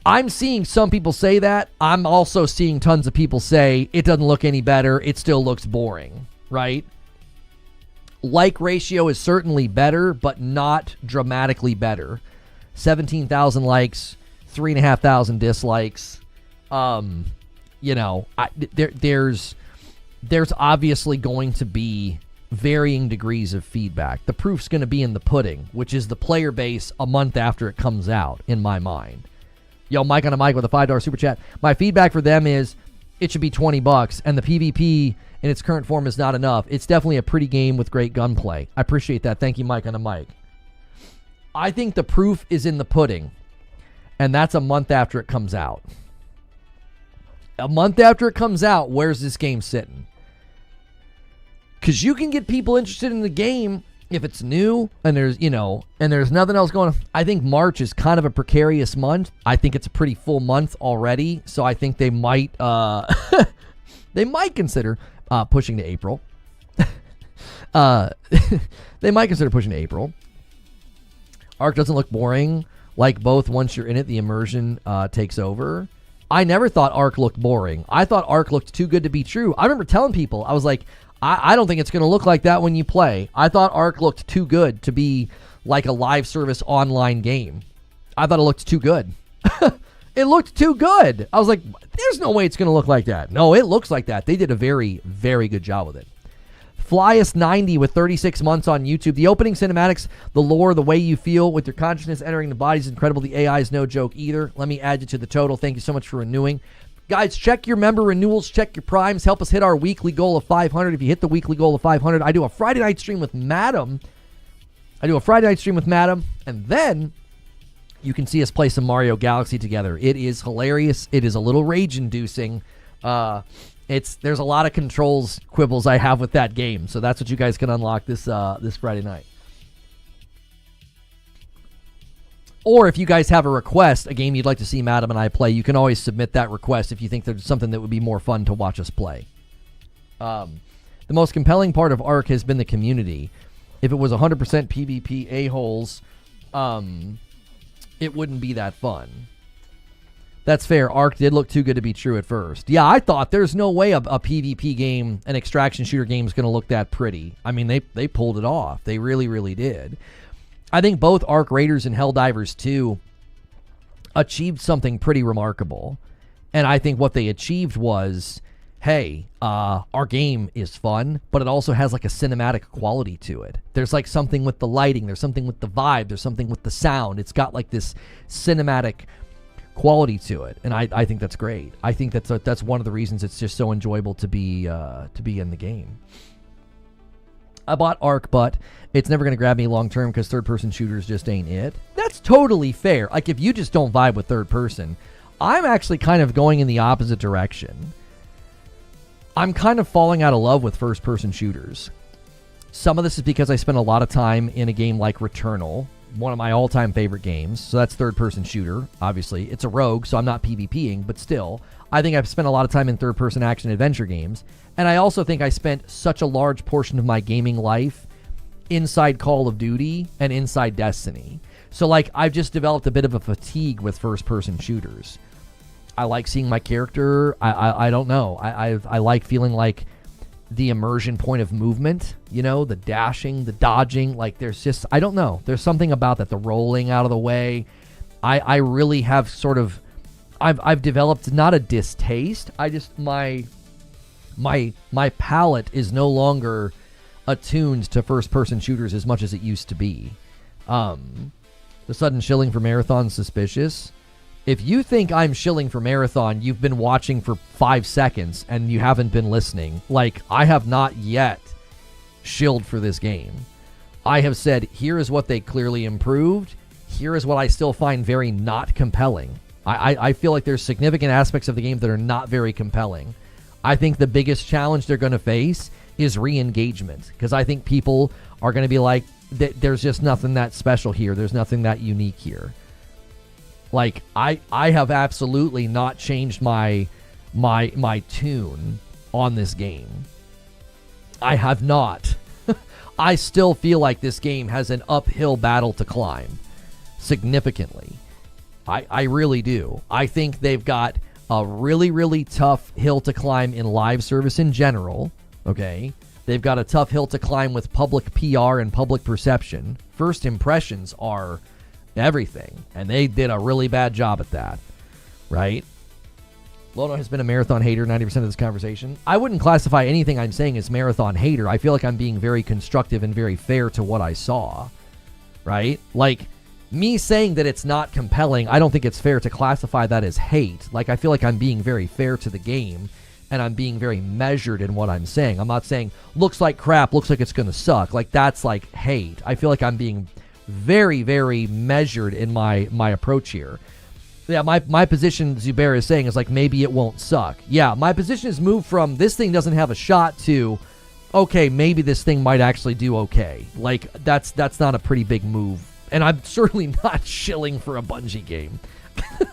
I'm seeing some people say that. I'm also seeing tons of people say it doesn't look any better. It still looks boring, right? Like ratio is certainly better, but not dramatically better. 17,000 likes, 3,500 dislikes. There's obviously going to be varying degrees of feedback. The proof's going to be in the pudding, which is the player base a month after it comes out, in my mind. Yo, Mike on a mic with a $5 super chat. My feedback for them is it should be $20, and the PvP in its current form is not enough. It's definitely a pretty game with great gunplay. I appreciate that. Thank you, Mike on a mic. I think the proof is in the pudding, and that's a month after it comes out. A month after it comes out, where's this game sitting? Because you can get people interested in the game if it's new and there's nothing else going on. I think March is kind of a precarious month. I think it's a pretty full month already, so I think they might they might consider pushing to April. They might consider pushing to April. Arc doesn't look boring. Like both, once you're in it, the immersion takes over. I never thought Arc looked boring. I thought Arc looked too good to be true. I remember telling people, I was like, I don't think it's going to look like that when you play. I thought Arc looked too good to be like a live service online game. I thought it looked too good. It looked too good. I was like, there's no way it's going to look like that. No, it looks like that. They did a very, very good job with it. Flyest90 with 36 months on YouTube. The opening cinematics, the lore, the way you feel with your consciousness entering the body is incredible. The AI is no joke either. Let me add you to the total. Thank you so much for renewing. Guys, check your member renewals, check your primes, help us hit our weekly goal of 500. If you hit the weekly goal of 500, I do a Friday night stream with Madam. And then you can see us play some Mario Galaxy together. It is hilarious. It is a little rage-inducing. There's a lot of controls quibbles I have with that game, so that's what you guys can unlock this Friday night. Or if you guys have a request, a game you'd like to see Madam and I play, you can always submit that request if you think there's something that would be more fun to watch us play. The most compelling part of Arc has been the community. If it was 100% PvP a-holes, it wouldn't be that fun. That's fair. Arc did look too good to be true at first. Yeah, I thought there's no way a PvP game, an extraction shooter game, is going to look that pretty. I mean, they pulled it off. They really, really did. I think both Arc Raiders and Helldivers 2 achieved something pretty remarkable. And I think what they achieved was, hey, our game is fun, but it also has like a cinematic quality to it. There's like something with the lighting. There's something with the vibe. There's something with the sound. It's got like this cinematic quality to it. And I think that's great. I think that's one of the reasons it's just so enjoyable to be in the game. I bought Arc, but it's never going to grab me long term because third-person shooters just ain't it. That's totally fair. Like, if you just don't vibe with third-person, I'm actually kind of going in the opposite direction. I'm kind of falling out of love with first-person shooters. Some of this is because I spent a lot of time in a game like Returnal, one of my all-time favorite games. So that's third-person shooter, obviously. It's a rogue, so I'm not PvPing, but still, I think I've spent a lot of time in third-person action-adventure games. And I also think I spent such a large portion of my gaming life inside Call of Duty and inside Destiny. So, like, I've just developed a bit of a fatigue with first-person shooters. I like seeing my character. I don't know. I like feeling like the immersion point of movement, you know, the dashing, the dodging. Like, there's just, I don't know. There's something about that, the rolling out of the way. I really have sort of, I've developed not a distaste. I just, my palate is no longer attuned to first-person shooters as much as it used to be. The sudden shilling for Marathon suspicious. If you think I'm shilling for Marathon, you've been watching for 5 seconds and you haven't been listening. Like, I have not yet shilled for this game. I have said, here is what they clearly improved. Here is what I still find very not compelling. I feel like there's significant aspects of the game that are not very compelling. I think the biggest challenge they're going to face is re-engagement, because I think people are going to be like, there's just nothing that special here. There's nothing that unique here. Like, I have absolutely not changed my tune on this game. I have not. I still feel like this game has an uphill battle to climb significantly. I really do. I think they've got a really, really tough hill to climb in live service in general, okay? They've got a tough hill to climb with public PR and public perception. First impressions are everything, and they did a really bad job at that, right? Lono has been a Marathon hater 90% of this conversation. I wouldn't classify anything I'm saying as Marathon hater. I feel like I'm being very constructive and very fair to what I saw, right? Like, me saying that it's not compelling, I don't think it's fair to classify that as hate. Like, I feel like I'm being very fair to the game, and I'm being very measured in what I'm saying. I'm not saying, looks like crap, looks like it's going to suck. Like, that's like hate. I feel like I'm being very, very measured in my approach here. Yeah, my position, Zubair is saying, is like, maybe it won't suck. Yeah, my position has moved from this thing doesn't have a shot to, okay, maybe this thing might actually do okay. Like, that's not a pretty big move. And I'm certainly not shilling for a Bungie game.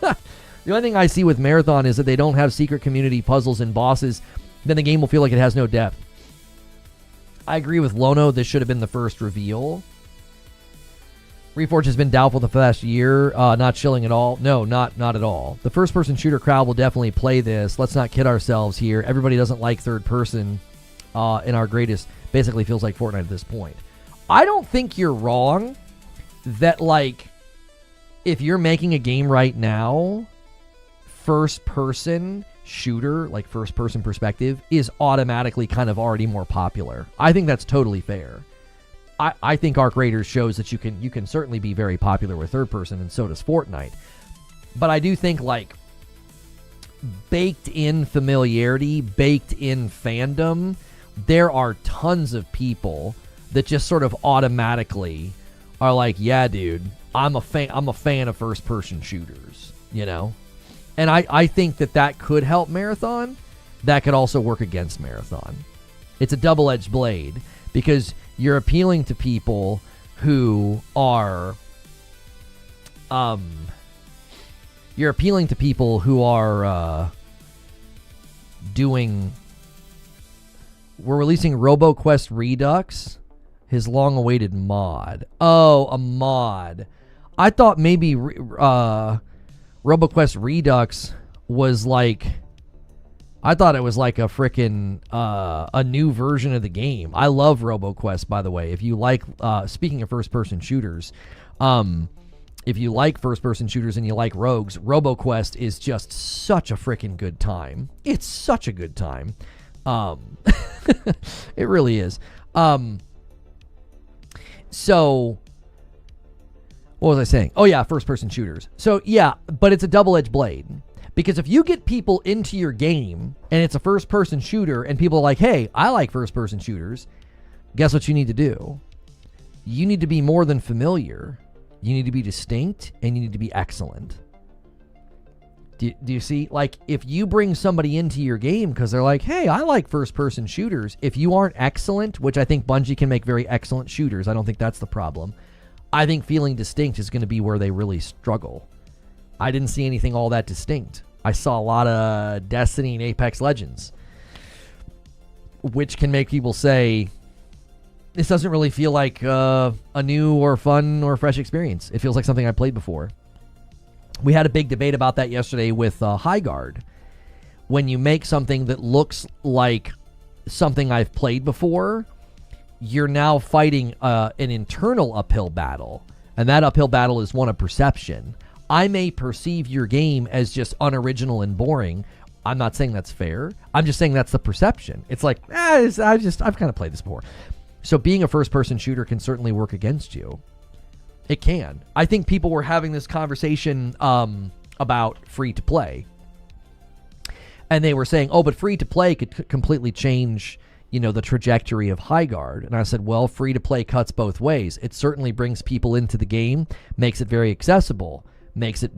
The only thing I see with Marathon is that they don't have secret community puzzles and bosses. Then the game will feel like it has no depth. I agree with Lono. This should have been the first reveal. Reforge has been doubtful the past year. Not shilling at all. No, not at all. The first-person shooter crowd will definitely play this. Let's not kid ourselves here. Everybody doesn't like third-person in our greatest. Basically feels like Fortnite at this point. I don't think you're wrong that, like, if you're making a game right now, first-person shooter, like first-person perspective, is automatically kind of already more popular. I think that's totally fair. I think Arc Raiders shows that you can certainly be very popular with third-person, and so does Fortnite. But I do think, like, baked-in familiarity, baked-in fandom, there are tons of people that just sort of automatically are like, yeah, dude, I'm a fan of first-person shooters, you know? And I think that could help Marathon. That could also work against Marathon. It's a double-edged blade, because you're appealing to people who are doing. We're releasing RoboQuest Redux, his long-awaited mod. Oh, a mod. I thought maybe RoboQuest Redux was like, I thought it was like a frickin' a new version of the game. I love RoboQuest, by the way. If you like, speaking of first-person shooters, if you like first-person shooters and you like rogues, RoboQuest is just such a frickin' good time. It's such a good time. It really is. So, what was I saying? Oh, yeah, first-person shooters. So, yeah, but it's a double-edged blade. Because if you get people into your game and it's a first-person shooter and people are like, hey, I like first-person shooters, guess what you need to do? You need to be more than familiar. You need to be distinct, and you need to be excellent. Do you see? Like, if you bring somebody into your game because they're like, hey, I like first-person shooters, if you aren't excellent, which I think Bungie can make very excellent shooters, I don't think that's the problem. I think feeling distinct is going to be where they really struggle. I didn't see anything all that distinct. I saw a lot of Destiny and Apex Legends, which can make people say, this doesn't really feel like a new or fun or fresh experience. It feels like something I played before. We had a big debate about that yesterday with High Guard. When you make something that looks like something I've played before, you're now fighting an internal uphill battle. And that uphill battle is one of perception. I may perceive your game as just unoriginal and boring. I'm not saying that's fair. I'm just saying that's the perception. It's like, I've kind of played this before. So being a first-person shooter can certainly work against you. It can. I think people were having this conversation about free-to-play. And they were saying, oh, but free-to-play could completely change, the trajectory of High Guard. And I said, well, free-to-play cuts both ways. It certainly brings people into the game, makes it very accessible. Makes it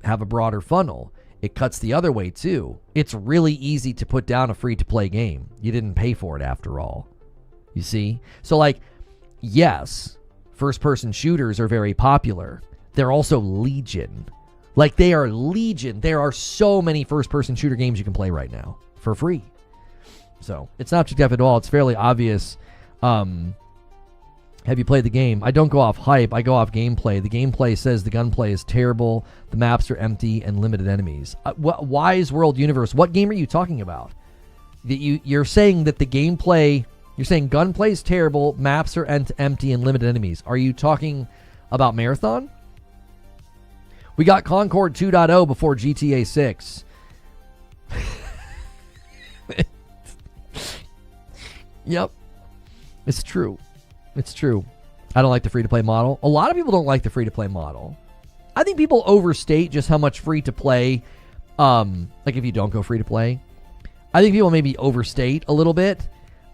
have a broader funnel. It cuts the other way too. It's really easy to put down a free-to-play game. You didn't pay for it after all. You see? So, like, yes, first-person shooters are very popular. They're also legion. Like, they are legion. There are so many first-person shooter games you can play right now for free. So it's not subjective at all. It's fairly obvious. Have you played the game? I don't go off hype. I go off gameplay. The gameplay says the gunplay is terrible. The maps are empty and limited enemies. Wise World Universe. What game are you talking about? You're saying that the gameplay... You're saying gunplay is terrible, maps are empty, and limited enemies. Are you talking about Marathon? We got Concord 2.0 before GTA 6. Yep. It's true. It's true. I don't like the free-to-play model. A lot of people don't like the free-to-play model. I think people overstate just how much free-to-play, like if you don't go free-to-play. I think people maybe overstate a little bit,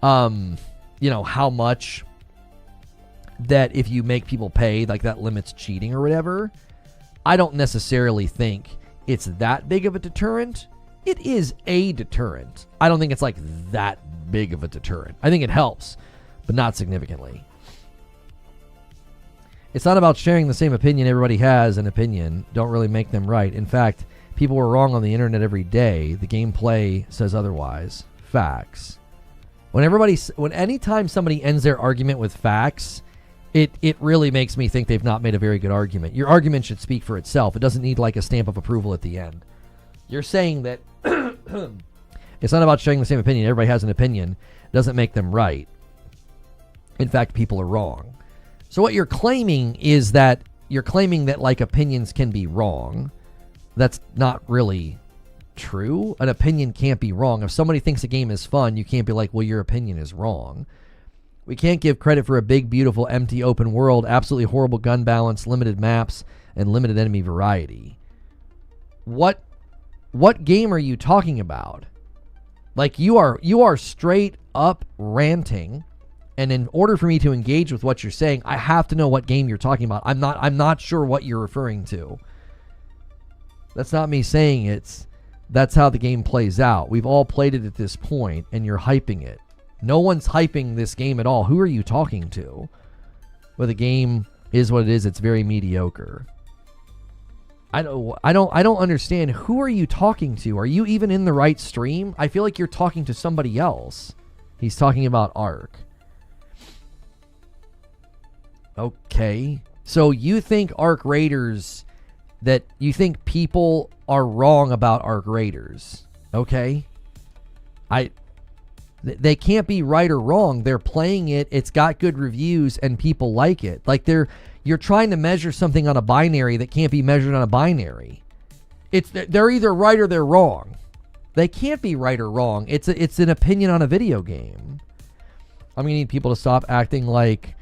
how much that if you make people pay, like that limits cheating or whatever. I don't necessarily think it's that big of a deterrent. It is a deterrent. I don't think it's like that big of a deterrent. I think it helps, but not significantly. It's not about sharing the same opinion. Everybody has an opinion. Don't really make them right. In fact, people are wrong on the internet every day. The gameplay says otherwise. Facts. When anytime somebody ends their argument with facts, it really makes me think they've not made a very good argument. Your argument should speak for itself. It doesn't need like a stamp of approval at the end. You're saying that it's not about sharing the same opinion. Everybody has an opinion. It doesn't make them right. In fact, people are wrong. So what you're claiming is that like opinions can be wrong. That's not really true. An opinion can't be wrong. If somebody thinks a game is fun, you can't be like, well, your opinion is wrong. We can't give credit for a big, beautiful, empty, open world, absolutely horrible gun balance, limited maps, and limited enemy variety. What game are you talking about? Like you are straight up ranting, and in order for me to engage with what you're saying, I have to know what game you're talking about. I'm not sure what you're referring to. That's not me saying that's how the game plays out. We've all played it at this point, and you're hyping it. No one's hyping this game at all. Who are you talking to? Well, the game is what it is. It's very mediocre. I don't understand. Who are you talking to? Are you even in the right stream? I feel like you're talking to somebody else. He's talking about Ark. Okay. So you think Ark Raiders, that you think people are wrong about Ark Raiders. Okay. They can't be right or wrong. They're playing it. It's got good reviews and people like it. Like you're trying to measure something on a binary that can't be measured on a binary. They're either right or they're wrong. They can't be right or wrong. It's an opinion on a video game. I'm going to need people to stop acting like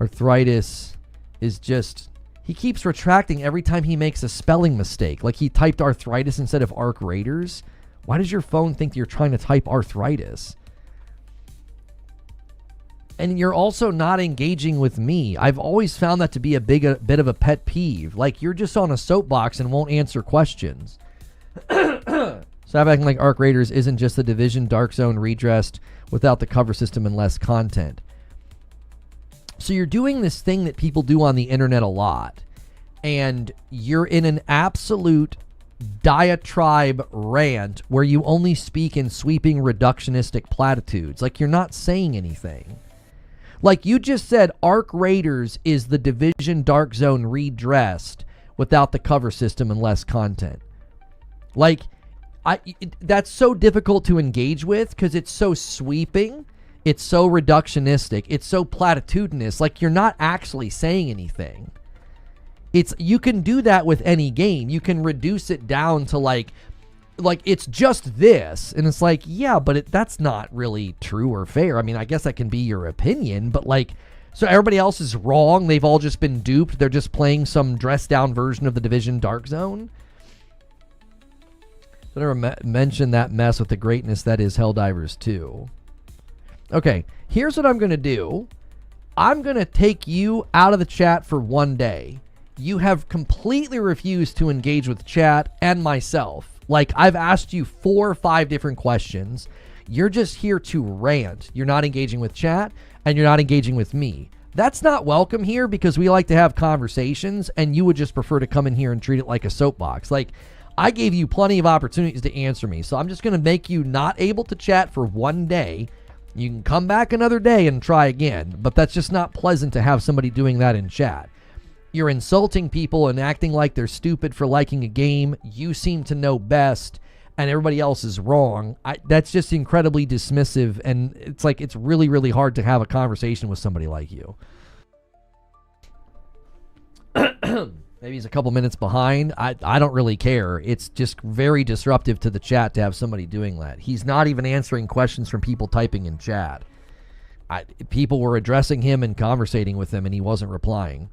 arthritis is just... He keeps retracting every time he makes a spelling mistake. Like he typed arthritis instead of Ark Raiders. Why does your phone think you're trying to type arthritis? And you're also not engaging with me. I've always found that to be a bit of a pet peeve. Like you're just on a soapbox and won't answer questions. Stop acting like Ark Raiders isn't just the Division Dark Zone redressed without the cover system and less content. So you're doing this thing that people do on the internet a lot. And you're in an absolute diatribe rant where you only speak in sweeping reductionistic platitudes. Like you're not saying anything. Like you just said, Ark Raiders is the Division Dark Zone redressed without the cover system and less content. Like, that's so difficult to engage with because it's so sweeping, it's so reductionistic, it's so platitudinous. Like you're not actually saying anything. You can do that with any game. You can reduce it down to like it's just this, and it's like, yeah, but that's not really true or fair. I mean, I guess that can be your opinion, but like, so everybody else is wrong. They've all just been duped. They're just playing some dressed down version of the Division Dark Zone. I never mentioned that mess with the greatness that is Helldivers 2. Okay, here's what I'm going to do. I'm going to take you out of the chat for one day. You have completely refused to engage with chat and myself. Like, I've asked you 4 or 5 different questions. You're just here to rant. You're not engaging with chat, and you're not engaging with me. That's not welcome here because we like to have conversations, and you would just prefer to come in here and treat it like a soapbox. Like, I gave you plenty of opportunities to answer me, so I'm just going to make you not able to chat for one day. You can come back another day and try again, but that's just not pleasant to have somebody doing that in chat. You're insulting people and acting like they're stupid for liking a game. You seem to know best, and everybody else is wrong. That's just incredibly dismissive, and it's like it's really, really hard to have a conversation with somebody like you. Maybe he's a couple minutes behind. I don't really care. It's just very disruptive to the chat to have somebody doing that. He's not even answering questions from people typing in chat. People were addressing him and conversating with him, and he wasn't replying.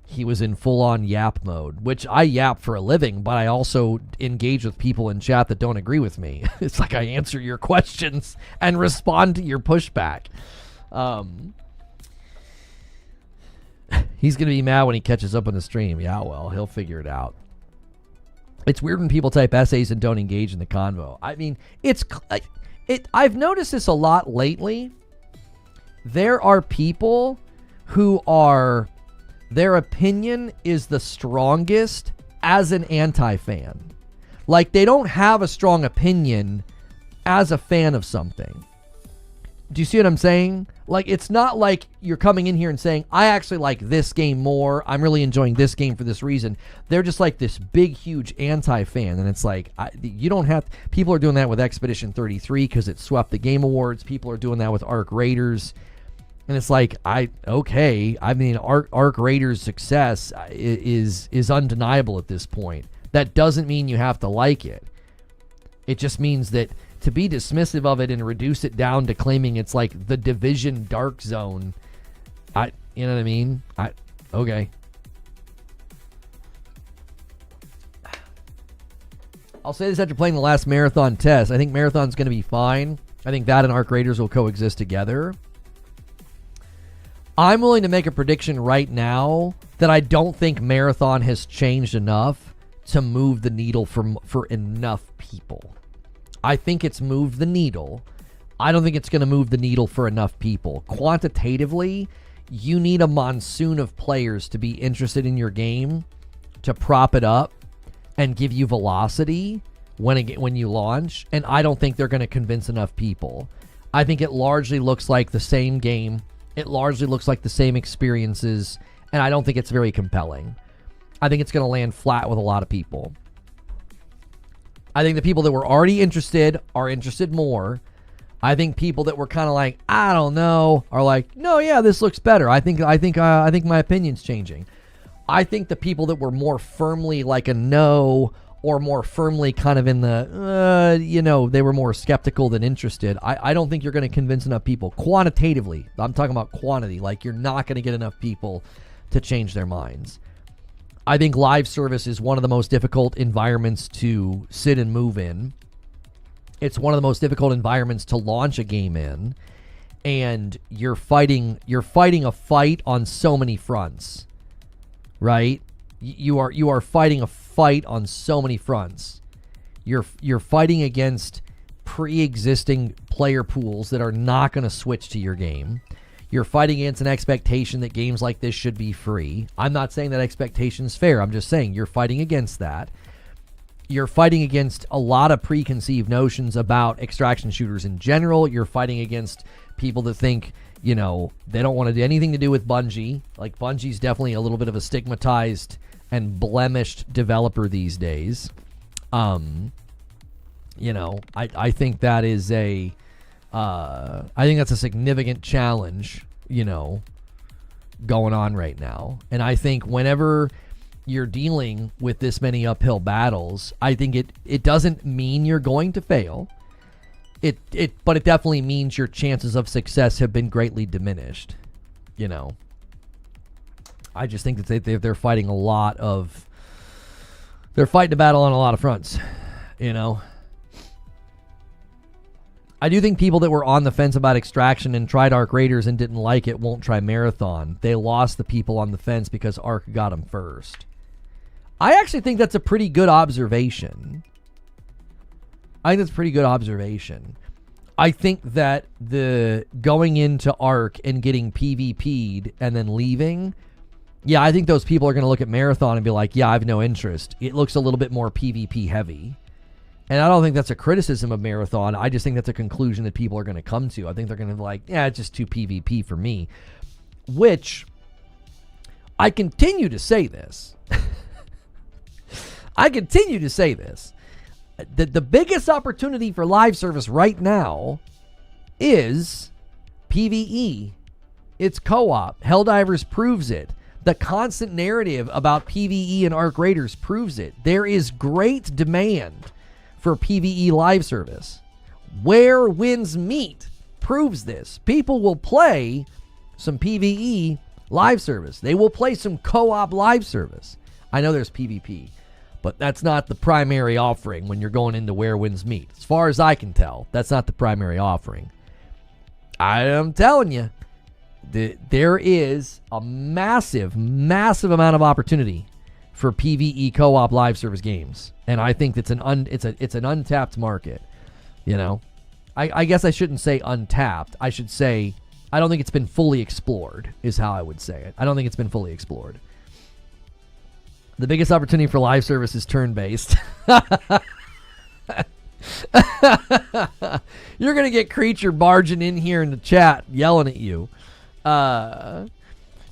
He was in full-on yap mode, which I yap for a living, but I also engage with people in chat that don't agree with me. It's like I answer your questions and respond to your pushback. He's going to be mad when he catches up on the stream. Yeah, well, he'll figure it out. It's weird when people type essays and don't engage in the convo. I mean, I've noticed this a lot lately. There are people who are, their opinion is the strongest as an anti-fan. Like, they don't have a strong opinion as a fan of something. Do you see what I'm saying? Like, it's not like you're coming in here and saying, I actually like this game more. I'm really enjoying this game for this reason. They're just like this big, huge anti-fan. And it's like, you don't have... People are doing that with Expedition 33 because it swept the Game Awards. People are doing that with Arc Raiders. And it's like, okay. I mean, Arc Raiders' success is undeniable at this point. That doesn't mean you have to like it. It just means that to be dismissive of it and reduce it down to claiming it's like the Division Dark Zone, you know what I mean? Okay. I'll say this after playing the last Marathon test. I think Marathon's going to be fine. I think that and Arc Raiders will coexist together. I'm willing to make a prediction right now that I don't think Marathon has changed enough to move the needle for enough people. I think it's moved the needle. I don't think it's going to move the needle for enough people. Quantitatively, you need a monsoon of players to be interested in your game to prop it up and give you velocity when you launch, and I don't think they're going to convince enough people. I think it largely looks like the same game. It largely looks like the same experiences, and I don't think it's very compelling. I think it's going to land flat with a lot of people. I think the people that were already interested are interested more. I think people that were kind of like, I don't know, are like, no, yeah, this looks better. I think my opinion's changing. I think the people that were more firmly like a no, or more firmly kind of in the, they were more skeptical than interested. I don't think you're going to convince enough people quantitatively. I'm talking about quantity. Like, you're not going to get enough people to change their minds. I think live service is one of the most difficult environments to sit and move in. It's one of the most difficult environments to launch a game in. And you're fighting a fight on so many fronts. Right? You are fighting a fight on so many fronts. You're fighting against pre-existing player pools that are not going to switch to your game. You're fighting against an expectation that games like this should be free. I'm not saying that expectation's fair. I'm just saying you're fighting against that. You're fighting against a lot of preconceived notions about extraction shooters in general. You're fighting against people that think, they don't want to do anything to do with Bungie. Like, Bungie's definitely a little bit of a stigmatized and blemished developer these days. I think that is I think that's a significant challenge, going on right now. And I think whenever you're dealing with this many uphill battles, I think it doesn't mean you're going to fail. But it definitely means your chances of success have been greatly diminished. I just think that they're fighting they're fighting a battle on a lot of fronts, I do think people that were on the fence about Extraction and tried Arc Raiders and didn't like it won't try Marathon. They lost the people on the fence because Arc got them first. I actually think that's a pretty good observation. I think that the going into Arc and getting PvP'd and then leaving Yeah, I think those people are going to look at Marathon and be like, yeah, I have no interest. It looks a little bit more PvP heavy. And I don't think that's a criticism of Marathon. I just think that's a conclusion that people are going to come to. I think they're going to be like, yeah, it's just too PvP for me. Which, I continue to say this. That the biggest opportunity for live service right now is PvE. It's co-op. Helldivers proves it. The constant narrative about PvE and Arc Raiders proves it. There is great demand for PvE live service. Where Winds Meet proves this. People will play some PvE live service. They will play some co-op live service. I know there's PvP, but that's not the primary offering when you're going into Where Winds Meet. As far as I can tell, that's not the primary offering. I am telling you, there is a massive, massive amount of opportunity for PvE co-op live service games, and I think it's an untapped market. You know, I guess I shouldn't say untapped. I should say I don't think it's been fully explored. Is how I would say it. I don't think it's been fully explored. The biggest opportunity for live service is turn-based. You're gonna get Creature barging in here in the chat, yelling at you.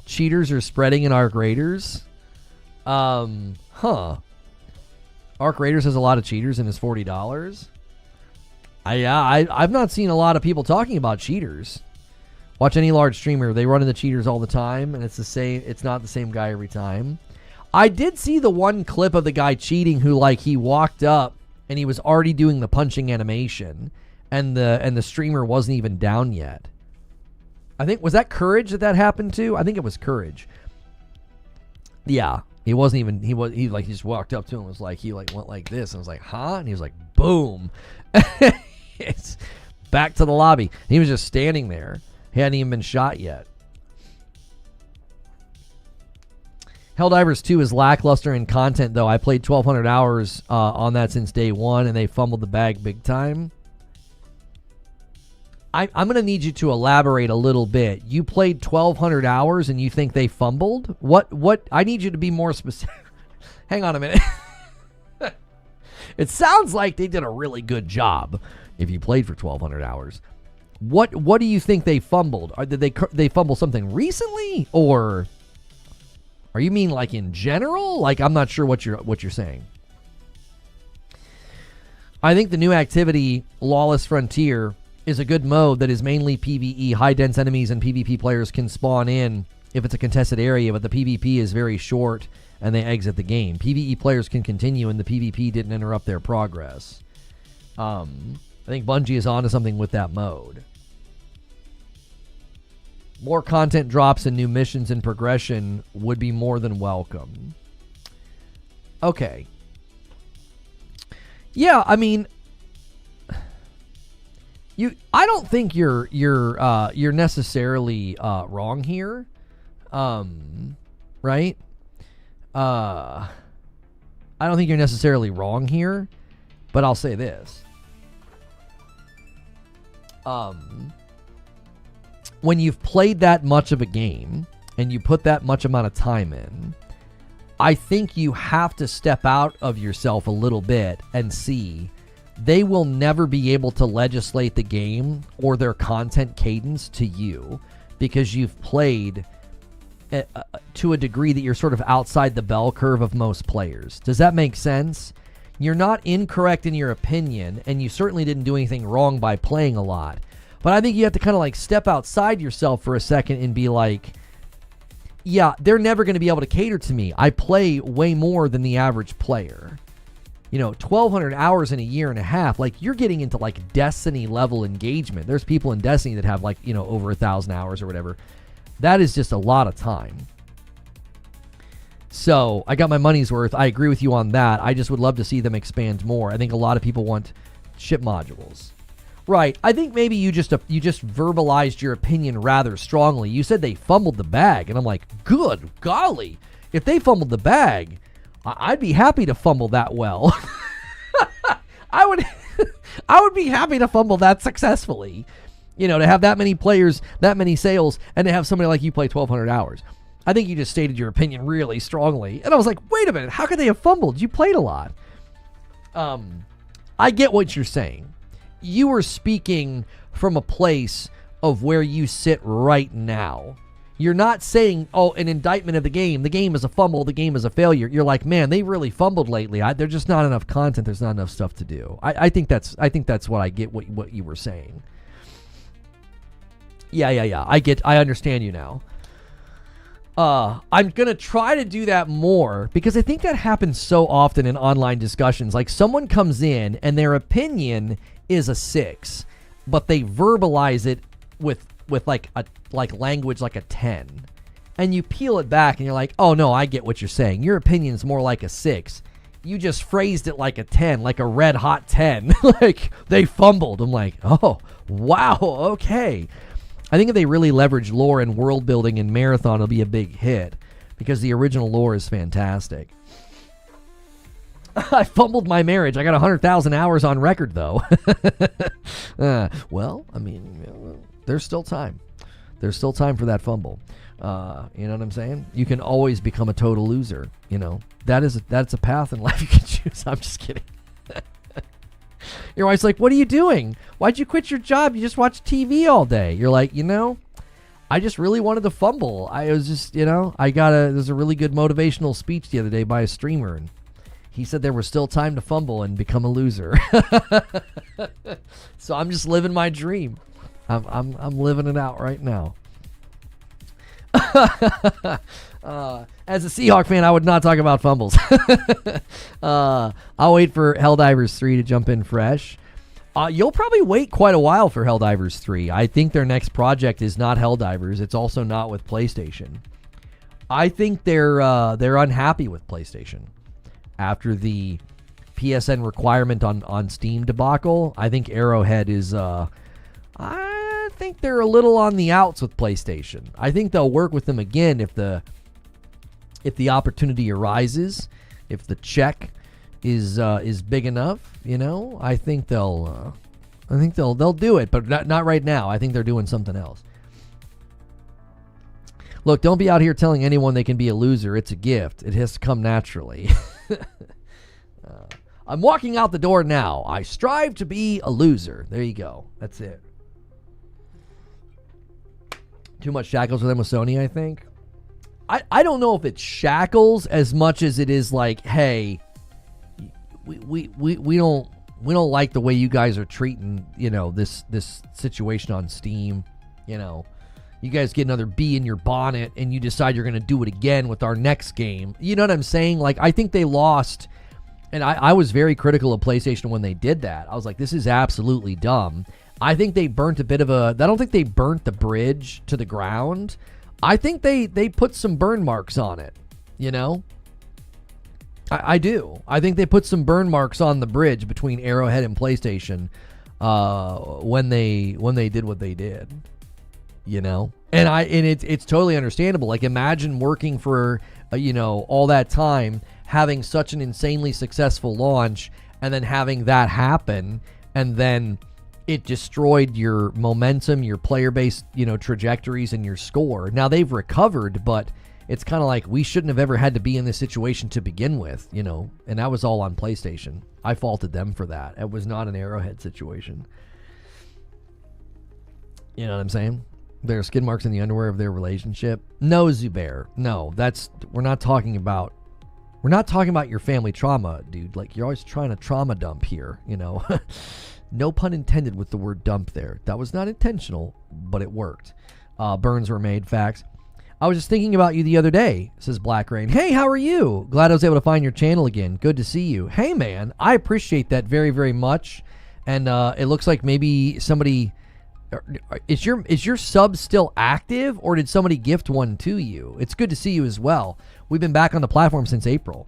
Cheaters are spreading in Arc Raiders. Arc Raiders has a lot of cheaters and is $40. I've not seen a lot of people talking about cheaters. Watch any large streamer, they run into cheaters all the time, and it's the same. It's not the same guy every time. I did see the one clip of the guy cheating who, like, he walked up and he was already doing the punching animation, and the streamer wasn't even down yet. I think, was that Courage that happened to? I think it was Courage. Yeah, he wasn't even, he just walked up to him and was like, he like went like this and was like, huh? And he was like, boom. It's back to the lobby. He was just standing there. He hadn't even been shot yet. Helldivers 2 is lackluster in content, though. I played 1,200 hours on that since day one, and they fumbled the bag big time. I'm going to need you to elaborate a little bit. You played 1,200 hours and you think they fumbled? What? I need you to be more specific. Hang on a minute. It sounds like they did a really good job if you played for 1,200 hours. What do you think they fumbled? Did they fumble something recently, or are you mean like in general? Like, I'm not sure what you're saying. I think the new activity, Lawless Frontier, is a good mode that is mainly PvE. High dense enemies and PvP players can spawn in if it's a contested area, but the PvP is very short and they exit the game. PvE players can continue and the PvP didn't interrupt their progress. I think Bungie is onto something with that mode. More content drops and new missions and progression would be more than welcome. Okay. Yeah, I mean, I don't think you're necessarily wrong here, right? I don't think you're necessarily wrong here, but I'll say this. When you've played that much of a game and you put that much amount of time in, I think you have to step out of yourself a little bit and see they will never be able to legislate the game or their content cadence to you because you've played to a degree that you're sort of outside the bell curve of most players. Does that make sense? You're not incorrect in your opinion, and you certainly didn't do anything wrong by playing a lot. But I think you have to kind of like step outside yourself for a second and be like, yeah, they're never going to be able to cater to me. I play way more than the average player. 1,200 hours in a year and a half, like you're getting into like Destiny level engagement. There's people in Destiny that have like, over 1,000 hours or whatever. That is just a lot of time. So I got my money's worth. I agree with you on that. I just would love to see them expand more. I think a lot of people want ship modules. Right. I think maybe you just verbalized your opinion rather strongly. You said they fumbled the bag, and I'm like, good golly. If they fumbled the bag, I'd be happy to fumble that well. I would be happy to fumble that successfully. To have that many players, that many sales, and to have somebody like you play 1,200 hours. I think you just stated your opinion really strongly. And I was like, wait a minute, how could they have fumbled? You played a lot. I get what you're saying. You were speaking from a place of where you sit right now. You're not saying, oh, an indictment of the game is a fumble, the game is a failure. You're like, man, they really fumbled lately. There's just not enough content. There's not enough stuff to do. I think that's what I get what you were saying. Yeah. I understand you now. I'm going to try to do that more because I think that happens so often in online discussions. Like someone comes in and their opinion is a 6, but they verbalize it with like language like a 10. And you peel it back and you're like, oh no, I get what you're saying. Your opinion's more like a 6. You just phrased it like a 10, like a red hot 10. Like they fumbled. I'm like, oh, wow, okay. I think if they really leverage lore and world building in Marathon, it'll be a big hit because the original lore is fantastic. I fumbled my marriage. I got 100,000 hours on record, though. Well, I mean, there's still time. There's still time for that fumble. You know what I'm saying? You can always become a total loser. You know, that's a path in life you can choose. I'm just kidding. Your wife's like, what are you doing? Why'd you quit your job? You just watch TV all day. You're like, I just really wanted to fumble. I was just, there's a really good motivational speech the other day by a streamer, and he said there was still time to fumble and become a loser. So I'm just living my dream. I'm living it out right now. As a Seahawk fan, I would not talk about fumbles. I'll wait for Helldivers 3 to jump in fresh. You'll probably wait quite a while for Helldivers 3. I think their next project is not Helldivers. It's also not with PlayStation. I think they're unhappy with PlayStation. After the PSN requirement on Steam debacle, I think Arrowhead is... I think they're a little on the outs with PlayStation. I think they'll work with them again if the opportunity arises, if the check is big enough. I think they'll do it, but not right now. I think they're doing something else. Look, don't be out here telling anyone they can be a loser. It's a gift. It has to come naturally. I'm walking out the door now. I strive to be a loser. There you go. That's it. Too much shackles with them with Sony, I think. I don't know if it's shackles as much as it is like, hey, we don't like the way you guys are treating, this situation on Steam. You guys get another bee in your bonnet and you decide you're going to do it again with our next game. You know what I'm saying? Like, I think they lost, and I was very critical of PlayStation when they did that. I was like, this is absolutely dumb. I think they burnt I don't think they burnt the bridge to the ground. I think they put some burn marks on it, I do. I think they put some burn marks on the bridge between Arrowhead and PlayStation when they did what they did, and it's totally understandable. Like, imagine working for all that time, having such an insanely successful launch, and then having that happen, and then it destroyed your momentum, your player base, trajectories, and your score. Now they've recovered, but it's kind of like we shouldn't have ever had to be in this situation to begin with, and that was all on PlayStation. I faulted them for that. It was not an Arrowhead situation. You know what I'm saying? There are skid marks in the underwear of their relationship. No, Zubair. No, we're not talking about your family trauma, dude. Like, you're always trying to trauma dump here, No pun intended with the word dump there. That was not intentional, but it worked. Burns were made, facts. I was just thinking about you the other day, says Black Rain. Hey, how are you? Glad I was able to find your channel again. Good to see you. Hey, man, I appreciate that very, very much. And it looks like maybe somebody... Is your sub still active, or did somebody gift one to you? It's good to see you as well. We've been back on the platform since April.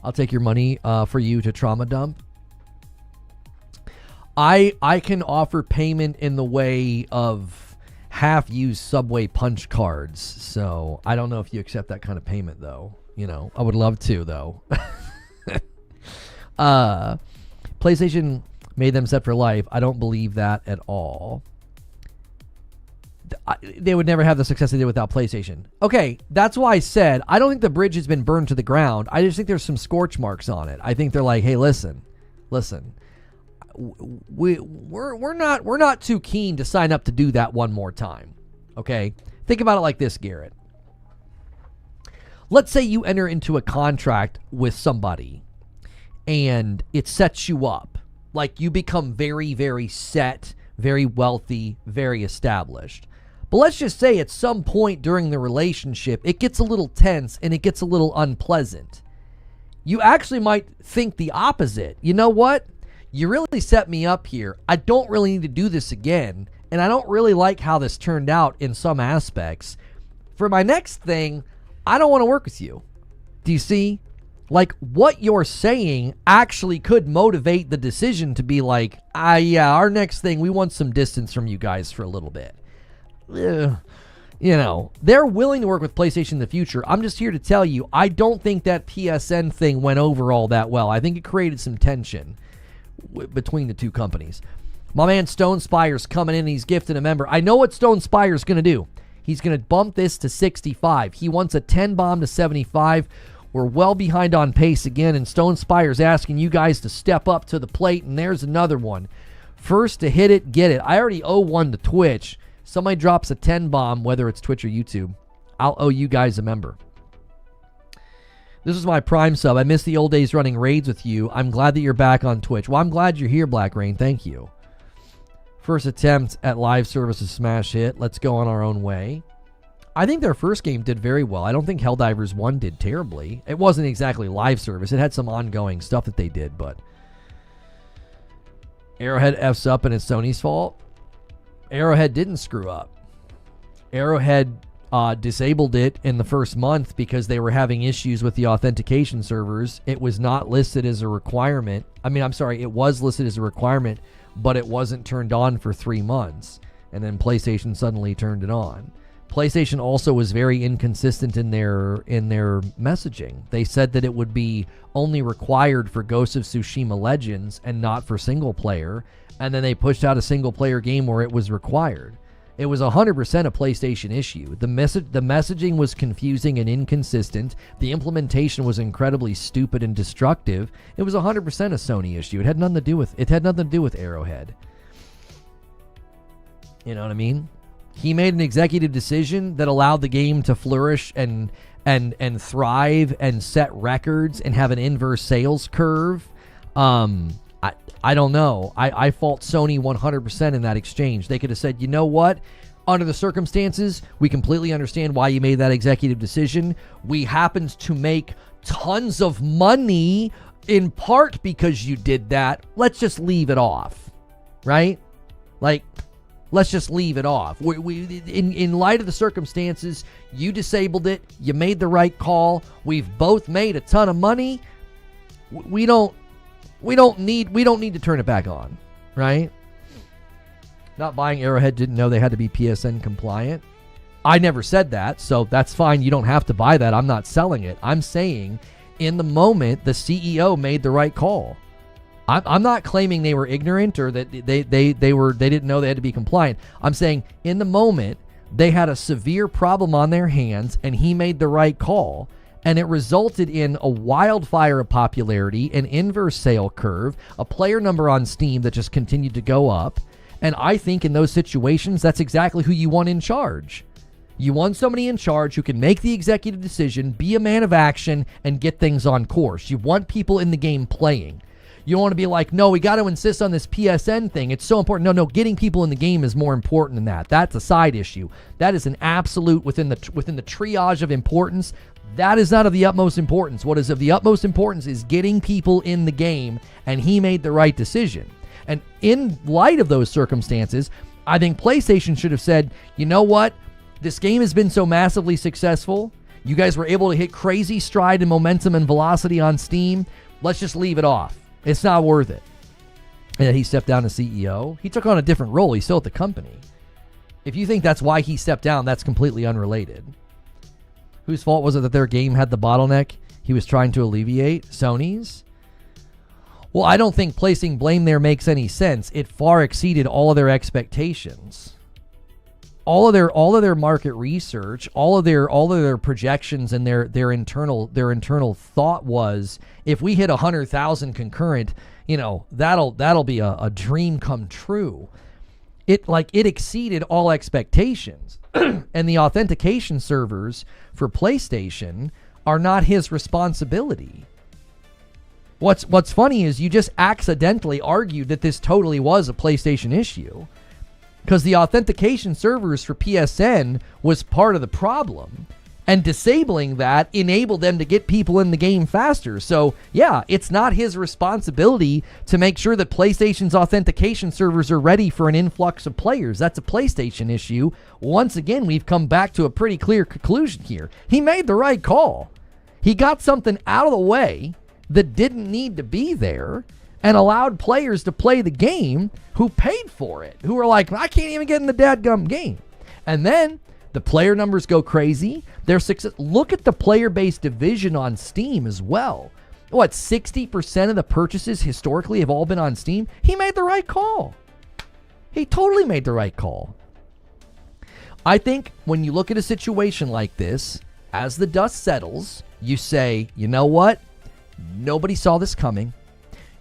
I'll take your money for you to trauma dump. I can offer payment in the way of half-used Subway punch cards, so I don't know if you accept that kind of payment, though. I would love to, though. PlayStation made them set for life. I don't believe that at all. they would never have the success they did without PlayStation. Okay, that's why I said I don't think the bridge has been burned to the ground. I just think there's some scorch marks on it. I think they're like, hey, listen, we're not too keen to sign up to do that one more time. Okay, think about it like this, Garrett. Let's say you enter into a contract with somebody, and it sets you up. Like you become very, very set, very wealthy, very established. But let's just say at some point during the relationship, it gets a little tense and it gets a little unpleasant. You actually might think the opposite. You know what? You really set me up here. I don't really need to do this again. And I don't really like how this turned out in some aspects. For my next thing, I don't want to work with you. Do you see? Like, what you're saying actually could motivate the decision to be like, yeah, our next thing, we want some distance from you guys for a little bit. You know, they're willing to work with PlayStation in the future. I'm just here to tell you, I don't think that PSN thing went over all that well. I think it created some tension between the two companies. My man Stone Spire's coming in. He's gifted a member. I know what Stone Spire's going to do. He's going to bump this to 65. He wants a 10 bomb to 75. We're well behind on pace again, and Stone Spire's asking you guys to step up to the plate, and there's another one. First to hit it, get it. I already owe one to Twitch. Somebody drops a 10 bomb, whether it's Twitch or YouTube, I'll owe you guys a member. This is my Prime sub. I miss the old days running raids with you. I'm glad that you're back on Twitch. Well, I'm glad you're here, Black Rain. Thank you. First attempt at live service is smash hit. Let's go on our own way. I think their first game did very well. I don't think Helldivers 1 did terribly. It wasn't exactly live service. It had some ongoing stuff that they did, but Arrowhead F's up and it's Sony's fault. Arrowhead didn't screw up. Arrowhead disabled it in the first month because they were having issues with the authentication servers. It was not listed as a requirement. It was listed as a requirement, but it wasn't turned on for 3 months. And then PlayStation suddenly turned it on. PlayStation also was very inconsistent in their messaging. They said that it would be only required for Ghost of Tsushima Legends and not for single player. And then they pushed out a single player game where it was required. It was 100% a PlayStation issue. The messaging was confusing and inconsistent. The implementation was incredibly stupid and destructive. It was 100% a Sony issue. It had nothing to do with Arrowhead. You know what I mean? He made an executive decision that allowed the game to flourish and thrive and set records and have an inverse sales curve. I don't know. I fault Sony 100% in that exchange. They could have said, you know what? Under the circumstances, we completely understand why you made that executive decision. We happened to make tons of money in part because you did that. Let's just leave it off, right? Like, let's just leave it off. In light of the circumstances, you disabled it. You made the right call. We've both made a ton of money. We don't need to turn it back on, right? Not buying Arrowhead, didn't know they had to be PSN compliant. I never said that, so that's fine. You don't have to buy that. I'm not selling it. I'm saying in the moment, the CEO made the right call. I'm not claiming they were ignorant or that they didn't know they had to be compliant. I'm saying in the moment, they had a severe problem on their hands and he made the right call. And it resulted in a wildfire of popularity, an inverse sale curve, a player number on Steam that just continued to go up. And I think in those situations, that's exactly who you want in charge. You want somebody in charge who can make the executive decision, be a man of action, and get things on course. You want people in the game playing. You don't want to be like, no, we got to insist on this PSN thing. It's so important. No, getting people in the game is more important than that. That's a side issue. That is an absolute within the triage of importance. That is not of the utmost importance. What is of the utmost importance is getting people in the game, and he made the right decision. And in light of those circumstances, I think PlayStation should have said, you know what? This game has been so massively successful. You guys were able to hit crazy stride and momentum and velocity on Steam. Let's just leave it off. It's not worth it. And he stepped down as CEO. He took on a different role. He's still at the company. If you think that's why he stepped down, that's completely unrelated. Whose fault was it that their game had the bottleneck he was trying to alleviate? Sony's? Well, I don't think placing blame there makes any sense. It far exceeded all of their expectations. all of their market research, all of their projections and their internal thought was, if we hit 100,000 concurrent, that'll be a dream come true. It exceeded all expectations. And the authentication servers for PlayStation are not his responsibility. What's funny is you just accidentally argued that this totally was a PlayStation issue, because the authentication servers for PSN was part of the problem, and disabling that enabled them to get people in the game faster. So yeah, it's not his responsibility to make sure that PlayStation's authentication servers are ready for an influx of players. That's a PlayStation issue. Once again, we've come back to a pretty clear conclusion here. He made the right call. He got something out of the way that didn't need to be there, and allowed players to play the game who paid for it, who were like, I can't even get in the dadgum game. And then the player numbers go crazy. Their success. Look at the player-based division on Steam as well. What, 60% of the purchases historically have all been on Steam? He made the right call. He totally made the right call. I think when you look at a situation like this, as the dust settles, you say, you know what? Nobody saw this coming.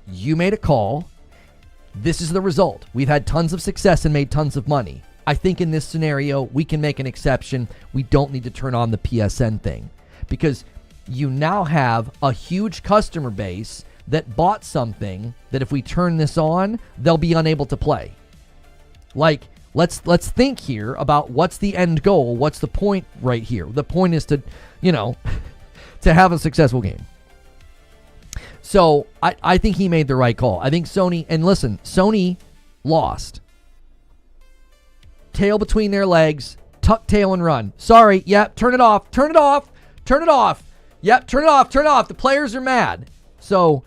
You made a call. This is the result. We've had tons of success and made tons of money. I think in this scenario, we can make an exception. We don't need to turn on the PSN thing, because you now have a huge customer base that bought something that if we turn this on, they'll be unable to play. Like, let's think here about what's the end goal. What's the point right here? The point is to, to have a successful game. So I think he made the right call. I think Sony, and listen, Sony lost. Tail between their legs, tuck tail and run. Sorry, yep, turn it off, turn it off, turn it off. Yep, turn it off, turn it off. The players are mad. So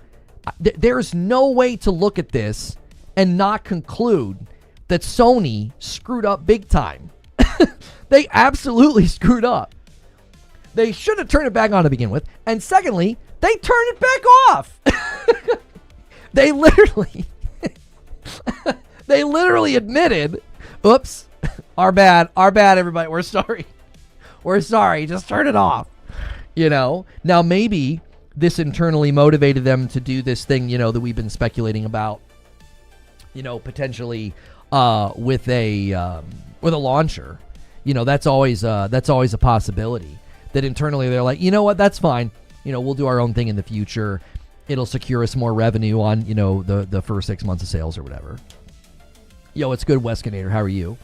there's no way to look at this and not conclude that Sony screwed up big time. They absolutely screwed up. They should have turned it back on to begin with. And secondly, they turned it back off. They literally admitted, oops, our bad, everybody. We're sorry. Just turn it off. Now maybe this internally motivated them to do this thing, that we've been speculating about, potentially with a launcher. That's always a possibility. That internally they're like, you know what, that's fine. We'll do our own thing in the future. It'll secure us more revenue on, the first 6 months of sales or whatever. Yo, it's good, Weskinator. How are you?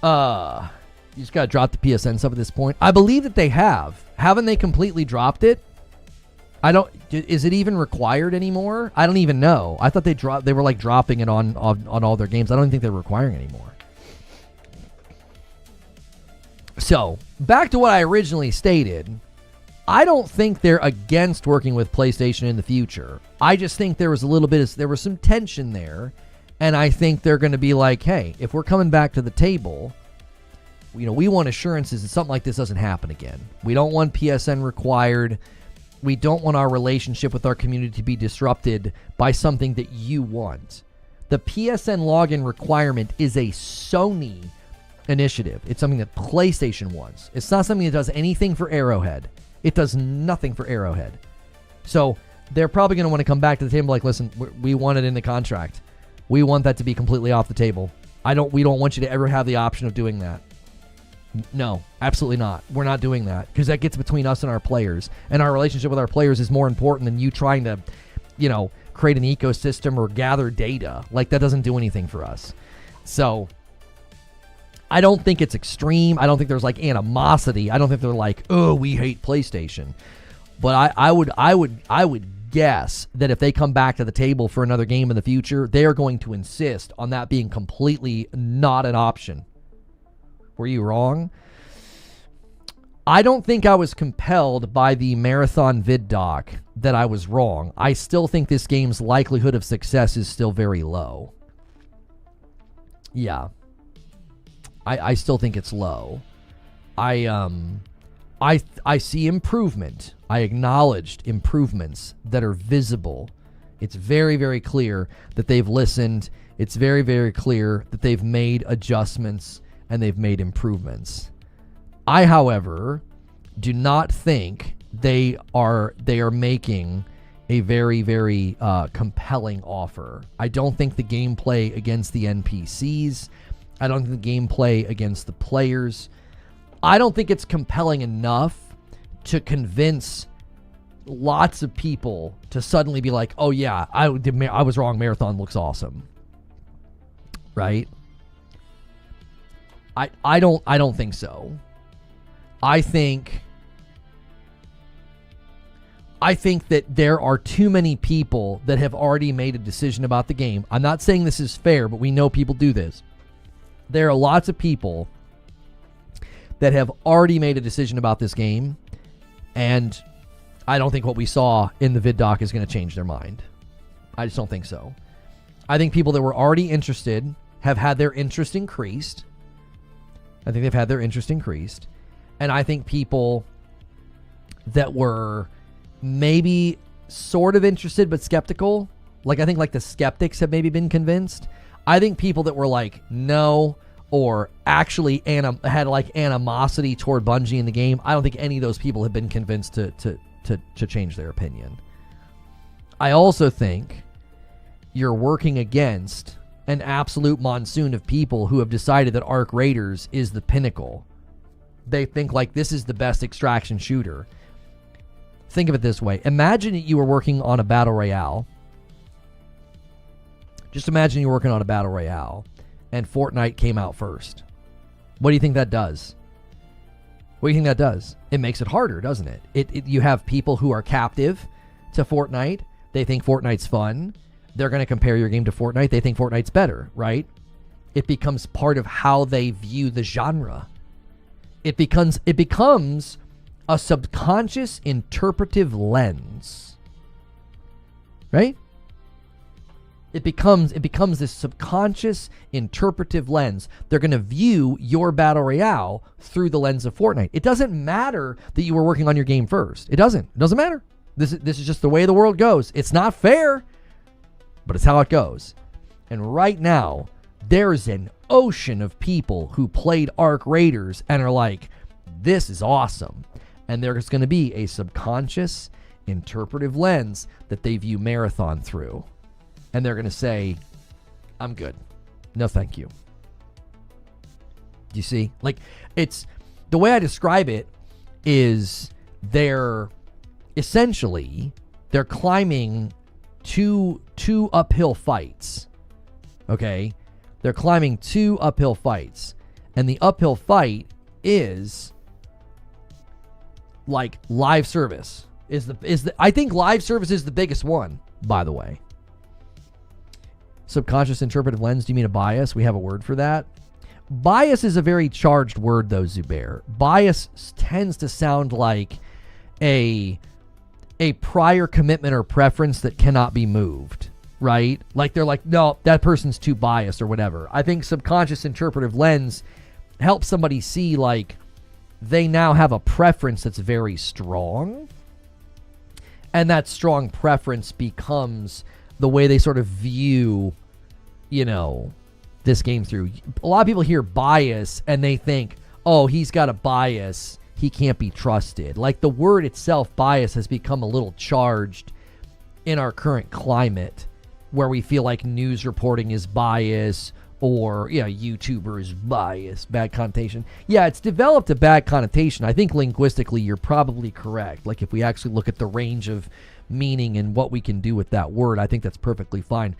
You just got to drop the PSN stuff at this point. I believe that they have. Haven't they completely dropped it? Is it even required anymore? I don't even know. I thought they were like dropping it on all their games. I don't think they're requiring anymore. So, back to what I originally stated. I don't think they're against working with PlayStation in the future. I just think there was some tension there, and I think they're going to be like, hey, if we're coming back to the table, we want assurances that something like this doesn't happen again. We don't want PSN required. We don't want our relationship with our community to be disrupted by something that you want. The PSN login requirement is a Sony initiative. It's something that PlayStation wants. It's not something that does anything for Arrowhead. It does nothing for Arrowhead. So they're probably going to want to come back to the table like, listen, we want it in the contract. We want that to be completely off the table. We don't want you to ever have the option of doing that. No, absolutely not. We're not doing that, because that gets between us and our players. And our relationship with our players is more important than you trying to, create an ecosystem or gather data. Like, that doesn't do anything for us. So I don't think it's extreme. I don't think there's like animosity. I don't think they're like, oh, we hate PlayStation. But I would guess that if they come back to the table for another game in the future, they are going to insist on that being completely not an option. Were you wrong? I don't think I was compelled by the Marathon Vidoc that I was wrong. I still think this game's likelihood of success is still very low. Yeah. I still think it's low. I see improvement. I acknowledged improvements that are visible. It's very, very clear that they've listened. It's very, very clear that they've made adjustments. and they've made improvements. I, however, do not think they are making a very, very compelling offer. I don't think the gameplay against the NPCs, I don't think the gameplay against the players, I don't think it's compelling enough to convince lots of people to suddenly be like, oh yeah, I was wrong, Marathon looks awesome. Right? I don't think so. I think that there are too many people that have already made a decision about the game. I'm not saying this is fair, but we know people do this. There are lots of people that have already made a decision about this game, and I don't think what we saw in the Vidoc is going to change their mind. I just don't think so. I think people that were already interested have had their interest increased. I think they've had their interest increased. And I think people that were maybe sort of interested but skeptical, like I think like the skeptics have maybe been convinced. I think people that were like no, or actually had like animosity toward Bungie in the game, I don't think any of those people have been convinced to change their opinion. I also think you're working against an absolute monsoon of people who have decided that Arc Raiders is the pinnacle. They think like this is the best extraction shooter. Think of it this way. Imagine that you were working on a battle royale. Just imagine you're working on a battle royale and Fortnite came out first. What do you think that does? What do you think that does? It makes it harder, doesn't it? You have people who are captive to Fortnite. They think Fortnite's fun. They're going to compare your game to Fortnite. They think Fortnite's better, right? It becomes part of how they view the genre. It becomes a subconscious interpretive lens, right? It becomes this subconscious interpretive lens. They're going to view your battle royale through the lens of Fortnite. It doesn't matter that you were working on your game first. It doesn't matter. This is just the way the world goes. It's not fair, but it's how it goes. And right now, there's an ocean of people who played Arc Raiders and are like, this is awesome. And there's going to be a subconscious interpretive lens that they view Marathon through. And they're going to say, I'm good. No, thank you. Do you see? Like, it's the way I describe it is they're climbing two uphill fights. Okay? They're climbing two uphill fights. And the uphill fight is like live service. I think live service is the biggest one, by the way. Subconscious interpretive lens, do you mean a bias? We have a word for that. Bias is a very charged word, though, Zubair. Bias tends to sound like a prior commitment or preference that cannot be moved, right? Like they're like, no, that person's too biased or whatever. I think subconscious interpretive lens helps somebody see like they now have a preference that's very strong. And that strong preference becomes the way they sort of view, this game through. A lot of people hear bias and they think, oh, he's got a bias. He can't be trusted. Like the word itself, bias, has become a little charged in our current climate where we feel like news reporting is bias or, YouTuber is bias, bad connotation. Yeah, it's developed a bad connotation. I think linguistically you're probably correct. Like if we actually look at the range of meaning and what we can do with that word, I think that's perfectly fine.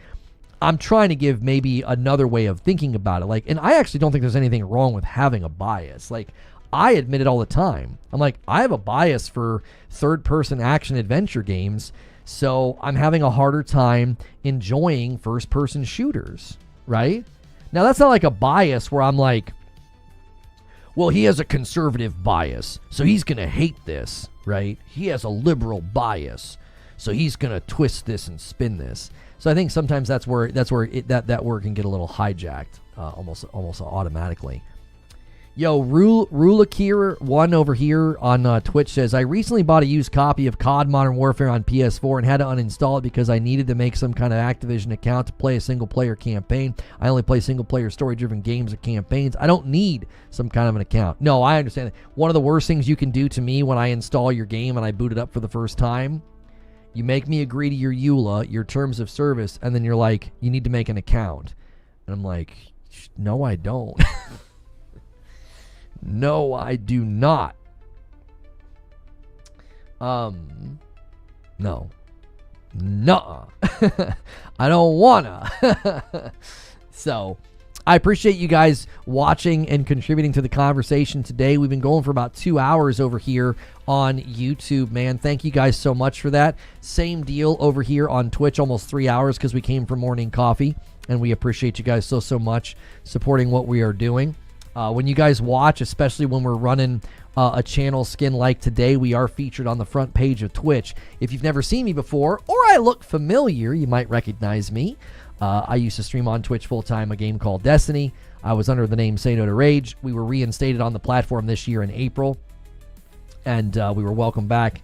I'm trying to give maybe another way of thinking about it. And I actually don't think there's anything wrong with having a bias. Like, I admit it all the time. I'm like, I have a bias for third-person action adventure games, so I'm having a harder time enjoying first-person shooters, right? Now, that's not like a bias where I'm like, well, he has a conservative bias, so he's going to hate this, right? He has a liberal bias, so he's going to twist this and spin this. So I think sometimes that's where that word can get a little hijacked, almost automatically. Yo, Rulakir1 over here on Twitch says, I recently bought a used copy of COD Modern Warfare on PS4 and had to uninstall it because I needed to make some kind of Activision account to play a single-player campaign. I only play single-player story-driven games or campaigns. I don't need some kind of an account. No, I understand. One of the worst things you can do to me when I install your game and I boot it up for the first time, you make me agree to your EULA, your terms of service, and then you're like, you need to make an account. And I'm like, no, I don't. No, I do not. No. Nuh-uh. I don't wanna. So, I appreciate you guys watching and contributing to the conversation today. We've been going for about 2 hours over here on YouTube, man. Thank you guys so much for that. Same deal over here on Twitch, almost 3 hours because we came from morning coffee, and we appreciate you guys so much supporting what we are doing. When you guys watch, especially when we're running a channel skin like today, we are featured on the front page of Twitch. If you've never seen me before, or I look familiar, you might recognize me. I used to stream on Twitch full-time a game called Destiny. I was under the name Say No to Rage. We were reinstated on the platform this year in April, and we were welcomed back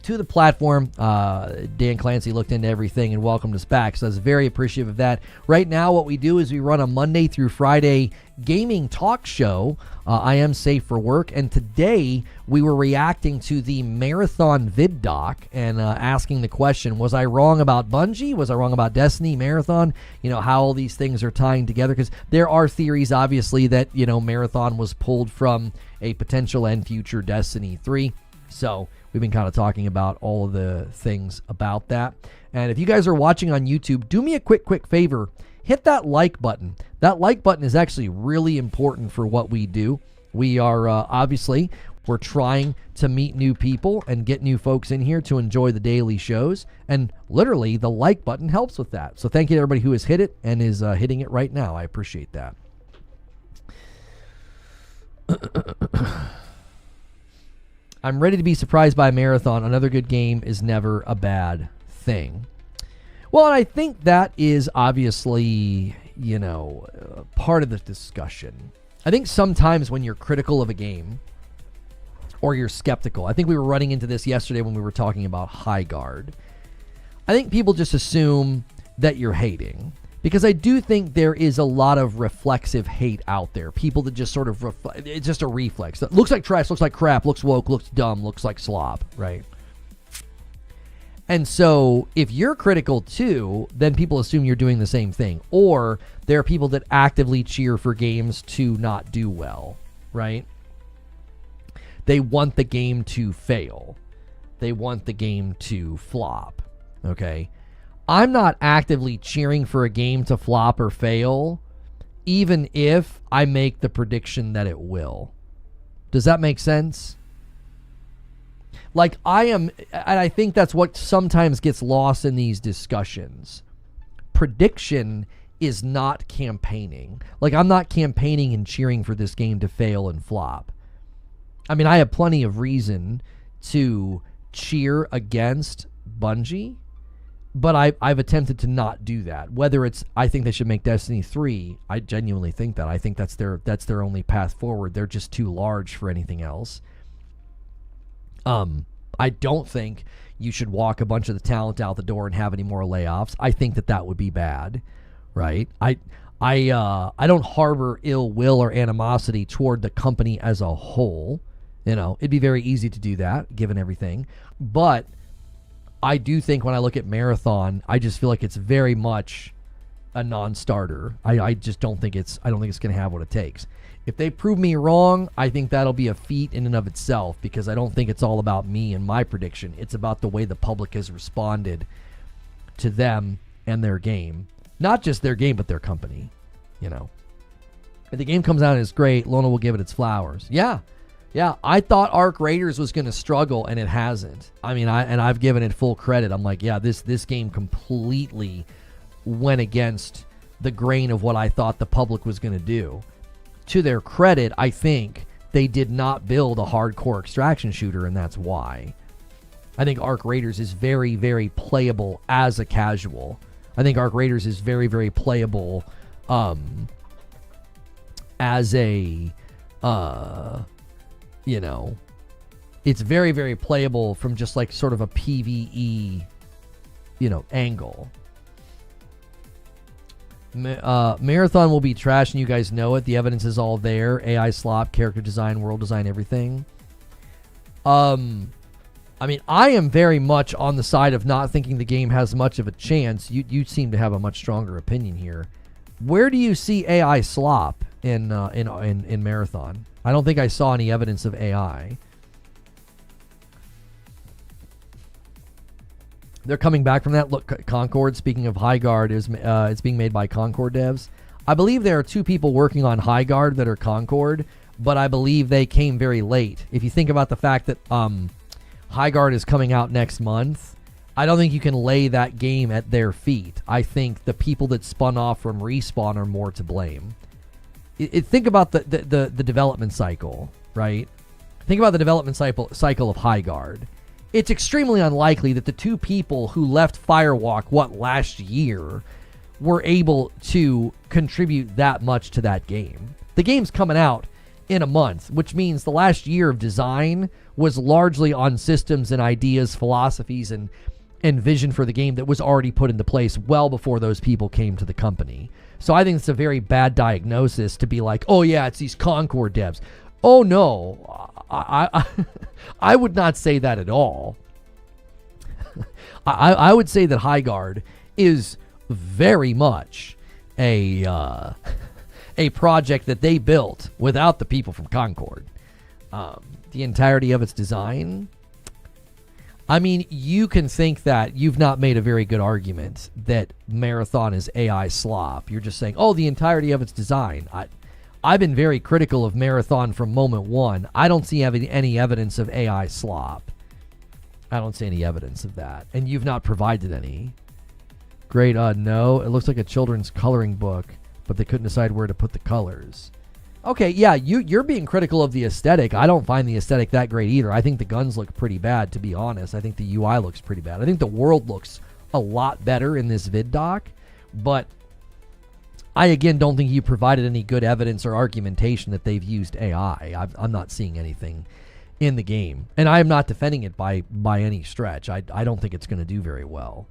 to the platform. Dan Clancy looked into everything and welcomed us back, so I was very appreciative of that. Right now, what we do is we run a Monday through Friday gaming talk show. I am safe for work, and today we were reacting to the Marathon Vidoc and asking the question, was I wrong about Bungie? Was I wrong about Destiny, Marathon? You know, how all these things are tying together, because there are theories, obviously, that, you know, Marathon was pulled from a potential and future Destiny 3. So we've been kind of talking about all of the things about that. And if you guys are watching on YouTube, do me a quick favor. Hit that like button. That like button is actually really important for what we do. We are, obviously, we're trying to meet new people and get new folks in here to enjoy the daily shows. And literally, the like button helps with that. So thank you to everybody who has hit it and is hitting it right now. I appreciate that. I'm ready to be surprised by a Marathon. Another good game is never a bad thing. Well, and I think that is obviously, you know, part of the discussion. I think sometimes when you're critical of a game or you're skeptical, I think we were running into this yesterday when we were talking about High Guard. I think people just assume that you're hating, because I do think there is a lot of reflexive hate out there. People that just sort of, it's just a reflex. That looks like trash, looks like crap, looks woke, looks dumb, looks like slop, right? And so if you're critical too, then people assume you're doing the same thing. Or there are people that actively cheer for games to not do well, right? They want the game to fail. They want the game to flop, okay? I'm not actively cheering for a game to flop or fail, even if I make the prediction that it will. Does that make sense? Like, I am, and I think that's what sometimes gets lost in these discussions. Prediction is not campaigning. Like, I'm not campaigning and cheering for this game to fail and flop. I mean, I have plenty of reason to cheer against Bungie, but I've attempted to not do that. Whether it's, I think they should make Destiny 3, I genuinely think that. I think that's their only path forward. They're just too large for anything else. I don't think you should walk a bunch of the talent out the door and have any more layoffs. I think that would be bad, right? I don't harbor ill will or animosity toward the company as a whole. You know, it'd be very easy to do that given everything. But I do think when I look at Marathon, I just feel like it's very much a non-starter. I just don't think it's going to have what it takes. If they prove me wrong, I think that'll be a feat in and of itself, because I don't think it's all about me and my prediction. It's about the way the public has responded to them and their game. Not just their game, but their company, you know. If the game comes out and it's great, Lona will give it its flowers. Yeah, I thought Arc Raiders was going to struggle, and it hasn't. I mean, I've given it full credit. I'm like, yeah, this game completely went against the grain of what I thought the public was going to do. To their credit, I think they did not build a hardcore extraction shooter, and that's why. I think Arc Raiders is very, very playable as a casual. I think Arc Raiders is very, very playable as a You know, it's very, very playable from just like sort of a PvE, you know, angle. Marathon will be trash, and you guys know it. The evidence is all there. AI slop, character design, world design, everything. I mean, I am very much on the side of not thinking the game has much of a chance. You seem to have a much stronger opinion here. Where do you see AI slop in Marathon? I don't think I saw any evidence of AI. They're coming back from that. Look, Concord, speaking of High Guard, it's being made by Concord devs. I believe there are 2 people working on High Guard that are Concord, but I believe they came very late. If you think about the fact that High Guard is coming out next month, I don't think you can lay that game at their feet. I think the people that spun off from Respawn are more to blame. Think about the development cycle, right? Think about the development cycle of High Guard. It's extremely unlikely that the 2 people who left Firewalk, last year, were able to contribute that much to that game. The game's coming out in a month, which means the last year of design was largely on systems and ideas, philosophies, and vision for the game that was already put into place well before those people came to the company. So I think it's a very bad diagnosis to be like, oh yeah, it's these Concord devs. Oh no, I would not say that at all. I would say that High Guard is very much a project that they built without the people from Concord. The entirety of its design, I mean, you can think that you've not made a very good argument that Marathon is AI slop. You're just saying, oh, the entirety of its design. I've been very critical of Marathon from moment one. I don't see any evidence of AI slop. I don't see any evidence of that. And you've not provided any. Great, no. It looks like a children's coloring book, but they couldn't decide where to put the colors. Okay, yeah, you're being critical of the aesthetic. I don't find the aesthetic that great either. I think the guns look pretty bad, to be honest. I think the UI looks pretty bad. I think the world looks a lot better in this vid doc, but I, again, don't think you provided any good evidence or argumentation that they've used AI. I'm not seeing anything in the game, and I am not defending it by any stretch. I don't think it's going to do very well.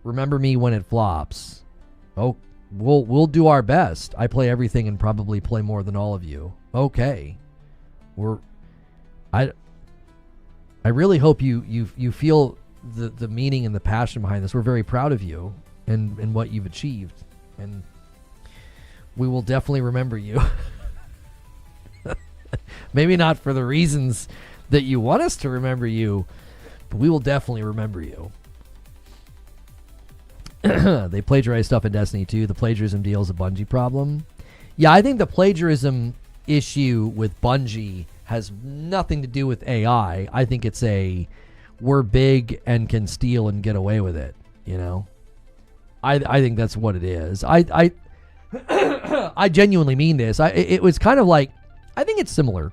Remember me when it flops. Oh, we'll do our best. I play everything and probably play more than all of you. Okay. I really hope you feel the meaning and the passion behind this. We're very proud of you and what you've achieved, and we will definitely remember you. Maybe not for the reasons that you want us to remember you, but we will definitely remember you. They plagiarize stuff in Destiny 2. The plagiarism deal is a Bungie problem. Yeah, I think the plagiarism issue with Bungie has nothing to do with AI. I think it's we're big and can steal and get away with it, you know? I think that's what it is. I genuinely mean this. It was kind of like, I think it's similar.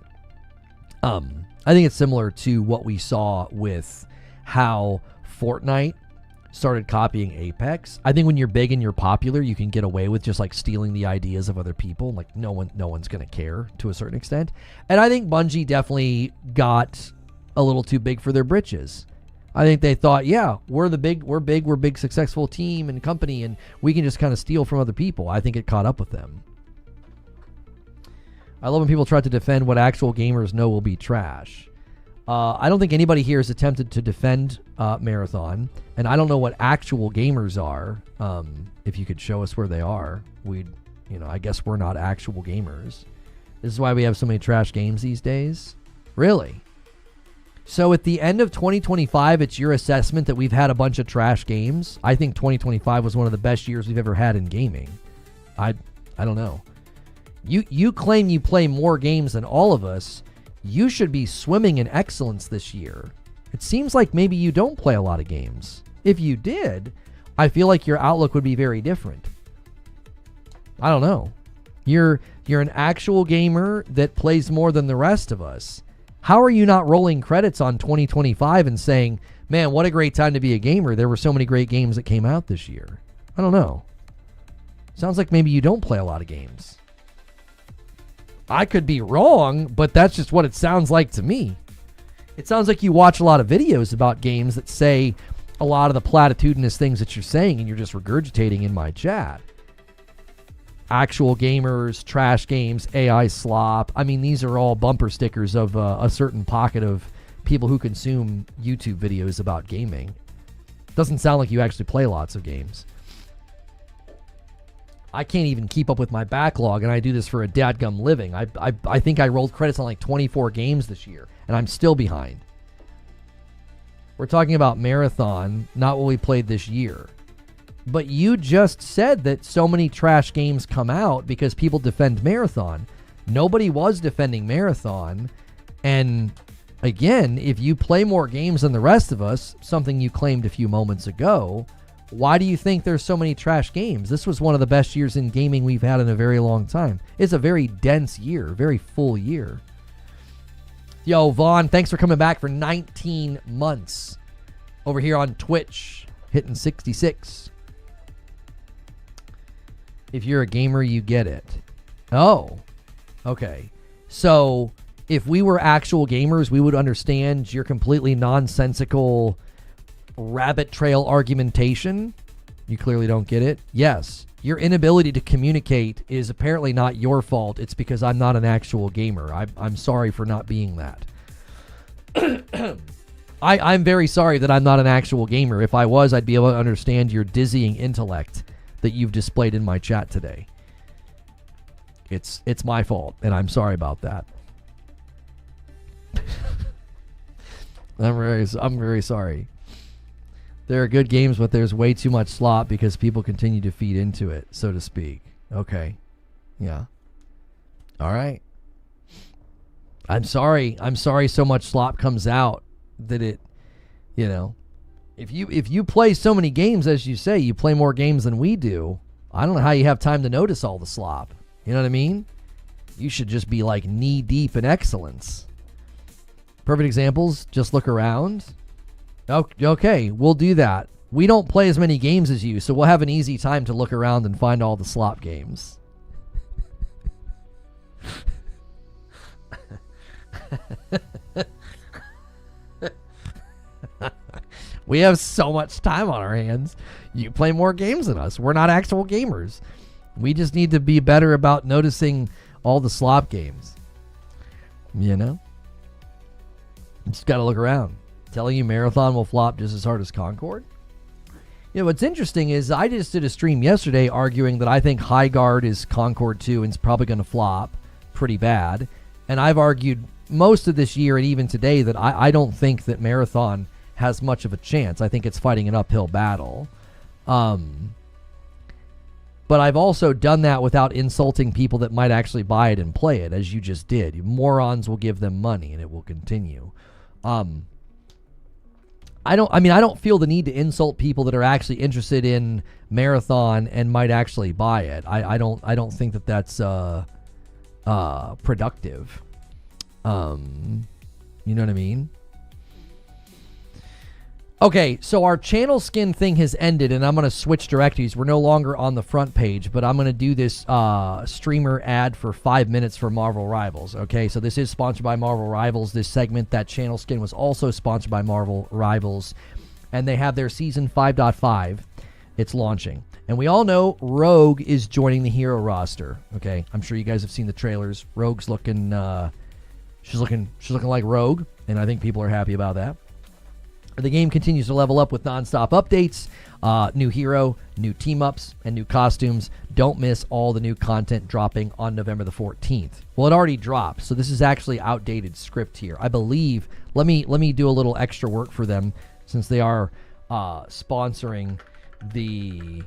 I think it's similar to what we saw with how Fortnite started copying Apex. I think when you're big and you're popular, you can get away with just like stealing the ideas of other people. Like no one's going to care to a certain extent. And I think Bungie definitely got a little too big for their britches. I think they thought, yeah, we're big, successful team and company, and we can just kind of steal from other people. I think it caught up with them. I love when people try to defend what actual gamers know will be trash. I don't think anybody here has attempted to defend Marathon, and I don't know what actual gamers are. If you could show us where they are, I guess we're not actual gamers. This is why we have so many trash games these days. Really? So at the end of 2025, it's your assessment that we've had a bunch of trash games? I think 2025 was one of the best years we've ever had in gaming. I don't know. You claim you play more games than all of us. You should be swimming in excellence this year. It seems like maybe you don't play a lot of games. If you did, I feel like your outlook would be very different. I don't know. You're an actual gamer that plays more than the rest of us. How are you not rolling credits on 2025 and saying, man, what a great time to be a gamer. There were so many great games that came out this year. I don't know. Sounds like maybe you don't play a lot of games. I could be wrong, but that's just what it sounds like to me. It sounds like you watch a lot of videos about games that say a lot of the platitudinous things that you're saying, and you're just regurgitating in my chat. Actual gamers, trash games, AI slop. I mean, these are all bumper stickers of a certain pocket of people who consume YouTube videos about gaming. Doesn't sound like you actually play lots of games. I can't even keep up with my backlog, and I do this for a dadgum living. I think I rolled credits on like 24 games this year, and I'm still behind. We're talking about Marathon, not what we played this year. But you just said that so many trash games come out because people defend Marathon. Nobody was defending Marathon. And again, if you play more games than the rest of us, something you claimed a few moments ago, why do you think there's so many trash games? This was one of the best years in gaming we've had in a very long time. It's a very dense year, very full year. Yo, Vaughn, thanks for coming back for 19 months over here on Twitch, hitting 66. If you're a gamer, you get it. Oh, okay. So if we were actual gamers, we would understand your completely nonsensical rabbit trail argumentation. You clearly don't get it. Yes. Your inability to communicate is apparently not your fault. It's because I'm not an actual gamer. I'm sorry for not being that. I'm very sorry that I'm not an actual gamer. If I was, I'd be able to understand your dizzying intellect that you've displayed in my chat today. It's my fault, and I'm sorry about that. I'm very sorry. There are good games, but there's way too much slop because people continue to feed into it, so to speak. Okay. Yeah. All right. I'm sorry. I'm sorry so much slop comes out that it, you know, if you play so many games, as you say, you play more games than we do. I don't know how you have time to notice all the slop. You know what I mean? You should just be like knee deep in excellence. Perfect examples. Just look around. Okay, we'll do that. We don't play as many games as you, so we'll have an easy time to look around and find all the slop games. We have so much time on our hands. You play more games than us. We're not actual gamers. We just need to be better about noticing all the slop games. You know? You just got to look around. Telling you Marathon will flop just as hard as Concord? You know, what's interesting is I just did a stream yesterday arguing that I think High Guard is Concord 2 and it's probably going to flop pretty bad. And I've argued most of this year and even today that I don't think that Marathon has much of a chance. I think it's fighting an uphill battle. But I've also done that without insulting people that might actually buy it and play it, as you just did. Morons will give them money and it will continue. I don't feel the need to insult people that are actually interested in Marathon and might actually buy it. I don't think that that's productive. You know what I mean? Okay, so our channel skin thing has ended, and I'm going to switch directories. We're no longer on the front page, but I'm going to do this streamer ad for 5 minutes for Marvel Rivals. Okay, so this is sponsored by Marvel Rivals. This segment, that channel skin, was also sponsored by Marvel Rivals, and they have their Season 5.5. It's launching. And we all know Rogue is joining the hero roster. Okay, I'm sure you guys have seen the trailers. Rogue's looking, she's looking like Rogue, and I think people are happy about that. The game continues to level up with non-stop updates, new hero, new team-ups, and new costumes. Don't miss all the new content dropping on November the 14th. Well, it already dropped, so this is actually outdated script here. I believe, let me do a little extra work for them since they are sponsoring the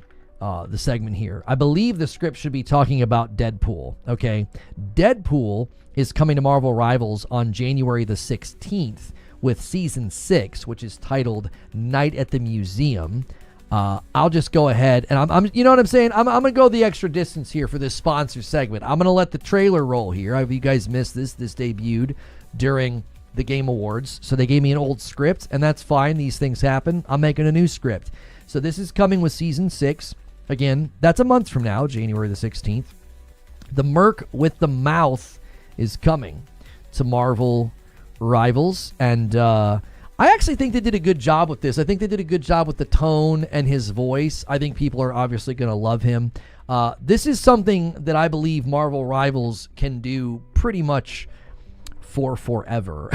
segment here. I believe the script should be talking about Deadpool, okay? Deadpool is coming to Marvel Rivals on January the 16th. With Season 6, which is titled Night at the Museum. I'll just go ahead, and I'm you know what I'm saying? I'm going to go the extra distance here for this sponsor segment. I'm going to let the trailer roll here. Have you guys missed this? This debuted during the Game Awards. So they gave me an old script, and that's fine. These things happen. I'm making a new script. So this is coming with Season 6. Again, that's a month from now, January the 16th. The Merc with the Mouth is coming to Marvel Rivals, and I actually think they did a good job with this. I think they did a good job with the tone and his voice. I think people are obviously going to love him. This is something that I believe Marvel Rivals can do pretty much for forever.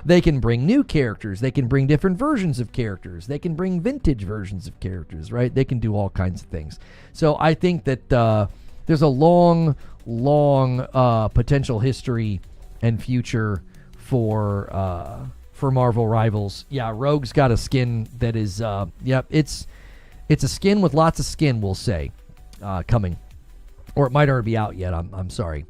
They can bring new characters. They can bring different versions of characters. They can bring vintage versions of characters, right? They can do all kinds of things. So I think that there's a long potential history and future for Marvel Rivals. Yeah, Rogue's got a skin that is, it's a skin with lots of skin, we'll say, coming. Or it might already be out yet, I'm sorry.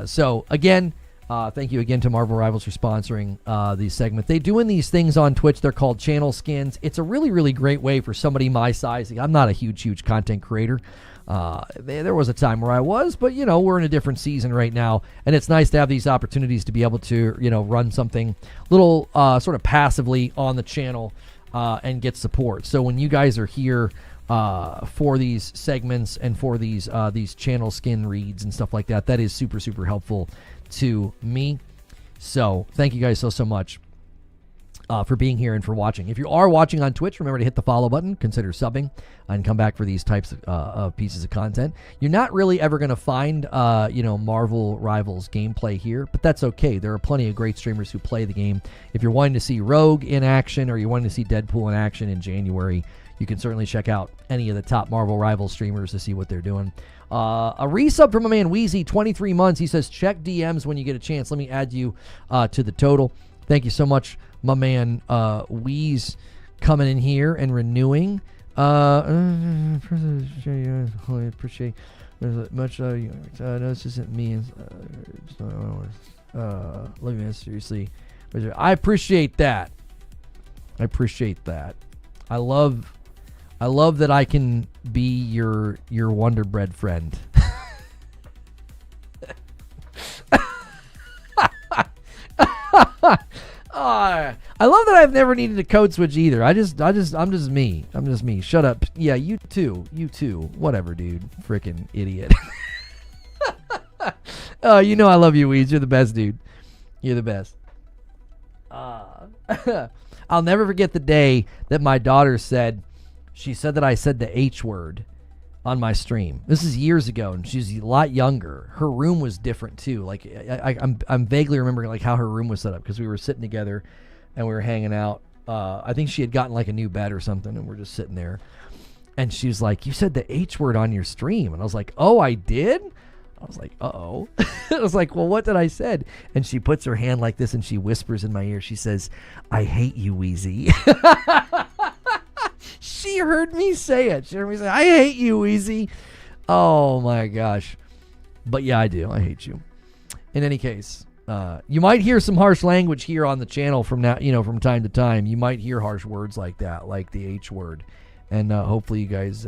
So, again, thank you again to Marvel Rivals for sponsoring these segments. They're doing these things on Twitch. They're called channel skins. It's a really, really great way for somebody my size. I'm not a huge content creator. There was a time where I was, but, we're in a different season right now, and it's nice to have these opportunities to be able to, run something little sort of passively on the channel and get support. So when you guys are here for these segments and for these channel skin reads and stuff like that, that is super, super helpful to me. So thank you guys so much for being here and for watching. If you are watching on Twitch, remember to hit the follow button, consider subbing, and come back for these types of pieces of content. You're not really ever going to find Marvel Rivals gameplay here, but that's okay. There are plenty of great streamers who play the game. If you're wanting to see Rogue in action, or you're wanting to see Deadpool in action in January, you can certainly check out any of the top Marvel Rivals streamers to see what they're doing. A resub from my man Wheezy, 23 months. He says, check DMs when you get a chance. Let me add you to the total. Thank you so much, my man Wheeze, coming in here and renewing. I appreciate much. No, this isn't me. Let me man, seriously. I appreciate that. I love that I can be your Wonder Bread friend. I love that I've never needed a code switch either. I'm just me. Shut up. Yeah, you too. Whatever, dude. Freaking idiot. Oh, I love you, Weeds. You're the best, dude. You're the best. I'll never forget the day that my daughter said that I said the H word on my stream. This is years ago, and she's a lot younger. Her room was different too. Like I'm vaguely remembering like how her room was set up, because we were sitting together and we were hanging out. I think she had gotten like a new bed or something, and we're just sitting there. And she was like, "You said the H word on your stream," and I was like, "Oh, I did." I was like, "Uh-oh." I was like, "Well, what did I said?" And she puts her hand like this and she whispers in my ear. She says, "I hate you, Wheezy." She heard me say it. She heard me say, "I hate you, Wheezy." Oh my gosh. But yeah, I do. I hate you. In any case, you might hear some harsh language here on the channel from now, from time to time. You might hear harsh words like that, like the H word. And hopefully you guys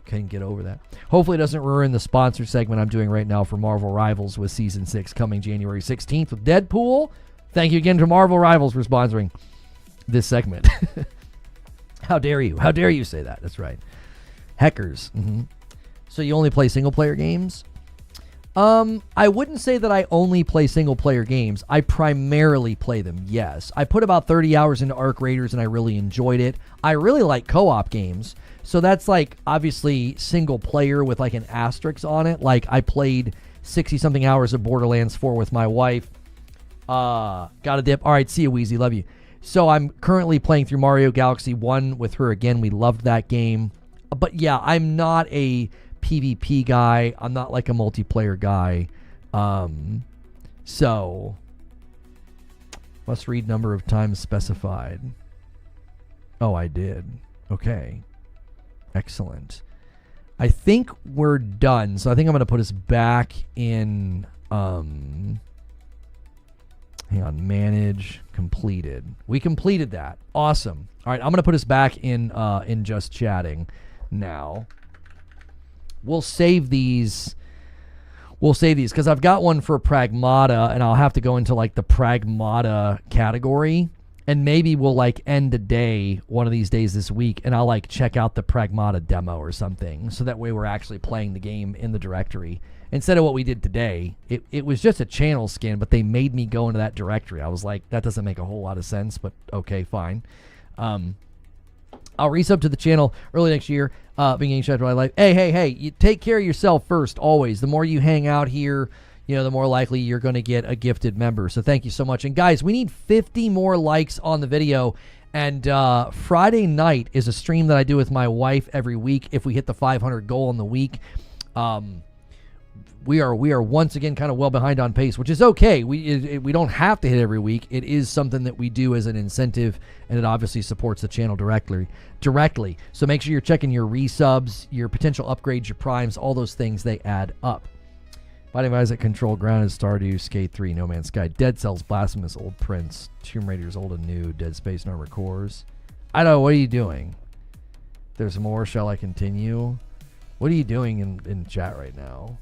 can get over that. Hopefully it doesn't ruin the sponsor segment I'm doing right now for Marvel Rivals with Season 6 coming January 16th with Deadpool. Thank you again to Marvel Rivals for sponsoring this segment. How dare you? How dare you say that? That's right. Hackers. Mm-hmm. So you only play single-player games? I wouldn't say that I only play single-player games. I primarily play them, yes. I put about 30 hours into Arc Raiders, and I really enjoyed it. I really like co-op games. So that's like, obviously, single-player with like an asterisk on it. Like, I played 60-something hours of Borderlands 4 with my wife. Got a dip. All right, see you, Wheezy. Love you. So I'm currently playing through Mario Galaxy 1 with her again. We loved that game. But yeah, I'm not a PvP guy. I'm not like a multiplayer guy. So must read number of times specified. Oh, I did. Okay. Excellent. I think we're done. So I think I'm going to put us back in hang on, manage, completed. We completed that. Awesome. All right, I'm going to put us back in just chatting now. We'll save these because I've got one for Pragmata, and I'll have to go into like the Pragmata category. And maybe we'll like end a day one of these days this week, and I'll like check out the Pragmata demo or something, so that way we're actually playing the game in the directory instead of what we did today. It was just a channel skin, but they made me go into that directory. I was like, that doesn't make a whole lot of sense, but okay, fine. I'll resub to the channel early next year. Beginning of my life. Hey, you take care of yourself first, always. The more you hang out here, the more likely you're going to get a gifted member. So thank you so much. And guys, we need 50 more likes on the video. And Friday night is a stream that I do with my wife every week. If we hit the 500 goal in the week, we are once again kind of well behind on pace, which is okay. We don't have to hit every week. It is something that we do as an incentive, and it obviously supports the channel directly. So make sure you're checking your resubs, your potential upgrades, your primes, all those things, they add up. Fighting Isaac, Control, Grounded, Stardew, Skate 3, No Man's Sky, Dead Cells, Blasphemous, Old Prince, Tomb Raiders, Old and New, Dead Space, No Cores. I don't know, what are you doing? There's more, shall I continue? What are you doing in chat right now?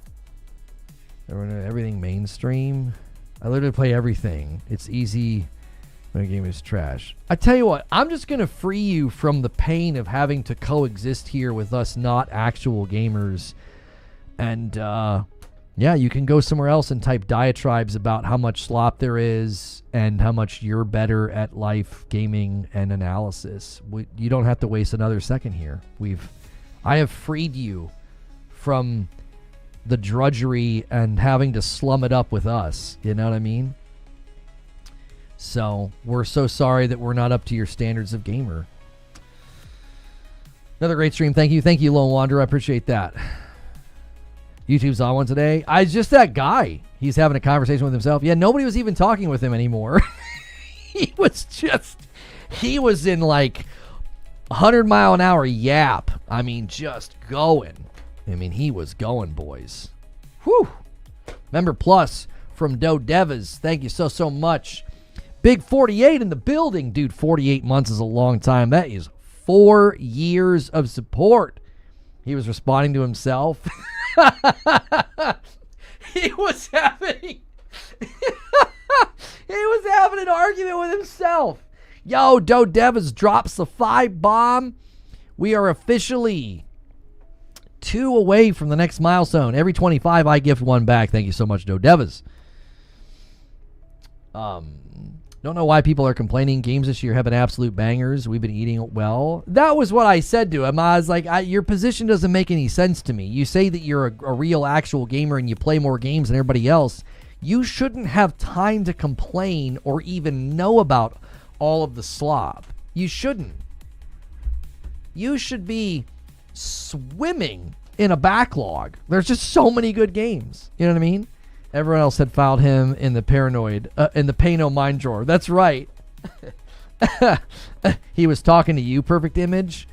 Everything mainstream? I literally play everything. It's easy when a game is trash. I tell you what, I'm just going to free you from the pain of having to coexist here with us not actual gamers. And, yeah, you can go somewhere else and type diatribes about how much slop there is and how much you're better at life, gaming, and analysis. You don't have to waste another second here. I have freed you from the drudgery and having to slum it up with us. You know what I mean? So we're so sorry that we're not up to your standards of gamer. Another great stream. Thank you, Lone Wanderer. I appreciate that. YouTube's on one today. Just that guy. He's having a conversation with himself. Yeah, nobody was even talking with him anymore. He was in like 100-mile-an-hour yap. I mean, just going. I mean, he was going, boys. Whew. Member Plus from Do Devas. Thank you so much. Big 48 in the building. Dude, 48 months is a long time. That is 4 years of support. He was responding to himself. He was having an argument with himself. Yo, Do Devas drops the 5 bomb. We are officially 2 away from the next milestone. Every 25, I gift 1 back. Thank you so much, Do Devas. Don't know why people are complaining. Games this year have been absolute bangers. We've been eating well. That was what I said to him. I was like, your position doesn't make any sense to me. You say that you're a real, actual gamer and you play more games than everybody else. You shouldn't have time to complain or even know about all of the slop. You shouldn't. You should be swimming in a backlog. There's just so many good games. You know what I mean? Everyone else had filed him in the Pano mine drawer. That's right. He was talking to you, Perfect Image.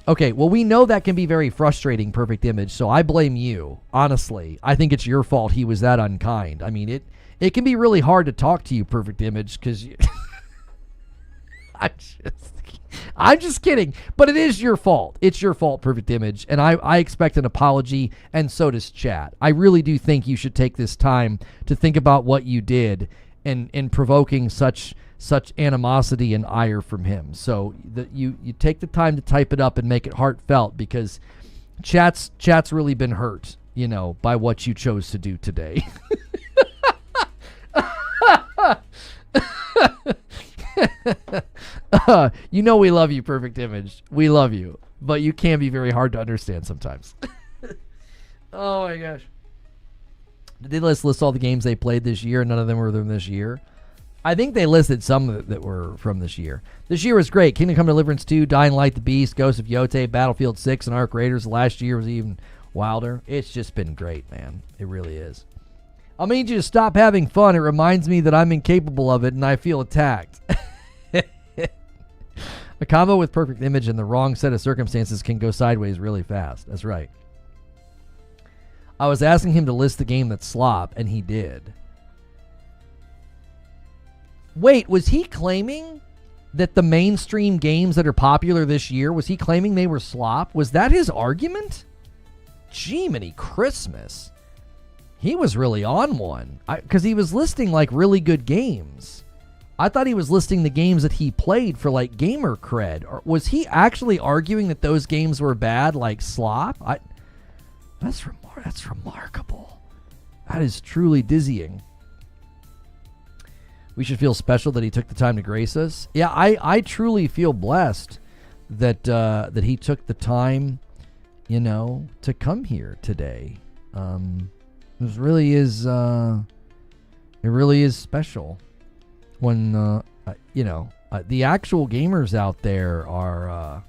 Okay, well, we know that can be very frustrating, Perfect Image, so I blame you. Honestly, I think it's your fault he was that unkind. I mean, it can be really hard to talk to you, Perfect Image, because I'm just kidding, but it is your fault. It's your fault, Perfect Image, and I expect an apology, and so does chat. I really do think you should take this time to think about what you did in provoking such animosity and ire from him. So that you take the time to type it up and make it heartfelt, because chat's really been hurt, by what you chose to do today. We love you, Perfect Image. We love you, but you can be very hard to understand sometimes. Oh my gosh. Did they list all the games they played this year? None of them were from this year. I think they listed some that were from this year. This year was great. Kingdom Come Deliverance 2, Dying Light the Beast, Ghost of Yotei, Battlefield 6, and Ark Raiders. Last year was even wilder. It's just been great, man. It really is. I'll need you to stop having fun. It reminds me that I'm incapable of it and I feel attacked. A combo with Perfect Image and the wrong set of circumstances can go sideways really fast. That's right. I was asking him to list the game that's slop, and he did. Wait, was he claiming that the mainstream games that are popular this year, was he claiming they were slop? Was that his argument? Jiminy Christmas. He was really on one. Because he was listing, like, really good games. I thought he was listing the games that he played for like gamer cred. Or was he actually arguing that those games were bad, like slop? That's remarkable. That is truly dizzying. We should feel special that he took the time to grace us. Yeah, I truly feel blessed that that he took the time, to come here today. It really is special when the actual gamers out there are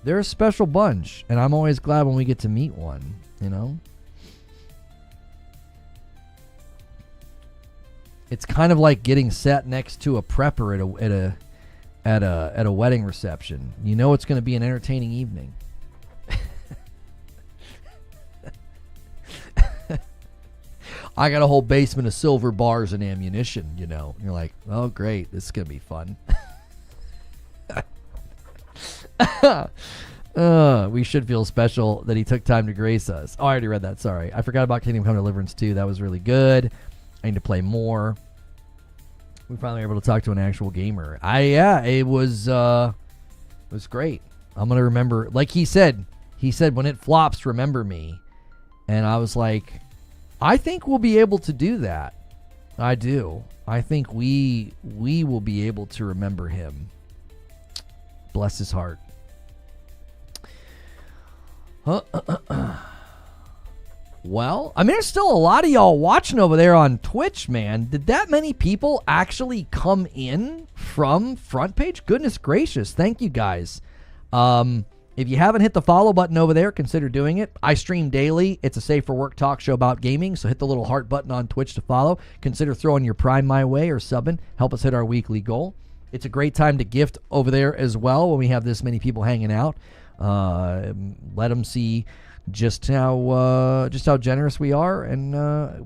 they're a special bunch, and I'm always glad when we get to meet one. It's kind of like getting sat next to a prepper at a wedding reception. It's going to be an entertaining evening. I got a whole basement of silver bars and ammunition, You're like, oh, great. This is going to be fun. We should feel special that he took time to grace us. Oh, I already read that. Sorry. I forgot about Kingdom Come Deliverance 2. That was really good. I need to play more. We finally were able to talk to an actual gamer. It was great. I'm going to remember. Like he said, when it flops, remember me. And I was like, I think we'll be able to do that. I do. I think we will be able to remember him. Bless his heart. Well, there's still a lot of y'all watching over there on Twitch, man. Did that many people actually come in from Front Page? Goodness gracious. Thank you, guys. If you haven't hit the follow button over there, consider doing it. I stream daily. It's a safe for work talk show about gaming, so hit the little heart button on Twitch to follow. Consider throwing your Prime my way or subbing. Help us hit our weekly goal. It's a great time to gift over there as well when we have this many people hanging out. Let them see just how generous we are and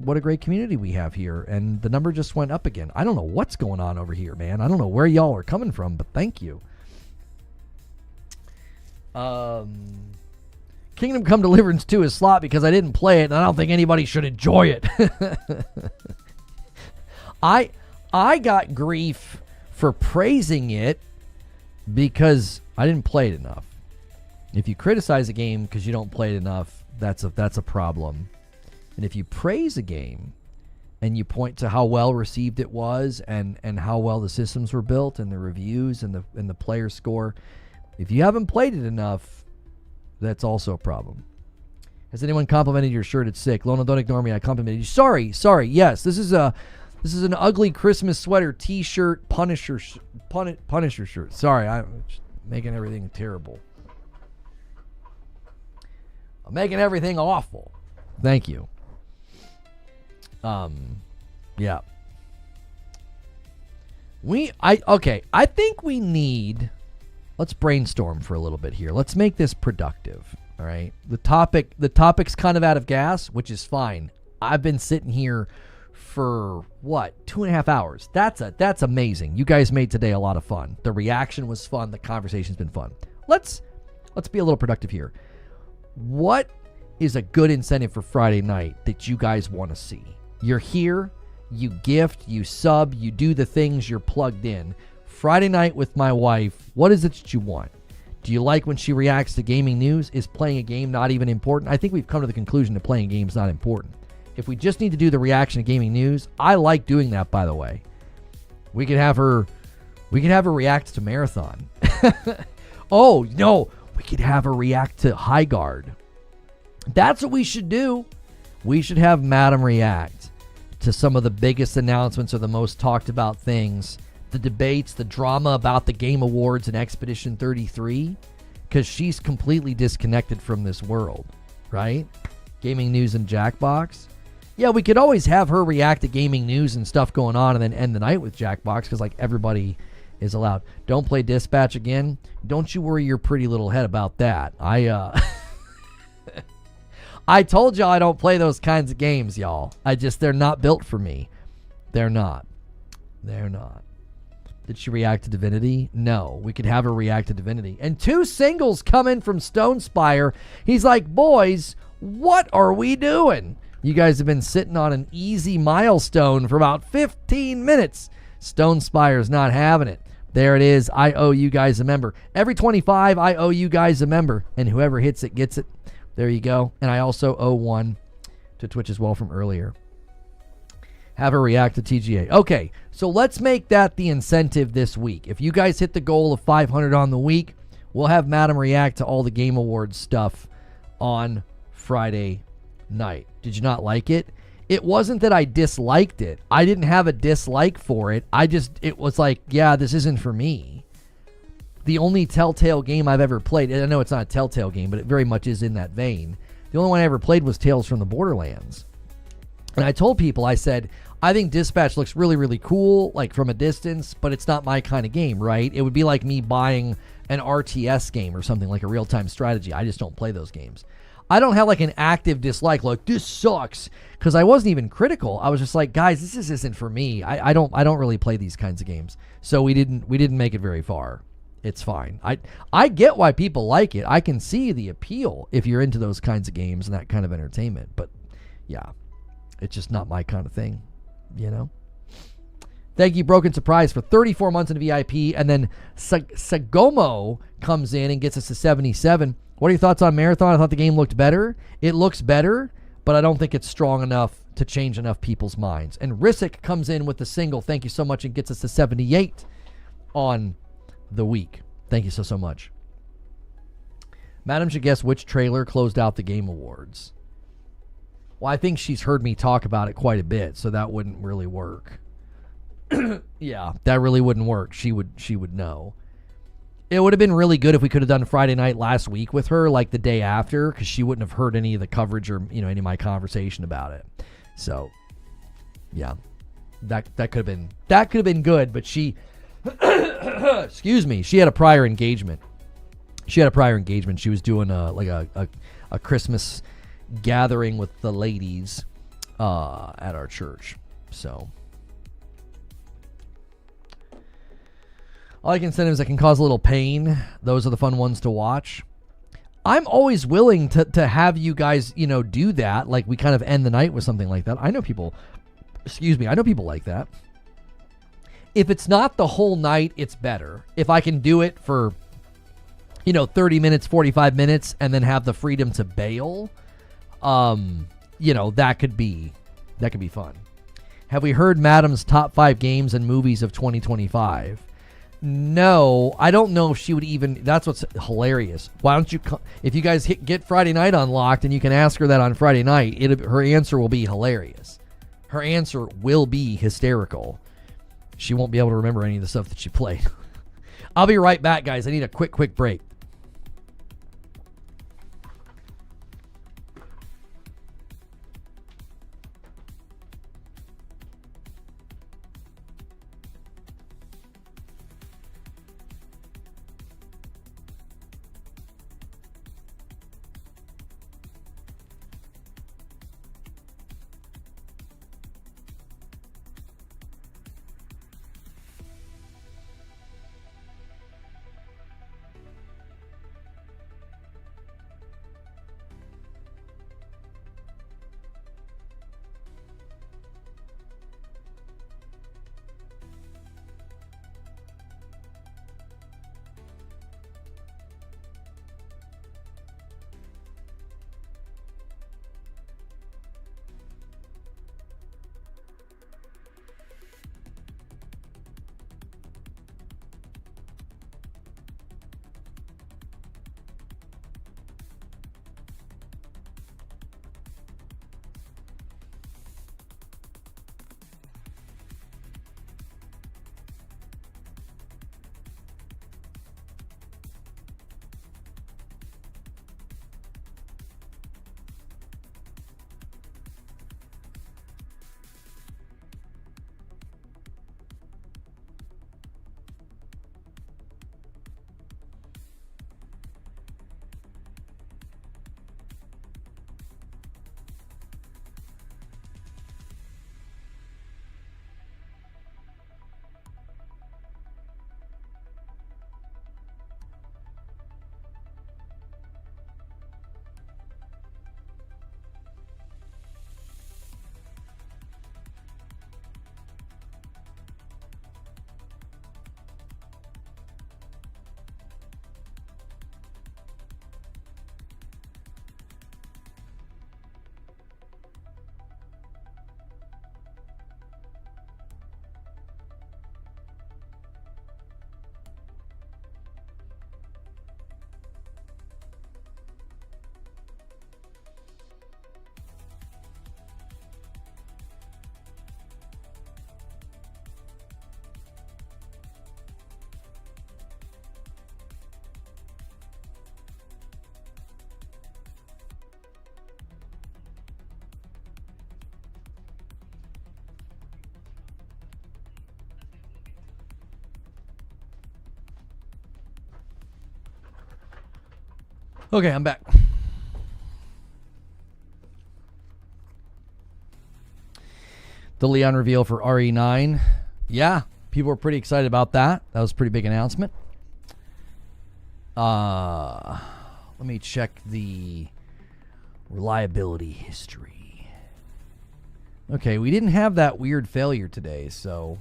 what a great community we have here. And the number just went up again. I don't know what's going on over here, man. I don't know where y'all are coming from, but thank you. Kingdom Come Deliverance 2 is slot because I didn't play it, and I don't think anybody should enjoy it. I got grief for praising it because I didn't play it enough. If you criticize a game because you don't play it enough, that's a problem. And if you praise a game and you point to how well received it was and how well the systems were built and the reviews and the player score, if you haven't played it enough, that's also a problem. Has anyone complimented your shirt? It's sick. Lona, don't ignore me. I complimented you. Sorry. Yes, this is an ugly Christmas sweater T-shirt Punisher shirt. Sorry, I'm just making everything terrible. I'm making everything awful. Thank you. Yeah. I think we need. Let's brainstorm for a little bit here. Let's make this productive. All right. The topic's kind of out of gas, which is fine. I've been sitting here for 2.5 hours. That's amazing. You guys made today a lot of fun. The reaction was fun. The conversation's been fun. Let's be a little productive here. What is a good incentive for Friday night that you guys want to see? You're here, you gift, you sub, you do the things, you're plugged in. Friday night with my wife, what is it that you want? Do you like when she reacts to gaming news? Is playing a game not even important? I think we've come to the conclusion that playing a game is not important. If we just need to do the reaction to gaming news, I like doing that, by the way. We could have her react to Marathon. Oh, no. We could have her react to High Guard. That's what we should do. We should have Madam react to some of the biggest announcements or the most talked about things. The debates, the drama about the Game Awards and Expedition 33, because she's completely disconnected from this world, right? Gaming news and Jackbox. Yeah, we could always have her react to gaming news and stuff going on and then end the night with Jackbox because, like, everybody is allowed. Don't play Dispatch again. Don't you worry your pretty little head about that. I told y'all I don't play those kinds of games, y'all. They're not built for me. They're not. Did she react to Divinity? No. We could have her react to Divinity. And 2 singles come in from Stonespire. He's like, boys, what are we doing? You guys have been sitting on an easy milestone for about 15 minutes. Stone Spire's not having it. There it is. I owe you guys a member. Every 25, I owe you guys a member. And whoever hits it gets it. There you go. And I also owe one to Twitch as well from earlier. Have her react to TGA. Okay, so let's make that the incentive this week. If you guys hit the goal of 500 on the week, we'll have Madam react to all the Game Awards stuff on Friday night. Did you not like it? It wasn't that I disliked it. I didn't have a dislike for it. It was like, yeah, this isn't for me. The only Telltale game I've ever played, and I know it's not a Telltale game, but it very much is in that vein. The only one I ever played was Tales from the Borderlands. And I told people, I said, I think Dispatch looks really, really cool, like from a distance, but it's not my kind of game, right? It would be like me buying an RTS game or something like a real-time strategy. I just don't play those games. I don't have like an active dislike, like this sucks, because I wasn't even critical. I was just like, guys, this just isn't for me. I don't really play these kinds of games. So we didn't make it very far. It's fine. I get why people like it. I can see the appeal if you're into those kinds of games and that kind of entertainment. But yeah, it's just not my kind of thing, you know? Thank you, Broken Surprise, for 34 months in VIP. And then Sagomo comes in and gets us to 77. What are your thoughts on Marathon? I thought the game looked better. It looks better, but I don't think it's strong enough to change enough people's minds. And Risick comes in with the single. Thank you so much, and gets us to 78 on the week. Thank you so much. Madam should guess which trailer closed out the Game Awards. Well, I think she's heard me talk about it quite a bit, so that wouldn't really work. Yeah, that really wouldn't work. She would know. It would have been really good if we could have done Friday night last week with her, like the day after, because she wouldn't have heard any of the coverage or any of my conversation about it. So, yeah, that could have been good. But she, excuse me, she had a prior engagement. She was doing a Christmas gathering with the ladies at our church. So. I like incentives that can cause a little pain. Those are the fun ones to watch. I'm always willing to have you guys, do that. Like we kind of end the night with something like that. I know people like that. If it's not the whole night, it's better. If I can do it for, 30 minutes, 45 minutes, and then have the freedom to bail, that could be fun. Have we heard Madam's top 5 games and movies of 2025? No, I don't know if she would even. That's what's hilarious. Why don't you, if you guys get Friday night unlocked and you can ask her that on Friday night, her answer will be hilarious. Her answer will be hysterical. She won't be able to remember any of the stuff that she played. I'll be right back, guys. I need a quick break. Okay, I'm back. The Leon reveal for RE9. Yeah, people were pretty excited about that. That was a pretty big announcement. Let me check the reliability history. Okay, we didn't have that weird failure today, so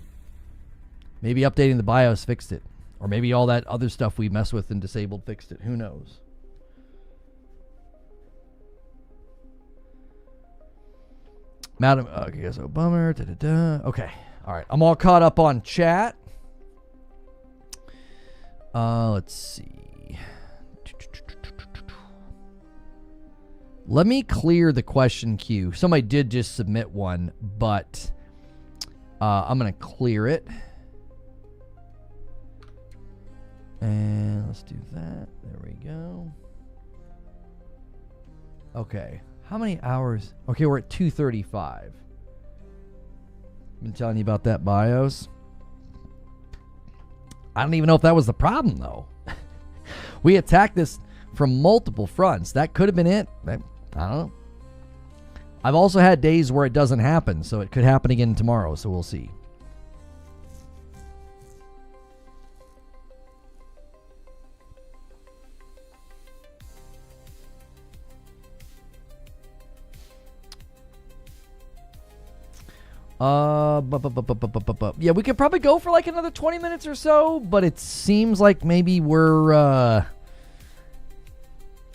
maybe updating the BIOS fixed it. Or maybe all that other stuff we messed with and disabled fixed it. Who knows? Madam, okay, so bummer. Okay, all right. I'm all caught up on chat. Let's see. Let me clear the question queue. Somebody did just submit one, but I'm going to clear it. And let's do that. There we go. Okay. How many hours? Okay, we're at 235. Been telling you about that BIOS. I don't even know if that was the problem, though. We attacked this from multiple fronts. That could have been it. I don't know. I've also had days where it doesn't happen, so it could happen again tomorrow, so we'll see. Yeah, we could probably go for like another 20 minutes or so, but it seems like maybe we're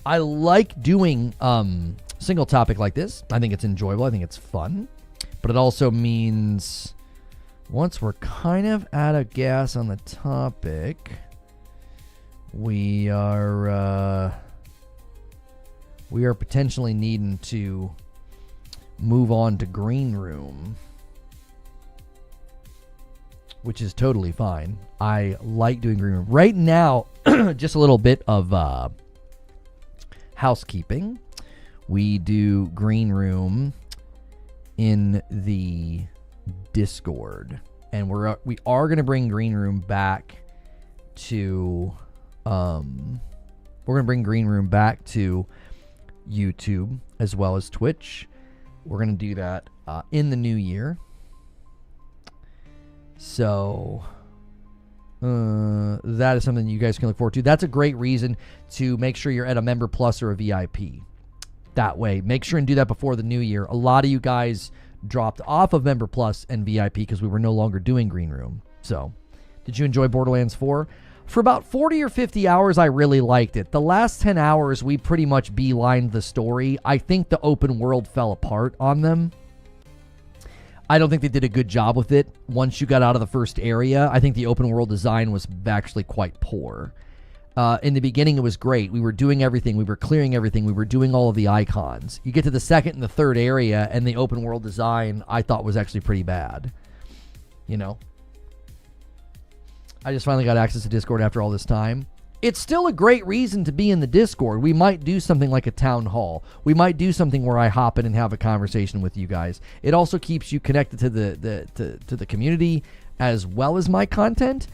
I like doing single topic like this. I think it's enjoyable. I think it's fun. But it also means once we're kind of out of gas on the topic, we are potentially needing to move on to green room, which is totally fine. I like doing green room. Right now, just a little bit of housekeeping. We do green room in the Discord, and we are going to bring green room back to YouTube as well as Twitch. We're going to do that in the new year. So that is something you guys can look forward to. That's a great reason to make sure you're at a Member Plus or a VIP. That way, make sure and do that before the new year. A lot of you guys dropped off of Member Plus and VIP because we were no longer doing Green Room. So, did you enjoy Borderlands 4? For about 40 or 50 hours, I really liked it. The last 10 hours, we pretty much beelined the story. I think the open world fell apart on them. I don't think they did a good job with it. Once you got out of the first area, I think the open world design was actually quite poor. In the beginning, it was great. We were doing everything. We were clearing everything. We were doing all of the icons. You get to the second and the third area, and the open world design, I thought, was actually pretty bad. You know? I just finally got access to Discord after all this time. It's still a great reason to be in the Discord. We might do something like a town hall. We might do something where I hop in and have a conversation with you guys. It also keeps you connected to the community as well as my content.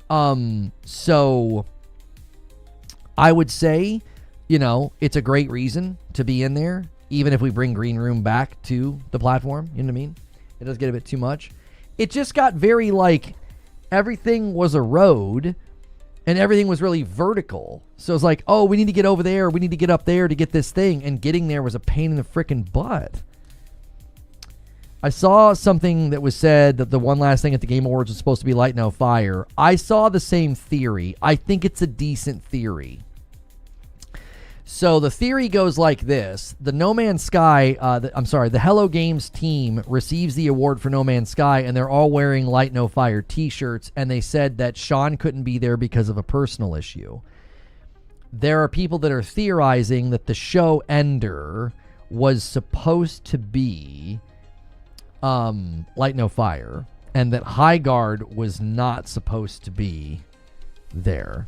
So I would say, you know, it's a great reason to be in there, even if we bring Green Room back to the platform. You know what I mean? It does get a bit too much. It just got very like everything was a road. And everything was really vertical. So it's like, oh, we need to get over there. We need to get up there to get this thing. And getting there was a pain in the freaking butt. I saw something that was said that the one last thing at the Game Awards was supposed to be Light No Fire. I saw the same theory. I think it's a decent theory. So the theory goes like this. The No Man's Sky, the Hello Games team receives the award for No Man's Sky, and they're all wearing Light No Fire t-shirts, and they said that Sean couldn't be there because of a personal issue. There are people that are theorizing that the show Ender was supposed to be Light No Fire, and that High Guard was not supposed to be there.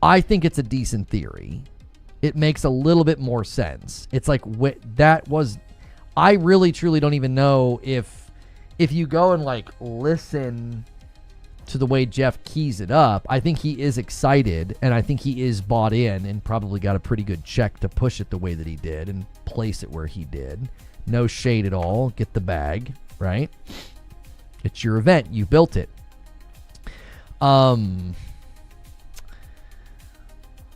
I think it's a decent theory. It makes a little bit more sense. It's like I really truly don't even know if you go and like listen to the way Jeff keys it up. I think he is excited, and I think he is bought in and probably got a pretty good check to push it the way that he did and place it where he did. No shade at all. Get the bag, right? It's your event. You built it.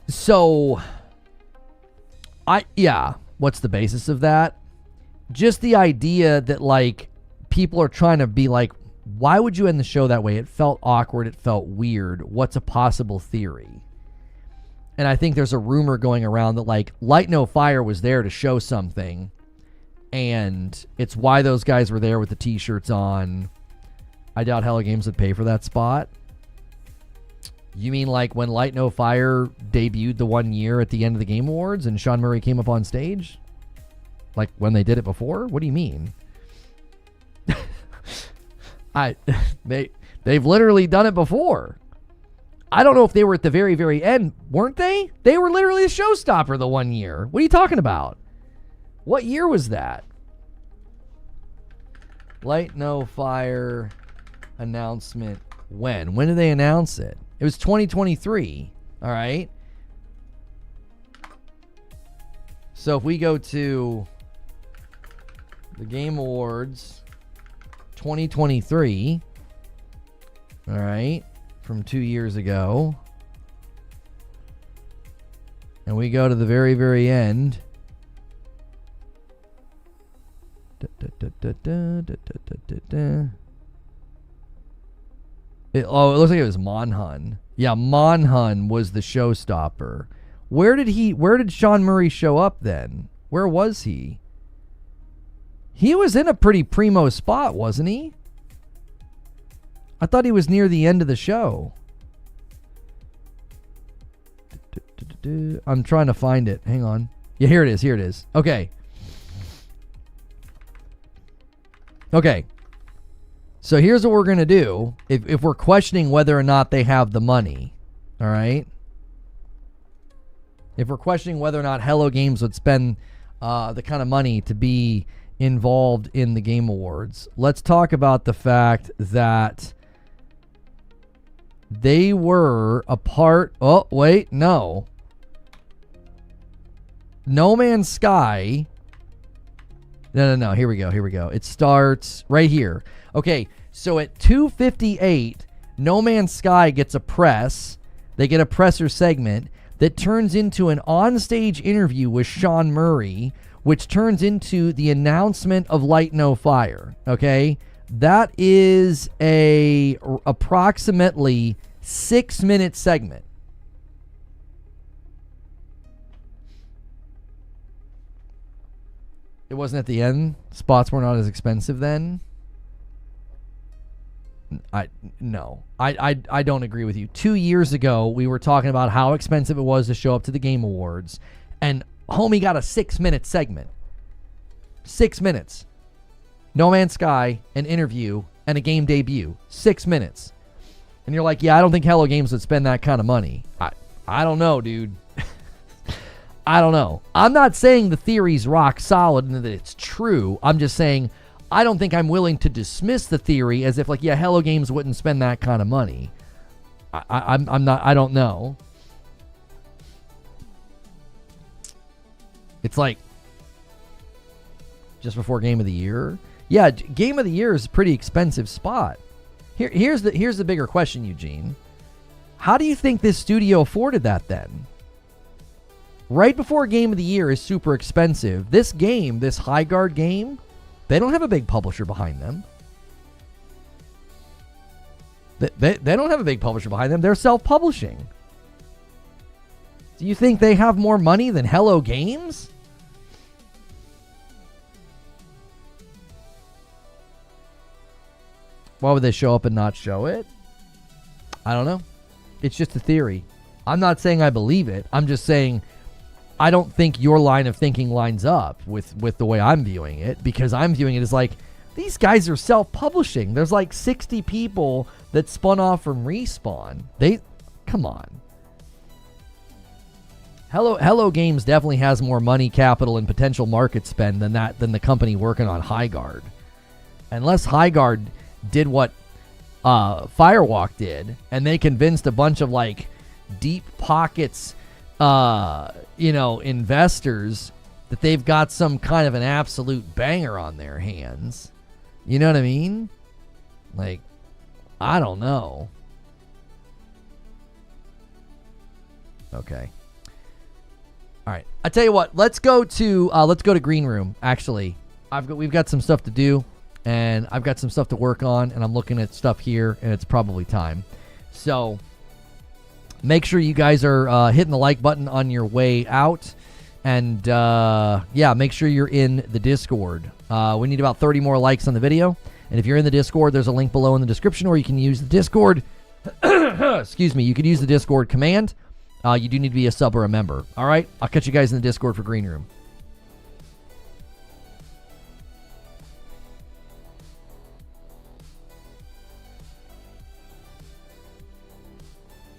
So, what's the basis of that? Just the idea that, like, people are trying to be like, why would you end the show that way? It felt awkward. It felt weird. What's a possible theory? And I think there's a rumor going around that, like, Light No Fire was there to show something, and it's why those guys were there with the t-shirts on. I doubt Hello Games would pay for that spot. You mean like when Light No Fire debuted the 1 year at the end of the Game Awards and Sean Murray came up on stage? Like when they did it before? What do you mean? They've literally done it before. I don't know if they were at the very, very end. Weren't they? They were literally a showstopper the 1 year. What are you talking about? What year was that? Light No Fire announcement when? When did they announce it? It was 2023. All right. So if we go to the Game Awards 2023, all right, from 2 years ago, and we go to the very, very end. It looks like it was Monhun. Yeah, Monhun was the showstopper. Where did Sean Murray show up then? Where was he? He was in a pretty primo spot, wasn't he? I thought he was near the end of the show. I'm trying to find it. Hang on. Yeah, here it is. Here it is. Okay. Okay. So here's what we're going to do. If we're questioning whether or not they have the money, all right? If we're questioning whether or not Hello Games would spend the kind of money to be involved in the Game Awards, let's talk about the fact that they were a part... Oh, wait, no. No Man's Sky... No. Here we go. It starts right here. Okay, so at 2:58, No Man's Sky gets a press. They get a presser segment that turns into an onstage interview with Sean Murray, which turns into the announcement of Light No Fire. Okay, that is a approximately 6-minute segment. It wasn't at the end. Spots were not as expensive then. I don't agree with you. 2 years ago, we were talking about how expensive it was to show up to the Game Awards, and homie got a 6-minute segment. 6 minutes. No Man's Sky, an interview, and a game debut. 6 minutes. And you're like, yeah, I don't think Hello Games would spend that kind of money. I don't know, dude. I don't know. I'm not saying the theory's rock solid and that it's true. I'm just saying I don't think I'm willing to dismiss the theory as if, like, yeah, Hello Games wouldn't spend that kind of money. I'm not. I don't know. It's like just before Game of the Year. Yeah, Game of the Year is a pretty expensive spot. Here's the bigger question, Eugene. How do you think this studio afforded that then? Right before Game of the Year is super expensive. This game, this High Guard game, they don't have a big publisher behind them. They don't have a big publisher behind them. They're self-publishing. Do you think they have more money than Hello Games? Why would they show up and not show it? I don't know. It's just a theory. I'm not saying I believe it. I'm just saying I don't think your line of thinking lines up with the way I'm viewing it, because I'm viewing it as like, these guys are self-publishing. There's like 60 people that spun off from Respawn. Come on. Hello Games definitely has more money, capital, and potential market spend than the company working on High Guard. Unless High Guard did what Firewalk did, and they convinced a bunch of like deep pockets, investors that they've got some kind of an absolute banger on their hands. You know what I mean? Like, I don't know. Okay. All right. I tell you what. Let's go to Green Room. Actually, we've got some stuff to do, and I've got some stuff to work on, and I'm looking at stuff here, and it's probably time. So make sure you guys are hitting the like button on your way out, and make sure you're in the Discord. We need about 30 more likes on the video, and if you're in the Discord, there's a link below in the description, or you can use the Discord. Excuse me. You could use the Discord command. You do need to be a sub or a member. All right? I'll catch you guys in the Discord for Green Room.